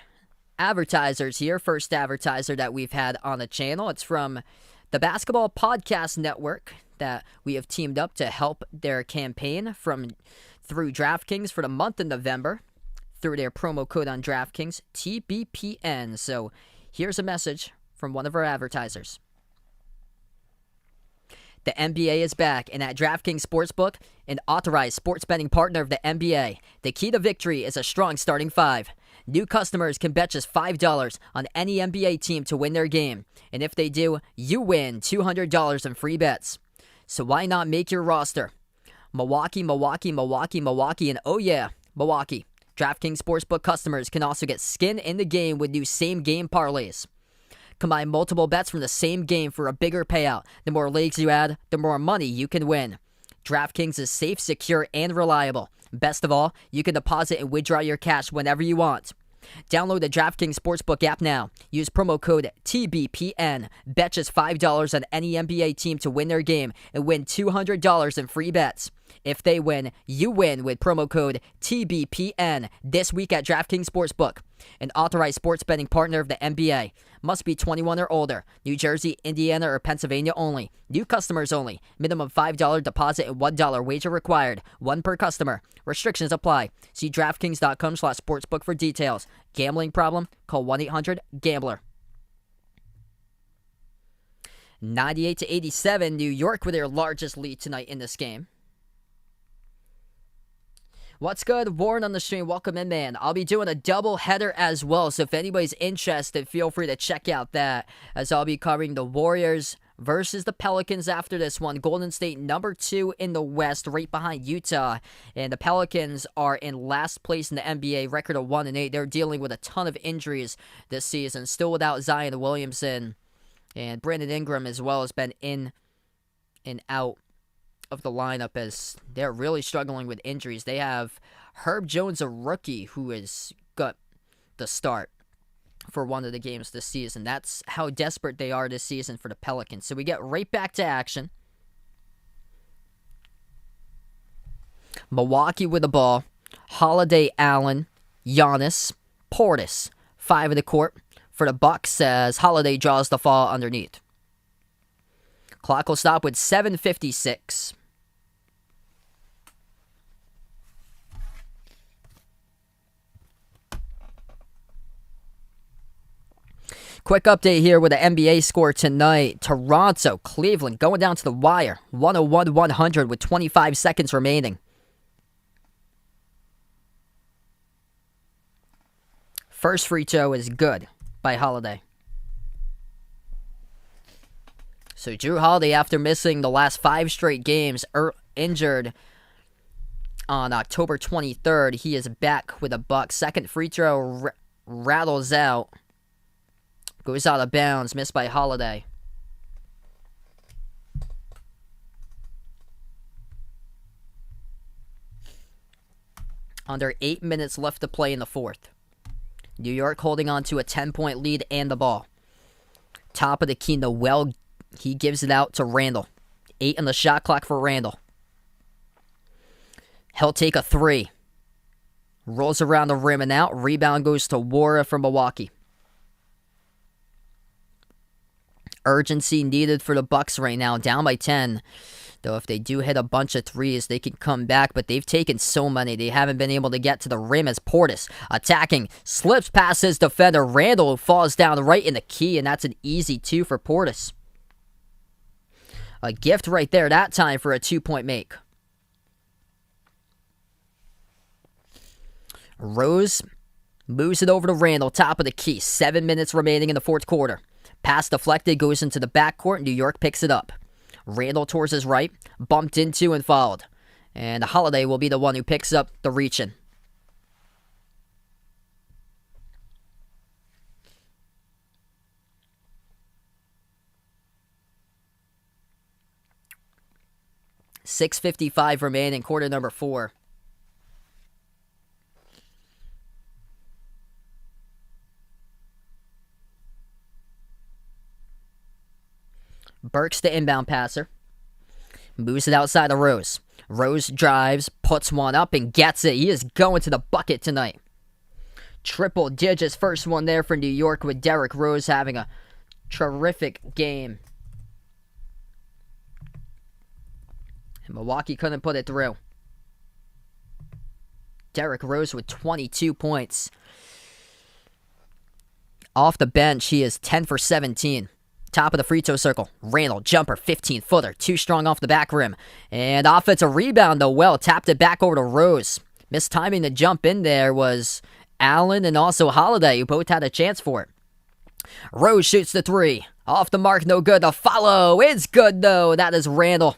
advertisers here. First advertiser that we've had on the channel. It's from the Basketball Podcast Network that we have teamed up to help their campaign through DraftKings for the month of November. through their promo code on DraftKings, TBPN. So here's a message from one of our advertisers. The NBA is back, and at DraftKings Sportsbook, an authorized sports betting partner of the NBA, the key to victory is a strong starting five. New customers can bet just $5 on any NBA team to win their game, and if they do, you win $200 in free bets. So why not make your roster? Milwaukee, Milwaukee, Milwaukee, Milwaukee, and oh yeah, Milwaukee. DraftKings Sportsbook customers can also get skin in the game with new same-game parlays. Combine multiple bets from the same game for a bigger payout. The more legs you add, the more money you can win. DraftKings is safe, secure, and reliable. Best of all, you can deposit and withdraw your cash whenever you want. Download the DraftKings Sportsbook app now. Use promo code TBPN. Bet just $5 on any NBA team to win their game and win $200 in free bets. If they win, you win with promo code TBPN this week at DraftKings Sportsbook, an authorized sports betting partner of the NBA. Must be 21 or older. New Jersey, Indiana, or Pennsylvania only. New customers only. Minimum $5 deposit and $1 wager required. One per customer. Restrictions apply. See DraftKings.com/sportsbook for details. Gambling problem? Call 1-800-GAMBLER. 98-87, New York with their largest lead tonight in this game. What's good? Warren on the stream. Welcome in, man. I'll be doing a double header as well, so if anybody's interested, feel free to check out that, as I'll be covering the Warriors versus the Pelicans after this one. Golden State number 2 in the West, right behind Utah, and the Pelicans are in last place in the NBA, record of 1-8. They're dealing with a ton of injuries this season, still without Zion Williamson, and Brandon Ingram as well has been in and out of the lineup as they're really struggling with injuries. They have Herb Jones, a rookie, who has got the start for one of the games this season. That's how desperate they are this season for the Pelicans. So we get right back to action. Milwaukee with the ball. Holiday, Allen, Giannis, Portis. 5 in the court for the Bucks as Holiday draws the foul underneath. Clock will stop with 7:56. Quick update here with the NBA score tonight. Toronto, Cleveland going down to the wire. 101-100 with 25 seconds remaining. First free throw is good by Holiday. So Drew Holiday, after missing the last 5 straight games, injured on October 23rd, he is back with a buck. Second free throw rattles out. Goes out of bounds, missed by Holiday. Under 8 minutes left to play in the fourth. New York holding on to a 10-point lead and the ball. Top of the key, Noel, he gives it out to Randall. 8 on the shot clock for Randall. He'll take a 3. Rolls around the rim and out. Rebound goes to Wara from Milwaukee. Urgency needed for the Bucks right now, down by 10. Though if they do hit a bunch of threes, they can come back, but they've taken so many. They haven't been able to get to the rim as Portis attacking, slips past his defender. Randall falls down right in the key, and that's an easy 2 for Portis. A gift right there that time for a 2-point make. Rose moves it over to Randall, top of the key. 7 minutes remaining in the fourth quarter. Pass deflected, goes into the backcourt. New York picks it up. Randall towards his right, bumped into and fouled. And Holiday will be the one who picks up the reach-in. .655 remaining, quarter number 4. Burks the inbound passer. Moves it outside of Rose. Rose drives, puts one up, and gets it. He is going to the bucket tonight. Triple digits, first one there for New York with Derrick Rose having a terrific game. And Milwaukee couldn't put it through. Derrick Rose with 22 points. Off the bench, he is 10 for 17. Top of the free throw circle. Randall, jumper, 15-footer. Too strong off the back rim. And offensive rebound, though, well. Tapped it back over to Rose. Mistiming the jump in there was Allen and also Holiday, who both had a chance for it. Rose shoots the three. Off the mark, no good. The follow is good, though. That is Randall.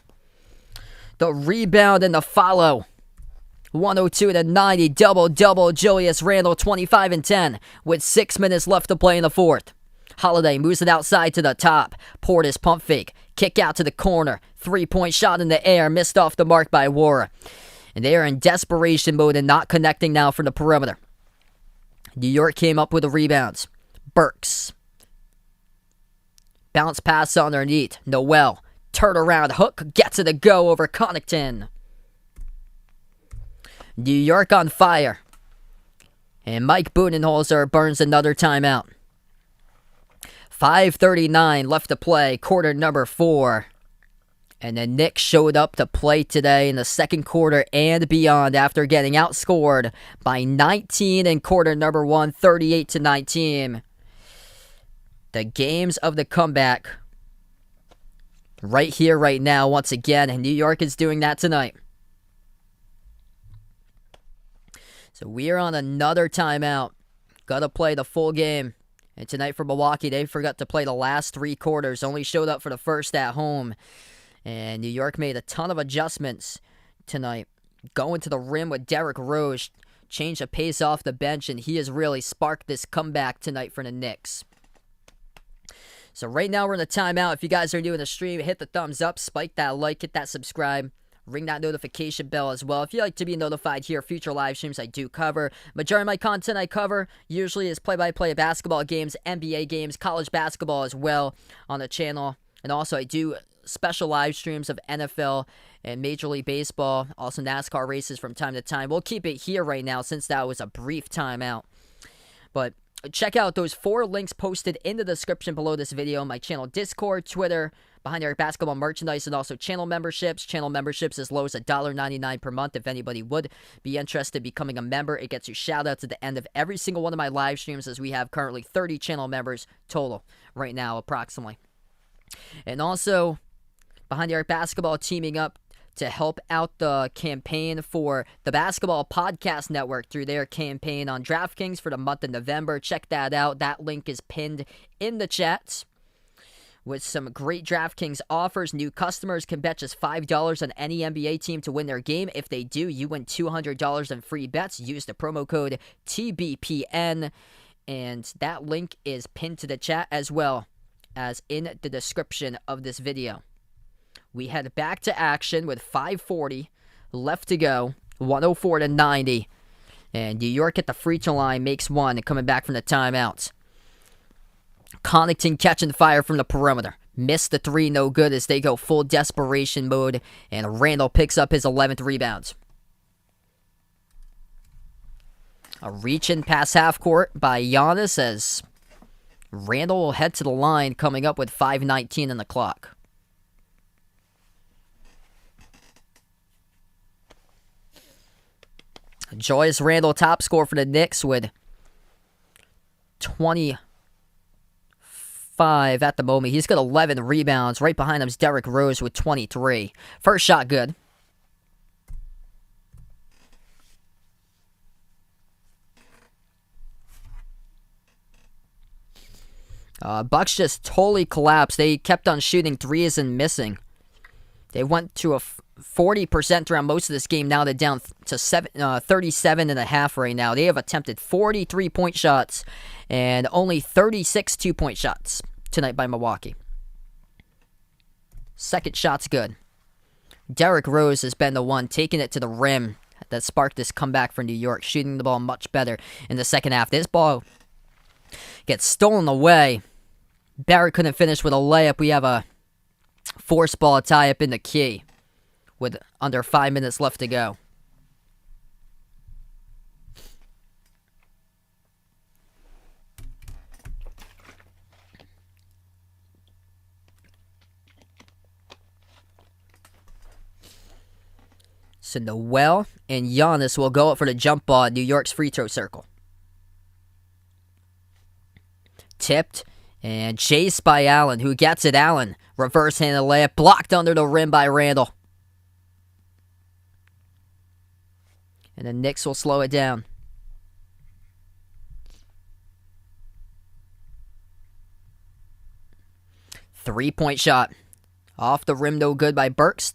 The rebound and the follow. 102-90. Double-double. Julius Randle, 25 and 10. With 6 minutes left to play in the fourth. Holiday moves it outside to the top. Portis pump fake. Kick out to the corner. 3-point shot in the air. Missed off the mark by Wara. And they are in desperation mode and not connecting now from the perimeter. New York came up with the rebounds. Burks. Bounce pass underneath. Noel. Turn around. Hook gets it to go over Connaughton. New York on fire. And Mike Budenholzer burns another timeout. 5:39 left to play, quarter number 4. And the Knicks showed up to play today in the second quarter and beyond after getting outscored by 19 in quarter number 1, 38-19. The games of the comeback right here, right now, once again, and New York is doing that tonight. So we are on another timeout. Got to play the full game. And tonight for Milwaukee, they forgot to play the last 3 quarters. Only showed up for the first at home. And New York made a ton of adjustments tonight. Going to the rim with Derrick Rose. Changed the pace off the bench, and he has really sparked this comeback tonight for the Knicks. So right now we're in a timeout. If you guys are new in the stream, hit the thumbs up, spike that like, hit that subscribe. Ring that notification bell as well. If you like to be notified here, future live streams I do cover. Majority of my content I cover usually is play-by-play of basketball games, NBA games, college basketball as well on the channel. And also I do special live streams of NFL and Major League Baseball, also NASCAR races from time to time. We'll keep it here right now since that was a brief timeout. But check out those 4 links posted in the description below this video. My channel Discord, Twitter, Behind the Arc Basketball merchandise, and also channel memberships. Channel memberships as low as $1.99 per month. If anybody would be interested in becoming a member, it gets you shout-outs at the end of every single one of my live streams, as we have currently 30 channel members total right now, approximately. And also, Behind the Arc Basketball teaming up to help out the campaign for the Basketball Podcast Network through their campaign on DraftKings for the month of November. Check that out. That link is pinned in the chat. With some great DraftKings offers, new customers can bet just $5 on any NBA team to win their game. If they do, you win $200 in free bets. Use the promo code TBPN, and that link is pinned to the chat as well as in the description of this video. We head back to action with 5:40 left to go, 104-90, and New York at the free throw line makes one, coming back from the timeouts. Connaughton catching fire from the perimeter. Missed the 3, no good, as they go full desperation mode, and Randall picks up his 11th rebound. A reach-in pass half court by Giannis, as Randall will head to the line, coming up with 5:19 on the clock. Julius Randle, top scorer for the Knicks, with 25 at the moment. He's got 11 rebounds. Right behind him is Derrick Rose with 23. First shot good. Bucks just totally collapsed. They kept on shooting threes and missing. They went to a 40% throughout most of this game. Now they're down to 37.5 right now. They have attempted 43 point shots and only 36 2-point shots tonight by Milwaukee. Second shot's good. Derrick Rose has been the one taking it to the rim that sparked this comeback for New York, shooting the ball much better in the second half. This ball gets stolen away. Barrett couldn't finish with a layup. We have a force ball tie up in the key with under 5 minutes left to go. to Noel, and Giannis will go up for the jump ball at New York's free throw circle. Tipped and chased by Allen, who gets it. Allen, reverse-handed layup, blocked under the rim by Randall. And the Knicks will slow it down. Three-point shot. Off the rim, no good by Burks.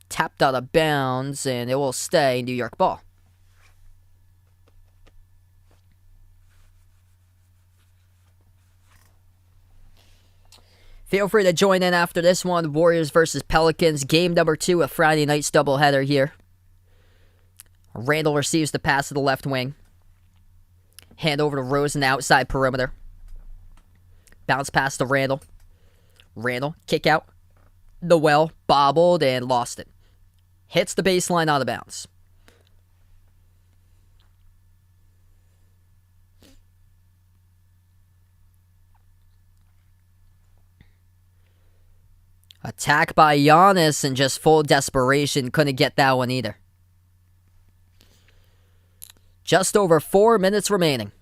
Tapped out of bounds, and it will stay New York ball. Feel free to join in after this one. Warriors versus Pelicans. Game number 2 of Friday night's doubleheader here. Randall receives the pass to the left wing. Hand over to Rose in the outside perimeter. Bounce pass to Randall. Randall, kick out. Noel bobbled and lost it. Hits the baseline out of bounds. Attack by Giannis and just full desperation. Couldn't get that one either. Just over 4 minutes remaining.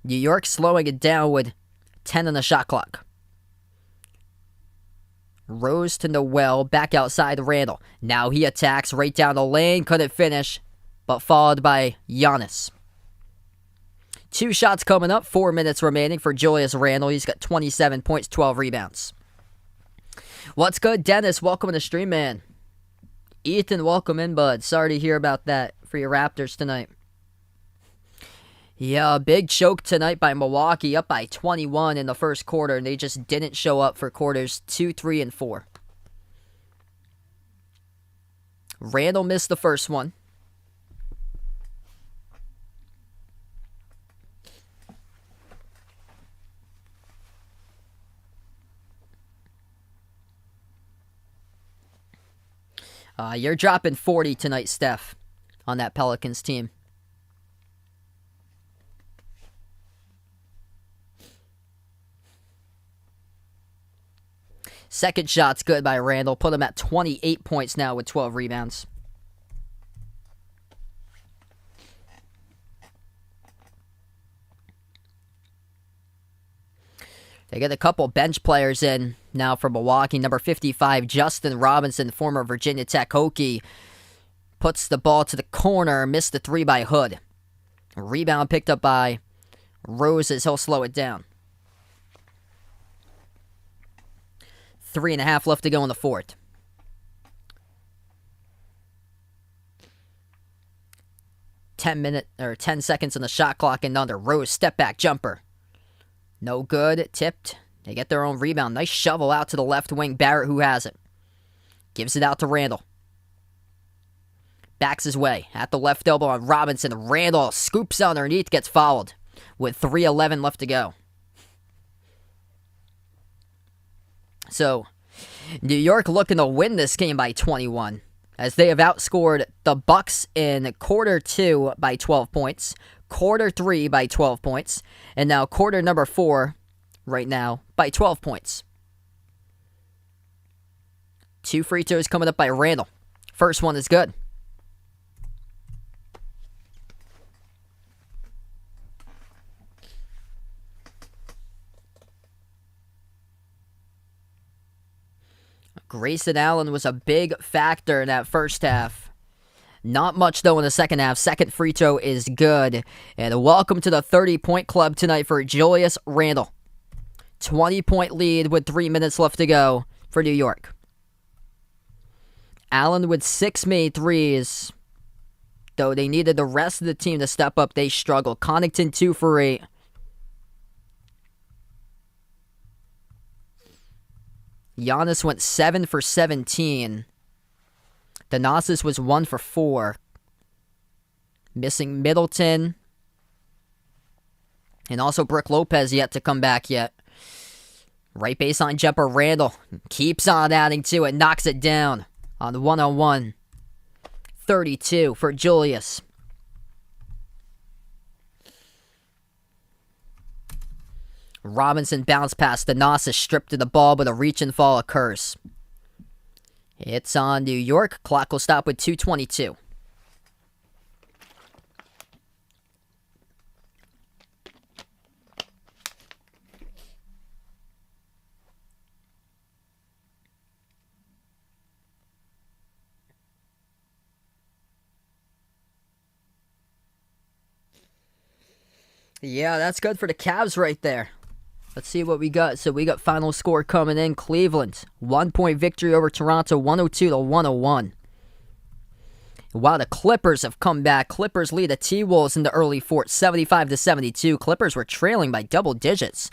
New York slowing it down with 10 on the shot clock. Rose to Noel, back outside Randall. Now he attacks right down the lane, couldn't finish, but followed by Giannis. 2 shots coming up, 4 minutes remaining for Julius Randle. He's got 27 points, 12 rebounds. What's good, Dennis? Welcome to the stream, man. Ethan, welcome in, bud. Sorry to hear about that for your Raptors tonight. Yeah, big choke tonight by Milwaukee, up by 21 in the first quarter, and they just didn't show up for quarters 2, 3, and 4. Randall missed the first one. You're dropping 40 tonight, Steph, on that Pelicans team. Second shot's good by Randall. Put him at 28 points now with 12 rebounds. They get a couple bench players in now for Milwaukee. Number 55, Justin Robinson, former Virginia Tech Hokie, puts the ball to the corner. Missed the 3 by Hood. Rebound picked up by Rose as he'll slow it down. 3.5 left to go in the fourth. 10 seconds on the shot clock and under. Rose step back jumper. No good. Tipped. They get their own rebound. Nice shovel out to the left wing. Barrett, who has it. Gives it out to Randall. Backs his way. At the left elbow on Robinson. Randall scoops underneath. Gets fouled. With 3:11 left to go. So, New York looking to win this game by 21. As they have outscored the Bucks in quarter 2 by 12 points. Quarter 3 by 12 points. And now quarter number 4 right now by 12 points. 2 free throws coming up by Randall. First one is good. Grayson Allen was a big factor in that first half. Not much, though, in the second half. Second free throw is good. And welcome to the 30-point club tonight for Julius Randle. 20-point lead with 3 minutes left to go for New York. Allen with 6 made threes. Though they needed the rest of the team to step up, they struggled. Connaughton 2 for 8. Giannis went 7 for 17. Thanasis was 1 for 4. Missing Middleton. And also Brook Lopez yet to come back yet. Right baseline jumper Randall. Keeps on adding to it. Knocks it down on the one-on-one. 32 for Julius. Robinson bounce pass. Thanasis stripped to the ball, but a reach and fall occurs. It's on New York. Clock will stop with 2:22. Yeah, that's good for the Cavs right there. Let's see what we got. So we got final score coming in. Cleveland, 1-point victory over Toronto, 102-101. Wow, the Clippers have come back. Clippers lead the T-Wolves in the early fourth, 75-72. Clippers were trailing by double digits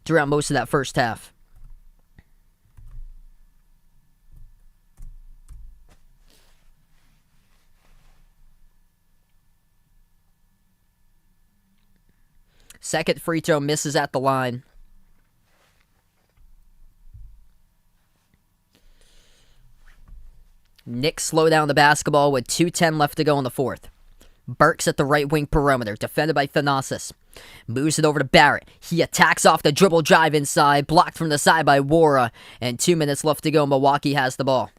throughout most of that first half. Second free throw misses at the line. Knicks slow down the basketball with 2:10 left to go in the fourth. Burks at the right wing perimeter, defended by Thanasis. Moves it over to Barrett. He attacks off the dribble drive inside, blocked from the side by Wara, and 2 minutes left to go. Milwaukee has the ball.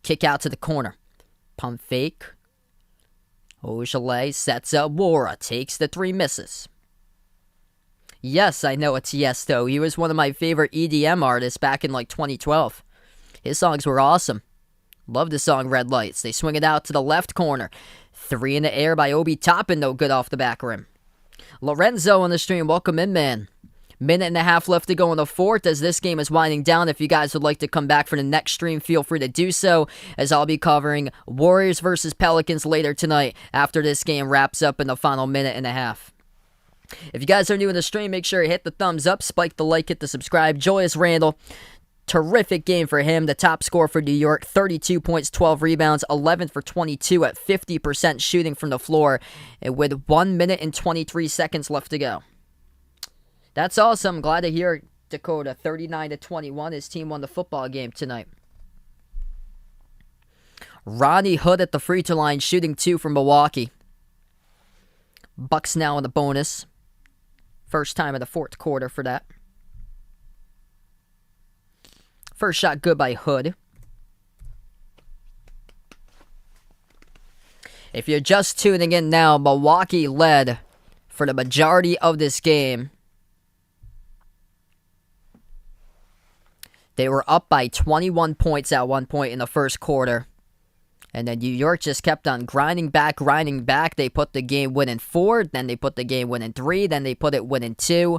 Kick out to the corner. Pump fake. Ojeleye sets up Wara, takes the three, misses. Yes, I know it's Tiesto. He was one of my favorite EDM artists back in like 2012. His songs were awesome. Love the song Red Lights. They swing it out to the left corner. Three in the air by Obi Toppin, no good off the back rim. Lorenzo on the stream, welcome in, man. Minute and a half left to go in the fourth as this game is winding down. If you guys would like to come back for the next stream, feel free to do so, as I'll be covering Warriors versus Pelicans later tonight after this game wraps up in the final minute and a half. If you guys are new in the stream, make sure you hit the thumbs up, spike the like, hit the subscribe. Julius Randle, terrific game for him. The top scorer for New York, 32 points, 12 rebounds, 11 for 22 at 50% shooting from the floor, and with 1 minute and 23 seconds left to go. That's awesome. Glad to hear Dakota. 39-21. His team won the football game tonight. Ronnie Hood at the free throw line, shooting 2 from Milwaukee. Bucks now in the bonus. First time in the fourth quarter for that. First shot good by Hood. If you're just tuning in now, Milwaukee led for the majority of this game. They were up by 21 points at one point in the first quarter. And then New York just kept on grinding back. They put the game winning 4, then they put the game winning 3, then they put it winning 2.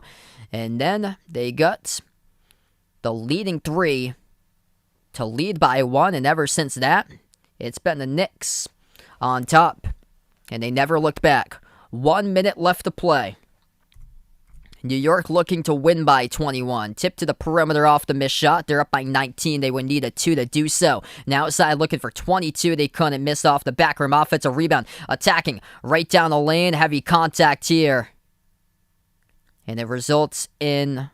And then they got the leading 3 to lead by 1. And ever since that, it's been the Knicks on top. And they never looked back. 1 minute left to play. New York looking to win by 21. Tip to the perimeter off the missed shot. They're up by 19. They would need a 2 to do so. Now outside looking for 22. They couldn't miss off the back rim. Offensive rebound. Attacking right down the lane. Heavy contact here. And it results in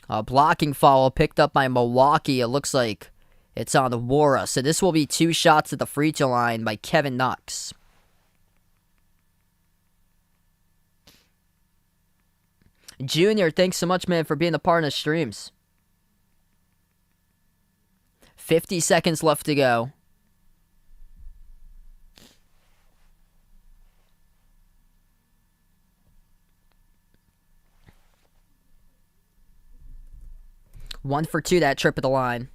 a blocking foul picked up by Milwaukee. It looks like it's on the Wara. So this will be 2 shots at the free throw line by Kevin Knox. Junior, thanks so much, man, for being a part of the streams. 50 seconds left to go. One for 2 that trip at the line.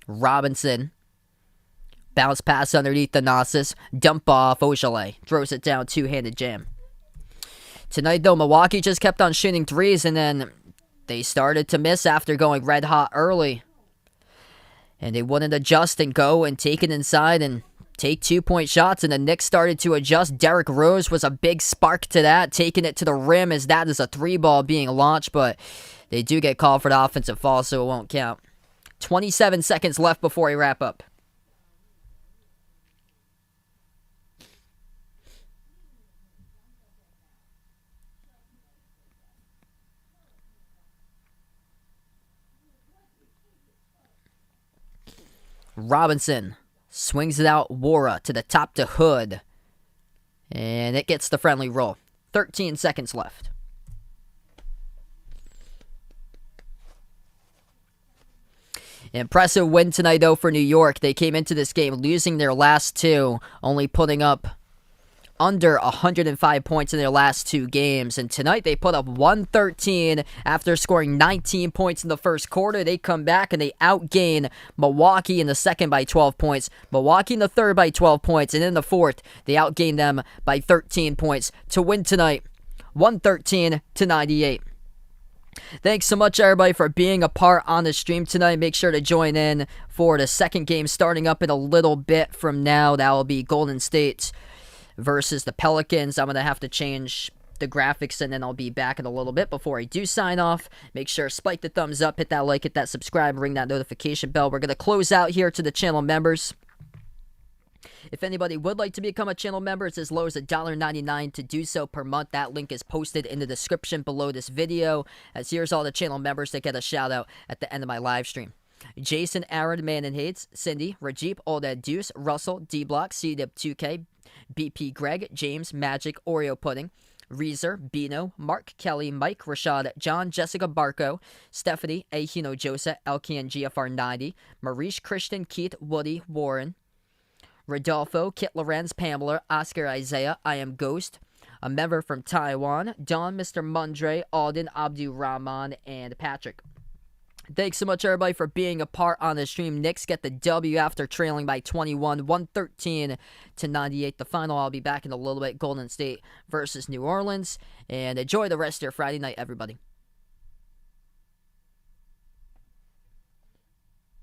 Robinson. Bounce pass underneath the Thanasis. Dump off Ojeleye. Throws it down. Two-handed jam. Tonight, though, Milwaukee just kept on shooting threes, and then they started to miss after going red hot early. And they wouldn't adjust and go and take it inside and take 2-point shots, and the Knicks started to adjust. Derrick Rose was a big spark to that, taking it to the rim as that is a 3-ball being launched, but they do get called for the offensive foul, so it won't count. 27 seconds left before we wrap up. Robinson swings it out. Wara to the top to Hood. And it gets the friendly roll. 13 seconds left. Impressive win tonight, though, for New York. They came into this game losing their last two, only putting up under 105 points in their last two games. And tonight they put up 113 after scoring 19 points in the first quarter. They come back and they outgain Milwaukee in the second by 12 points, Milwaukee in the third by 12 points, and in the fourth they outgained them by 13 points to win tonight 113-98. Thanks so much, everybody, for being a part on the stream tonight. Make sure to join in for the second game starting up in a little bit from now. That will be Golden State versus the Pelicans. I'm going to have to change the graphics, and then I'll be back in a little bit. Before I do sign off, make sure spike the thumbs up, hit that like, hit that subscribe, ring that notification bell. We're going to close out here to the channel members. If anybody would like to become a channel member, it's as low as $1.99 to do so per month. That link is posted in the description below this video, as here's all the channel members that get a shout out at the end of my live stream. Jason, Aaron, Man and Hates, Cindy, Rajeep, All That Deuce, Russell, D-Block, CW2K, BP Greg, James, Magic, Oreo Pudding, Reezer, Bino, Mark, Kelly, Mike, Rashad, John, Jessica Barco, Stephanie, Ahino Joseph, Elkian GFR90, Marish, Christian, Keith, Woody, Warren, Rodolfo, Kit Lorenz, Pamela, Oscar Isaiah, I Am Ghost, a member from Taiwan, Don, Mr. Mundre, Alden, Abdu Rahman, and Patrick. Thanks so much, everybody, for being a part on the stream. Knicks get the W after trailing by 21, 113-98. The final, I'll be back in a little bit. Golden State versus New Orleans. And enjoy the rest of your Friday night, everybody.